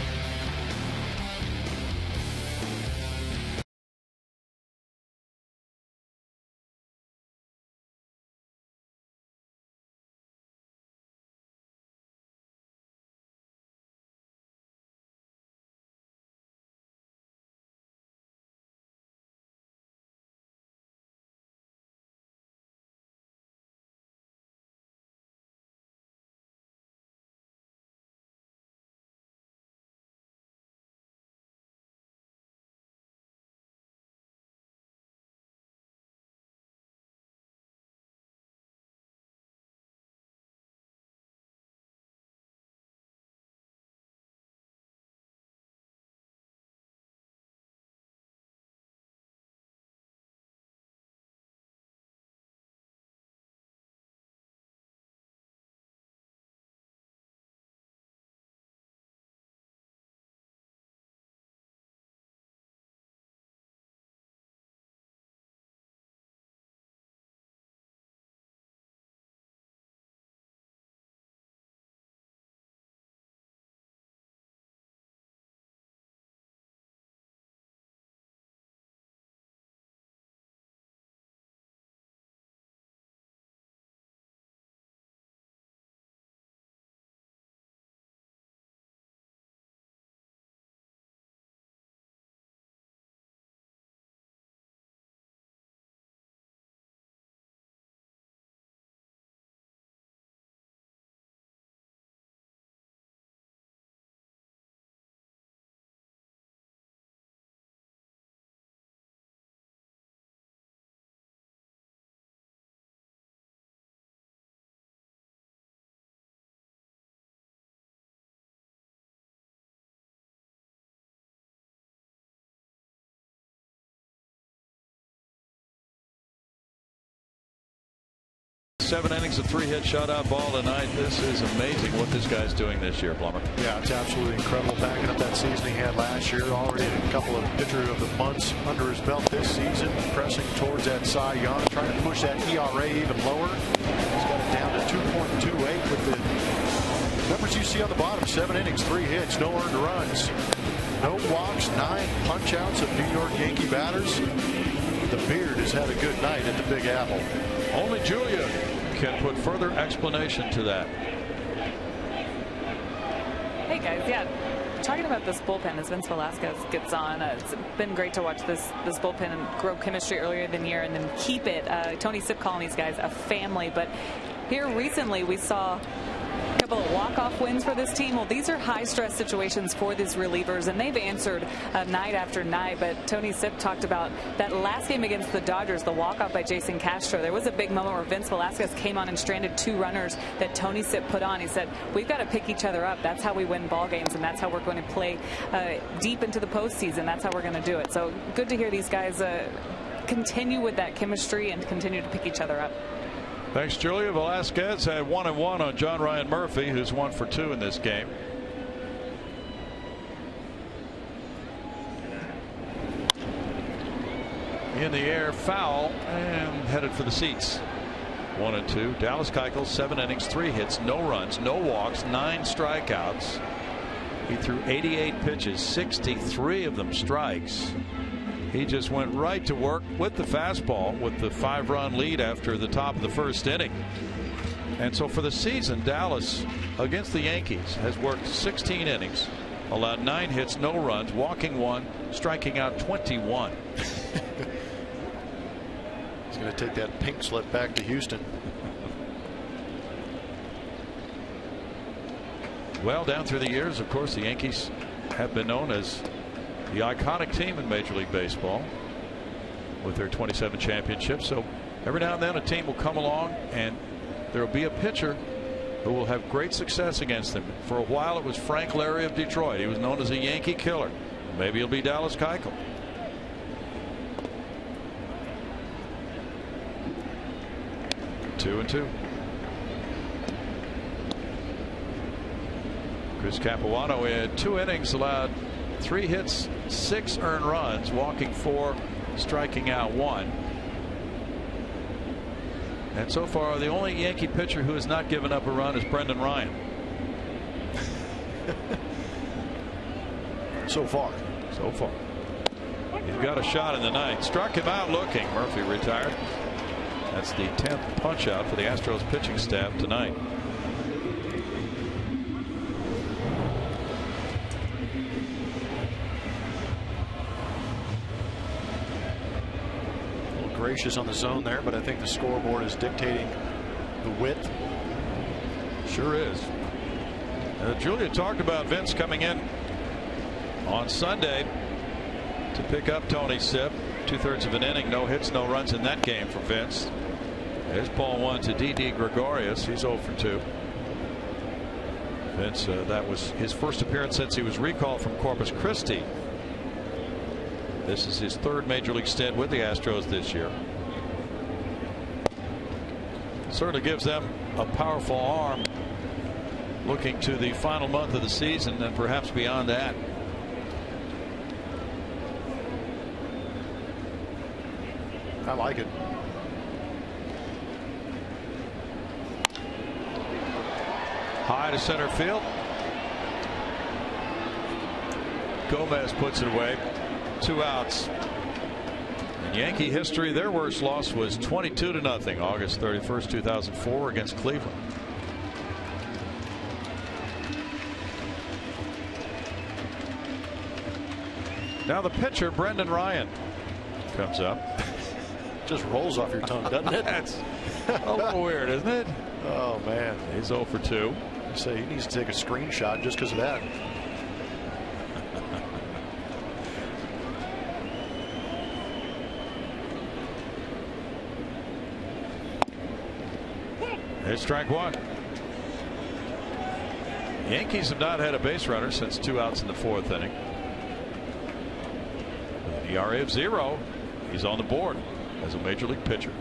7 innings of 3-hit shutout ball tonight. This is amazing what this guy's doing this year, Plummer. Yeah, it's absolutely incredible. Backing up that season he had last year. Already a couple of pitcher of the months under his belt this season. Pressing towards that Cy Young. Trying to push that ERA even lower. He's got it down to 2.28 with the numbers you see on the bottom. 7 innings, 3 hits, no earned runs. No walks, 9 punch-outs of New York Yankee batters. The Beard has had a good night at the Big Apple. Only Julia can put further explanation to that. Hey guys, yeah, talking about this bullpen as Vince Velasquez gets on, it's been great to watch this bullpen and grow chemistry earlier than year and then keep it. Tony Sipp calling these guys a family, but here recently we saw a couple of walk-off wins for this team. Well, these are high-stress situations for these relievers, and they've answered night after night. But Tony Sipp talked about that last game against the Dodgers, the walk-off by Jason Castro. There was a big moment where Vince Velasquez came on and stranded 2 runners that Tony Sipp put on. He said, we've got to pick each other up. That's how we win ball games, and that's how we're going to play deep into the postseason. That's how we're going to do it. So good to hear these guys continue with that chemistry and continue to pick each other up. Thanks, Julia. Velasquez had 1-1 on John Ryan Murphy, who's 1 for 2 in this game. In the air, foul, and headed for the seats. 1-2. Dallas Keuchel, 7 innings, 3 hits, no runs, no walks, 9 strikeouts. He threw 88 pitches, 63 of them strikes. He just went right to work with the fastball with the 5-run lead after the top of the first inning. And so for the season, Dallas against the Yankees has worked 16 innings, allowed 9 hits, no runs, walking 1, striking out 21. He's going to take that pink slip back to Houston. Well, down through the years, of course, the Yankees have been known as the iconic team in Major League Baseball with their 27 championships. So every now and then a team will come along and there will be a pitcher who will have great success against them. For a while it was Frank Larry of Detroit. He was known as a Yankee killer. Maybe it'll be Dallas Keuchel. Two and two. Chris Capuano in 2 innings allowed 3 hits, 6 earned runs, walking 4, striking out 1. And so far, the only Yankee pitcher who has not given up a run is Brendan Ryan. So far. He's got a shot in the ninth. Struck him out looking. Murphy retired. That's the 10th punch out for the Astros pitching staff tonight. Gracious on the zone there, but I think the scoreboard is dictating the width. Sure is. Julia talked about Vince coming in on Sunday to pick up Tony Sipp. 2/3 of an inning, no hits, no runs in that game for Vince. There's ball 1 to Didi Gregorius. He's 0 for 2. Vince, that was his first appearance since he was recalled from Corpus Christi. This is his 3rd major league stint with the Astros this year. Certainly gives them a powerful arm looking to the final month of the season and perhaps beyond that. I like it. High to center field. Gomez puts it away. 2 outs. In Yankee history, their worst loss was 22-0 August 31st, 2004 against Cleveland. Now the pitcher, Brendan Ryan, comes up. Just rolls off your tongue, doesn't it? That's a little weird, isn't it? Oh man, he's 0 for 2. Say he needs to take a screenshot just because of that. It's strike 1. Yankees have not had a base runner since 2 outs in the 4th inning. With an ERA of 0, he's on the board as a major league pitcher.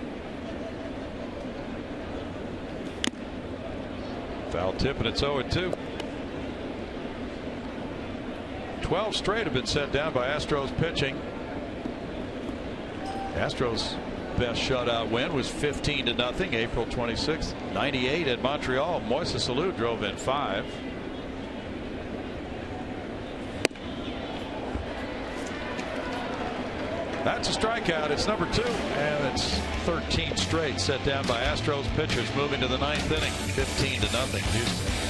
Foul tip, and it's 0-2. 12 straight have been set down by Astros pitching. Astros best shutout win was 15-0 April 26th, 98 at Montreal. Moises Alou drove in 5. That's a strikeout. It's number 2, and it's 13 straight set down by Astros pitchers, moving to the 9th inning. 15-0 Houston.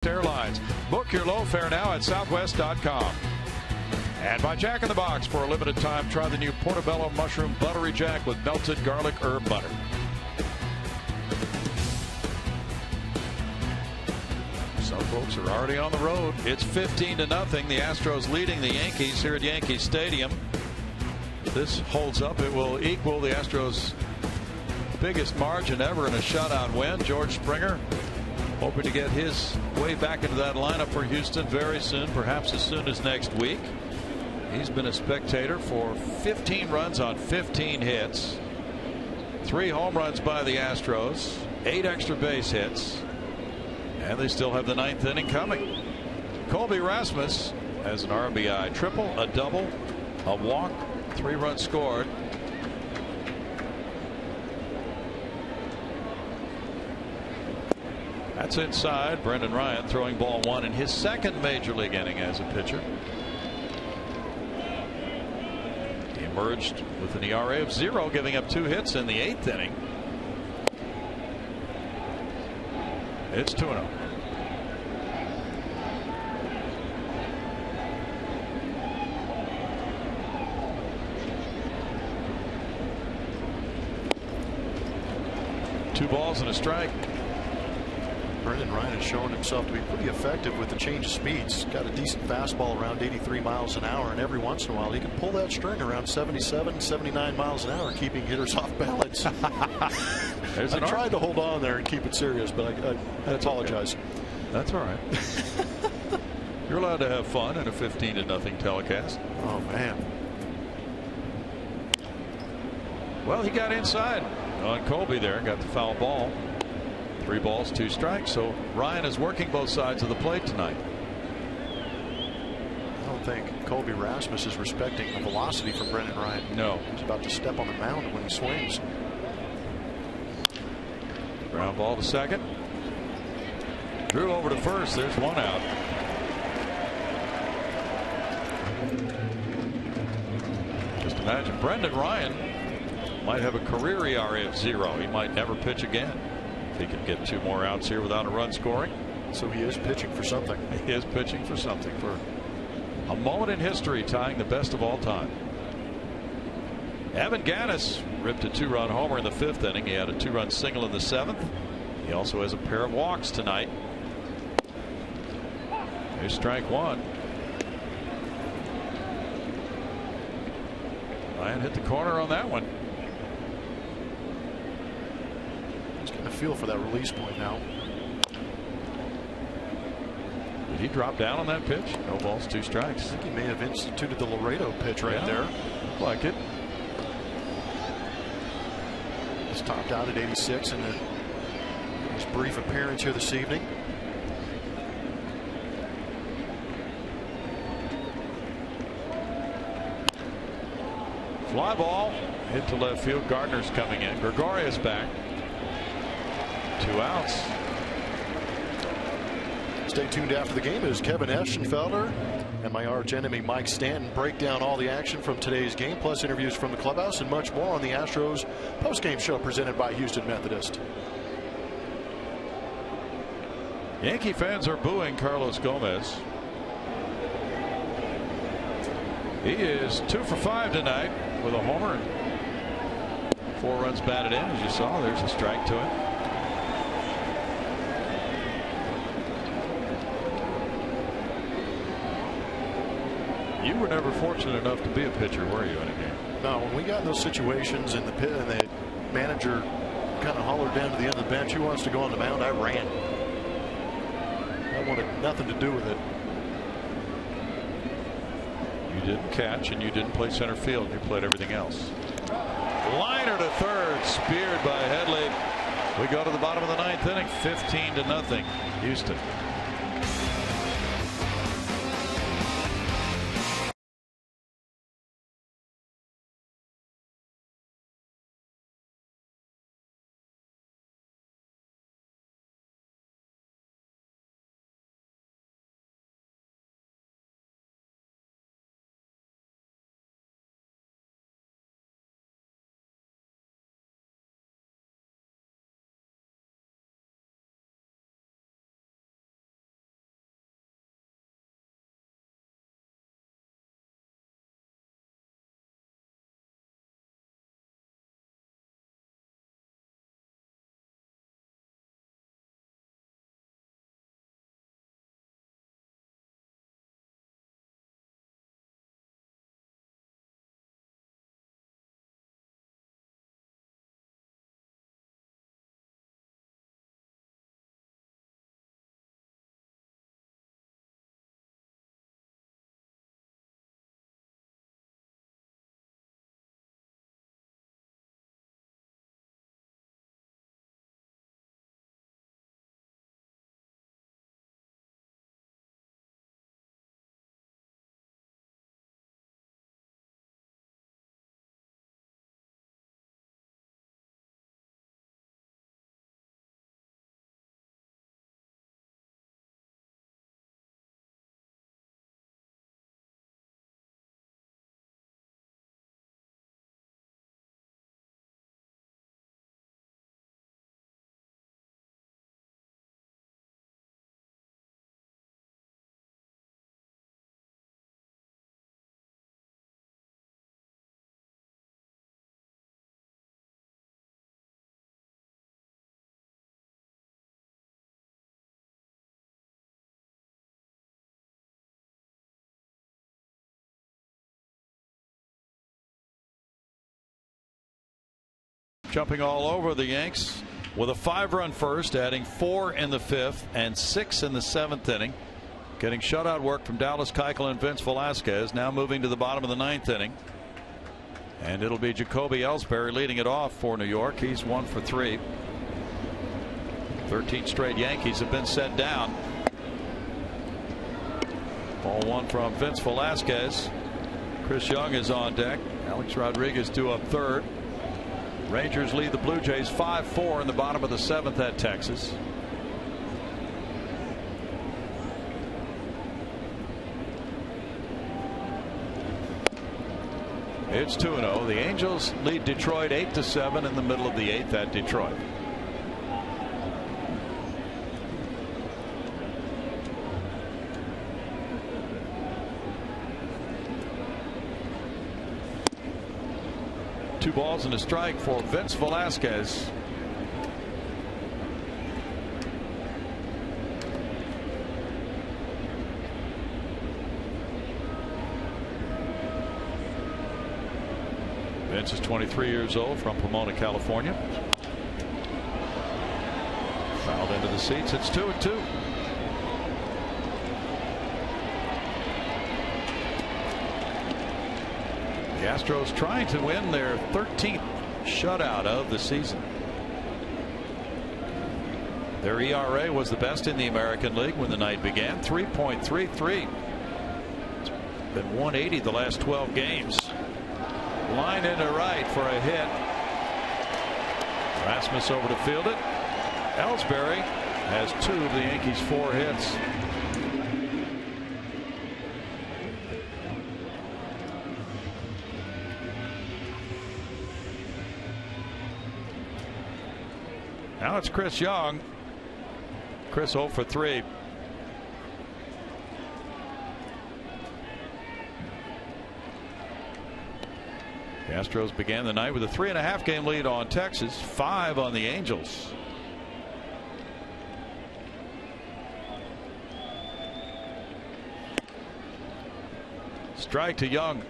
Airlines. Book your low fare now at southwest.com. And by Jack in the Box, for a limited time, try the new Portobello Mushroom Buttery Jack with melted garlic herb butter. Some folks are already on the road. It's 15-0. The Astros leading the Yankees here at Yankee Stadium. If this holds up, it will equal the Astros' biggest margin ever in a shutout win. George Springer hoping to get his way back into that lineup for Houston very soon, perhaps as soon as next week. He's been a spectator for 15 runs on 15 hits, 3 home runs by the Astros, 8 extra base hits, and they still have the 9th inning coming. Colby Rasmus has an RBI triple, a double, a walk, 3 runs scored. That's inside. Brendan Ryan throwing ball 1 in his 2nd major league inning as a pitcher. He emerged with an ERA of 0, giving up 2 hits in the 8th inning. It's 2-0. Two balls and a strike. Brendan Ryan has shown himself to be pretty effective with the change of speeds. Got a decent fastball around 83 miles an hour, and every once in a while he can pull that string around 77, 79 miles an hour, keeping hitters off balance. I tried to hold on there and keep it serious, but I apologize. Okay. That's all right. You're allowed to have fun in a 15-0 telecast. Oh, man. Well, he got inside on Colby there, got the foul ball. 3 balls, 2 strikes. So Ryan is working both sides of the plate tonight. I don't think Colby Rasmus is respecting the velocity from Brendan Ryan. No. He's about to step on the mound when he swings. Ground ball to second. Drew over to first. There's 1 out. Just imagine Brendan Ryan might have a career ERA of 0. He might never pitch again if he can get 2 more outs here without a run scoring. So he is pitching for something. He is pitching for something, for a moment in history, tying the best of all time. Evan Gattis ripped a 2-run homer in the 5th inning. He had a 2-run single in the 7th. He also has a pair of walks tonight. Here's strike 1. Ryan hit the corner on that one. He's getting a feel for that release point now. Did he drop down on that pitch? No balls, 2 strikes. I think he may have instituted the Laredo pitch right there. Looked like it. He's topped out at 86 in his brief appearance here this evening. Fly ball hit to left field. Gardner's coming in. Gregorius back. 2 outs. Stay tuned after the game as Kevin Eschenfelder and my arch enemy Mike Stanton break down all the action from today's game, plus interviews from the clubhouse and much more on the Astros postgame show presented by Houston Methodist. Yankee fans are booing Carlos Gomez. He is 2 for 5 tonight with a homer and 4 runs batted in. As you saw, there's a strike to it. You were never fortunate enough to be a pitcher, were you, in a game? No, when we got in those situations in the pit and the manager kind of hollered down to the end of the bench, who wants to go on the mound, I ran. I wanted nothing to do with it. You didn't catch and you didn't play center field. You played everything else. Liner to third, speared by Headley. We go to the bottom of the 9th inning, 15-0, Houston. Jumping all over the Yanks with a 5-run first, adding 4 in the 5th and 6 in the 7th inning. Getting shutout work from Dallas Keuchel and Vince Velasquez. Now moving to the bottom of the 9th inning. And it'll be Jacoby Ellsbury leading it off for New York. He's 1 for 3. 13 straight Yankees have been set down. Ball 1 from Vince Velasquez. Chris Young is on deck. Alex Rodriguez due up third. Rangers lead the Blue Jays 5-4 in the bottom of the 7th at Texas. It's 2-0. The Angels lead Detroit 8-7 in the middle of the 8th at Detroit. Two balls and a strike for Vince Velasquez. Vince is 23 years old, from Pomona, California. Fouled into the seats. It's 2-2. The Astros trying to win their 13th shutout of the season. Their ERA was the best in the American League when the night began, 3.33. It's been 180 the last 12 games. Line into right for a hit. Rasmus over to field it. Ellsbury has 2 of the Yankees' 4 hits. Now it's Chris Young. Chris 0 for 3. The Astros began the night with a 3.5 game lead on Texas, 5 on the Angels. Strike to Young.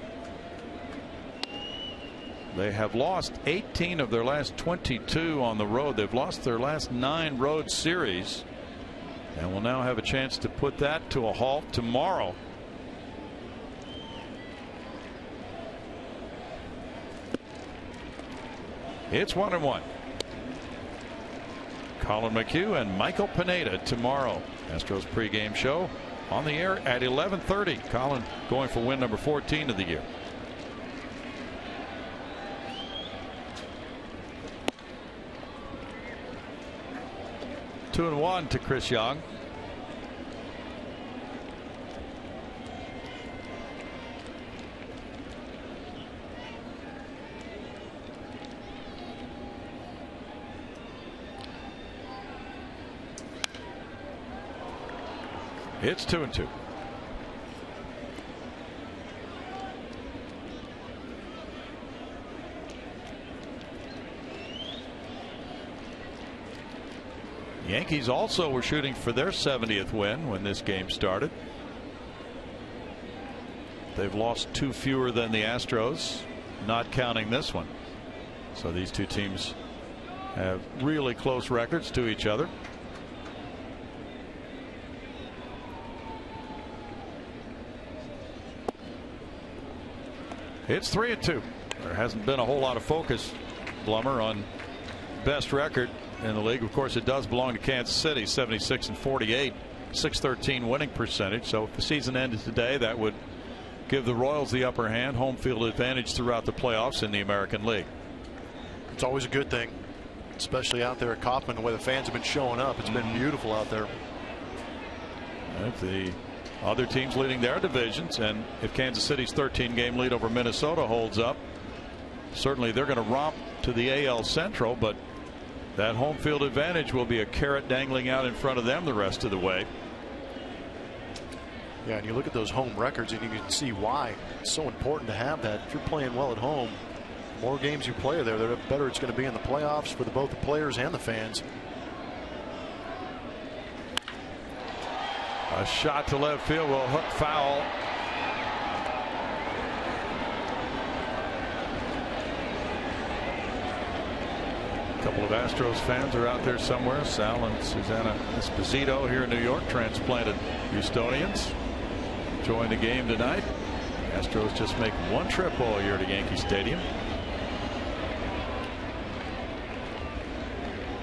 They have lost 18 of their last 22 on the road. They've lost their last 9 road series, and will now have a chance to put that to a halt tomorrow. It's 1-1. Colin McHugh and Michael Pineda tomorrow. Astros pregame show on the air at 11:30. Colin going for win number 14 of the year. Two and 1 to Chris Young. It's 2-2. Yankees also were shooting for their 70th win when this game started. They've lost 2 fewer than the Astros, not counting this one. So these two teams have really close records to each other. It's 3-2. There hasn't been a whole lot of focus, Blummer, on best record in the league. Of course, it does belong to Kansas City, 76-48, .613 winning percentage. So if the season ended today, that would give the Royals the upper hand, home field advantage throughout the playoffs in the American League. It's always a good thing, especially out there at Kauffman, the way the fans have been showing up. It's been beautiful out there. If the other teams leading their divisions, and if Kansas City's 13-game lead over Minnesota holds up, certainly they're going to romp to the AL Central, but that home field advantage will be a carrot dangling out in front of them the rest of the way. Yeah, and you look at those home records and you can see why it's so important to have that. If you're playing well at home, the more games you play there, the better it's going to be in the playoffs for both the players and the fans. A shot to left field will hook foul. A couple of Astros fans are out there somewhere. Sal and Susanna Esposito here in New York, transplanted Houstonians, join the game tonight. Astros just make one trip all year to Yankee Stadium.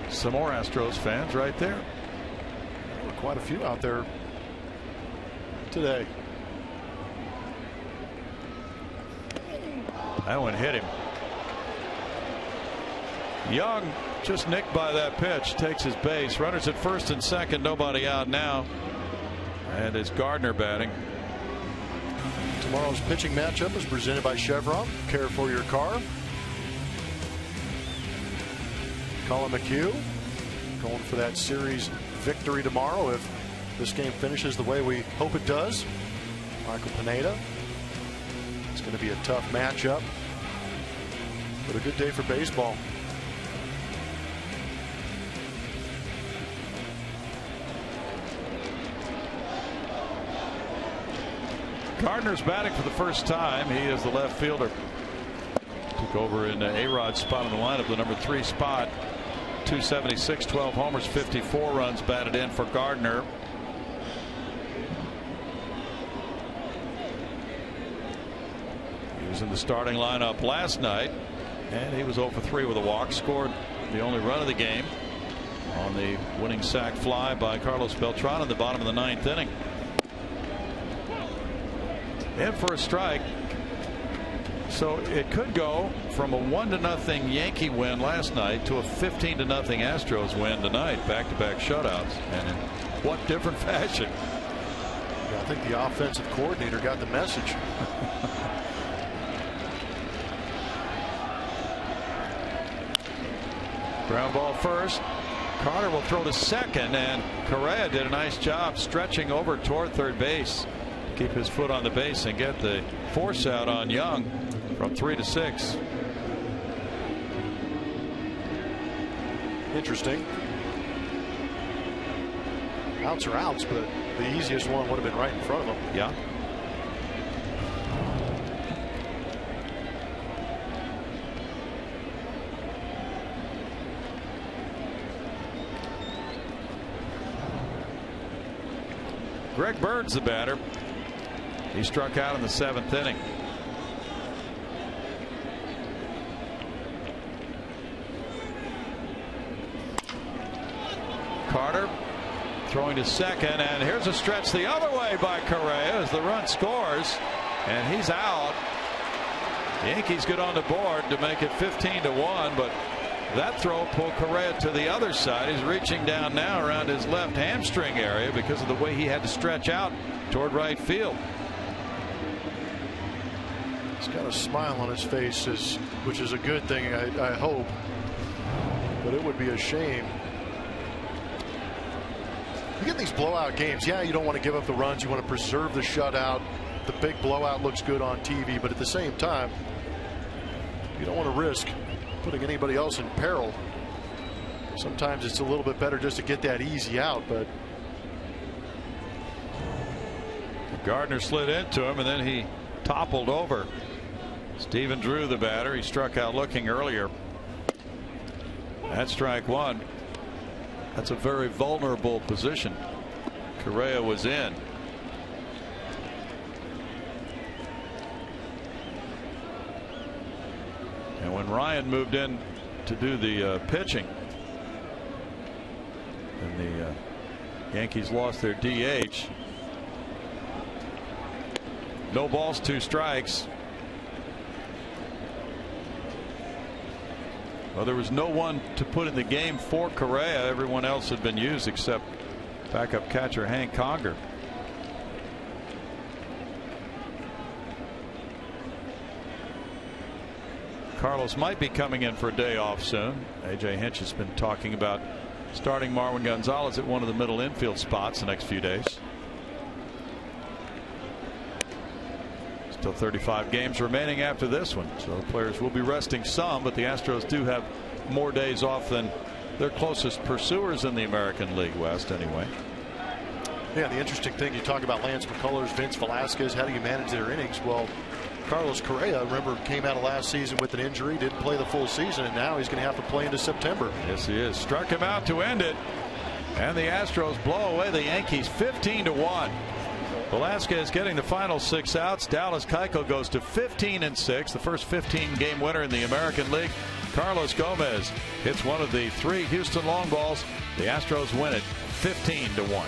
Some more Astros fans right there. Quite a few out there today. That one hit him. Young just nicked by that pitch, takes his base. Runners at first and second, nobody out now. And it's Gardner batting. Tomorrow's pitching matchup is presented by Chevron. Care for your car. Colin McHugh going for that series victory tomorrow if this game finishes the way we hope it does. Michael Pineda. It's going to be a tough matchup, but a good day for baseball. Gardner's batting for the first time. He is the left fielder to Took over in A-Rod's spot in the lineup, the number 3 spot. 276, 12 homers, 54 runs batted in for Gardner. He was in the starting lineup last night, and he was 0 for 3 with a walk. Scored the only run of the game on the winning sac fly by Carlos Beltran in the bottom of the 9th inning. In for a strike. So it could go from a 1-0 Yankee win last night to a 15-0 Astros win tonight. Back-to-back shutouts, and in what different fashion. Yeah, I think the offensive coordinator got the message. Ground ball first. Carter will throw to second, and Correa did a nice job stretching over toward third base to keep his foot on the base and get the force out on Young from 3 to 6. Interesting. Outs are outs, but the easiest one would have been right in front of him. Yeah. Greg Bird's the batter. He struck out in the 7th inning. Carter throwing to second, and here's a stretch the other way by Correa as the run scores, and he's out. The Yankees get on the board to make it 15-1, but that throw pulled Correa to the other side. He's reaching down now around his left hamstring area because of the way he had to stretch out toward right field. He's got a smile on his face, which is a good thing, I hope. But it would be a shame. You get these blowout games, yeah, you don't want to give up the runs. You want to preserve the shutout. The big blowout looks good on TV, but at the same time, you don't want to risk putting anybody else in peril. Sometimes it's a little bit better just to get that easy out, but Gardner slid into him, and then he toppled over. Stephen Drew, the batter. He struck out looking earlier. That's strike one. That's a very vulnerable position. Correa was in. And when Ryan moved in to do the pitching, and the Yankees lost their DH. No balls, 2 strikes. Well, there was no one to put in the game for Correa. Everyone else had been used except backup catcher Hank Conger. Carlos might be coming in for a day off soon. A.J. Hinch has been talking about starting Marwin Gonzalez at one of the middle infield spots the next few days. Still 35 games remaining after this one, so players will be resting some, but the Astros do have more days off than their closest pursuers in the American League West anyway. Yeah, the interesting thing, you talk about Lance McCullers, Vince Velasquez, how do you manage their innings? Well, Carlos Correa, remember, came out of last season with an injury, didn't play the full season, and now he's going to have to play into September. Yes, he is. Struck him out to end it, and the Astros blow away the Yankees 15-1. Velasquez getting the final 6 outs. Dallas Keuchel goes to 15-6, the first 15-game winner in the American League. Carlos Gomez hits one of the 3 Houston long balls. The Astros win it 15-1.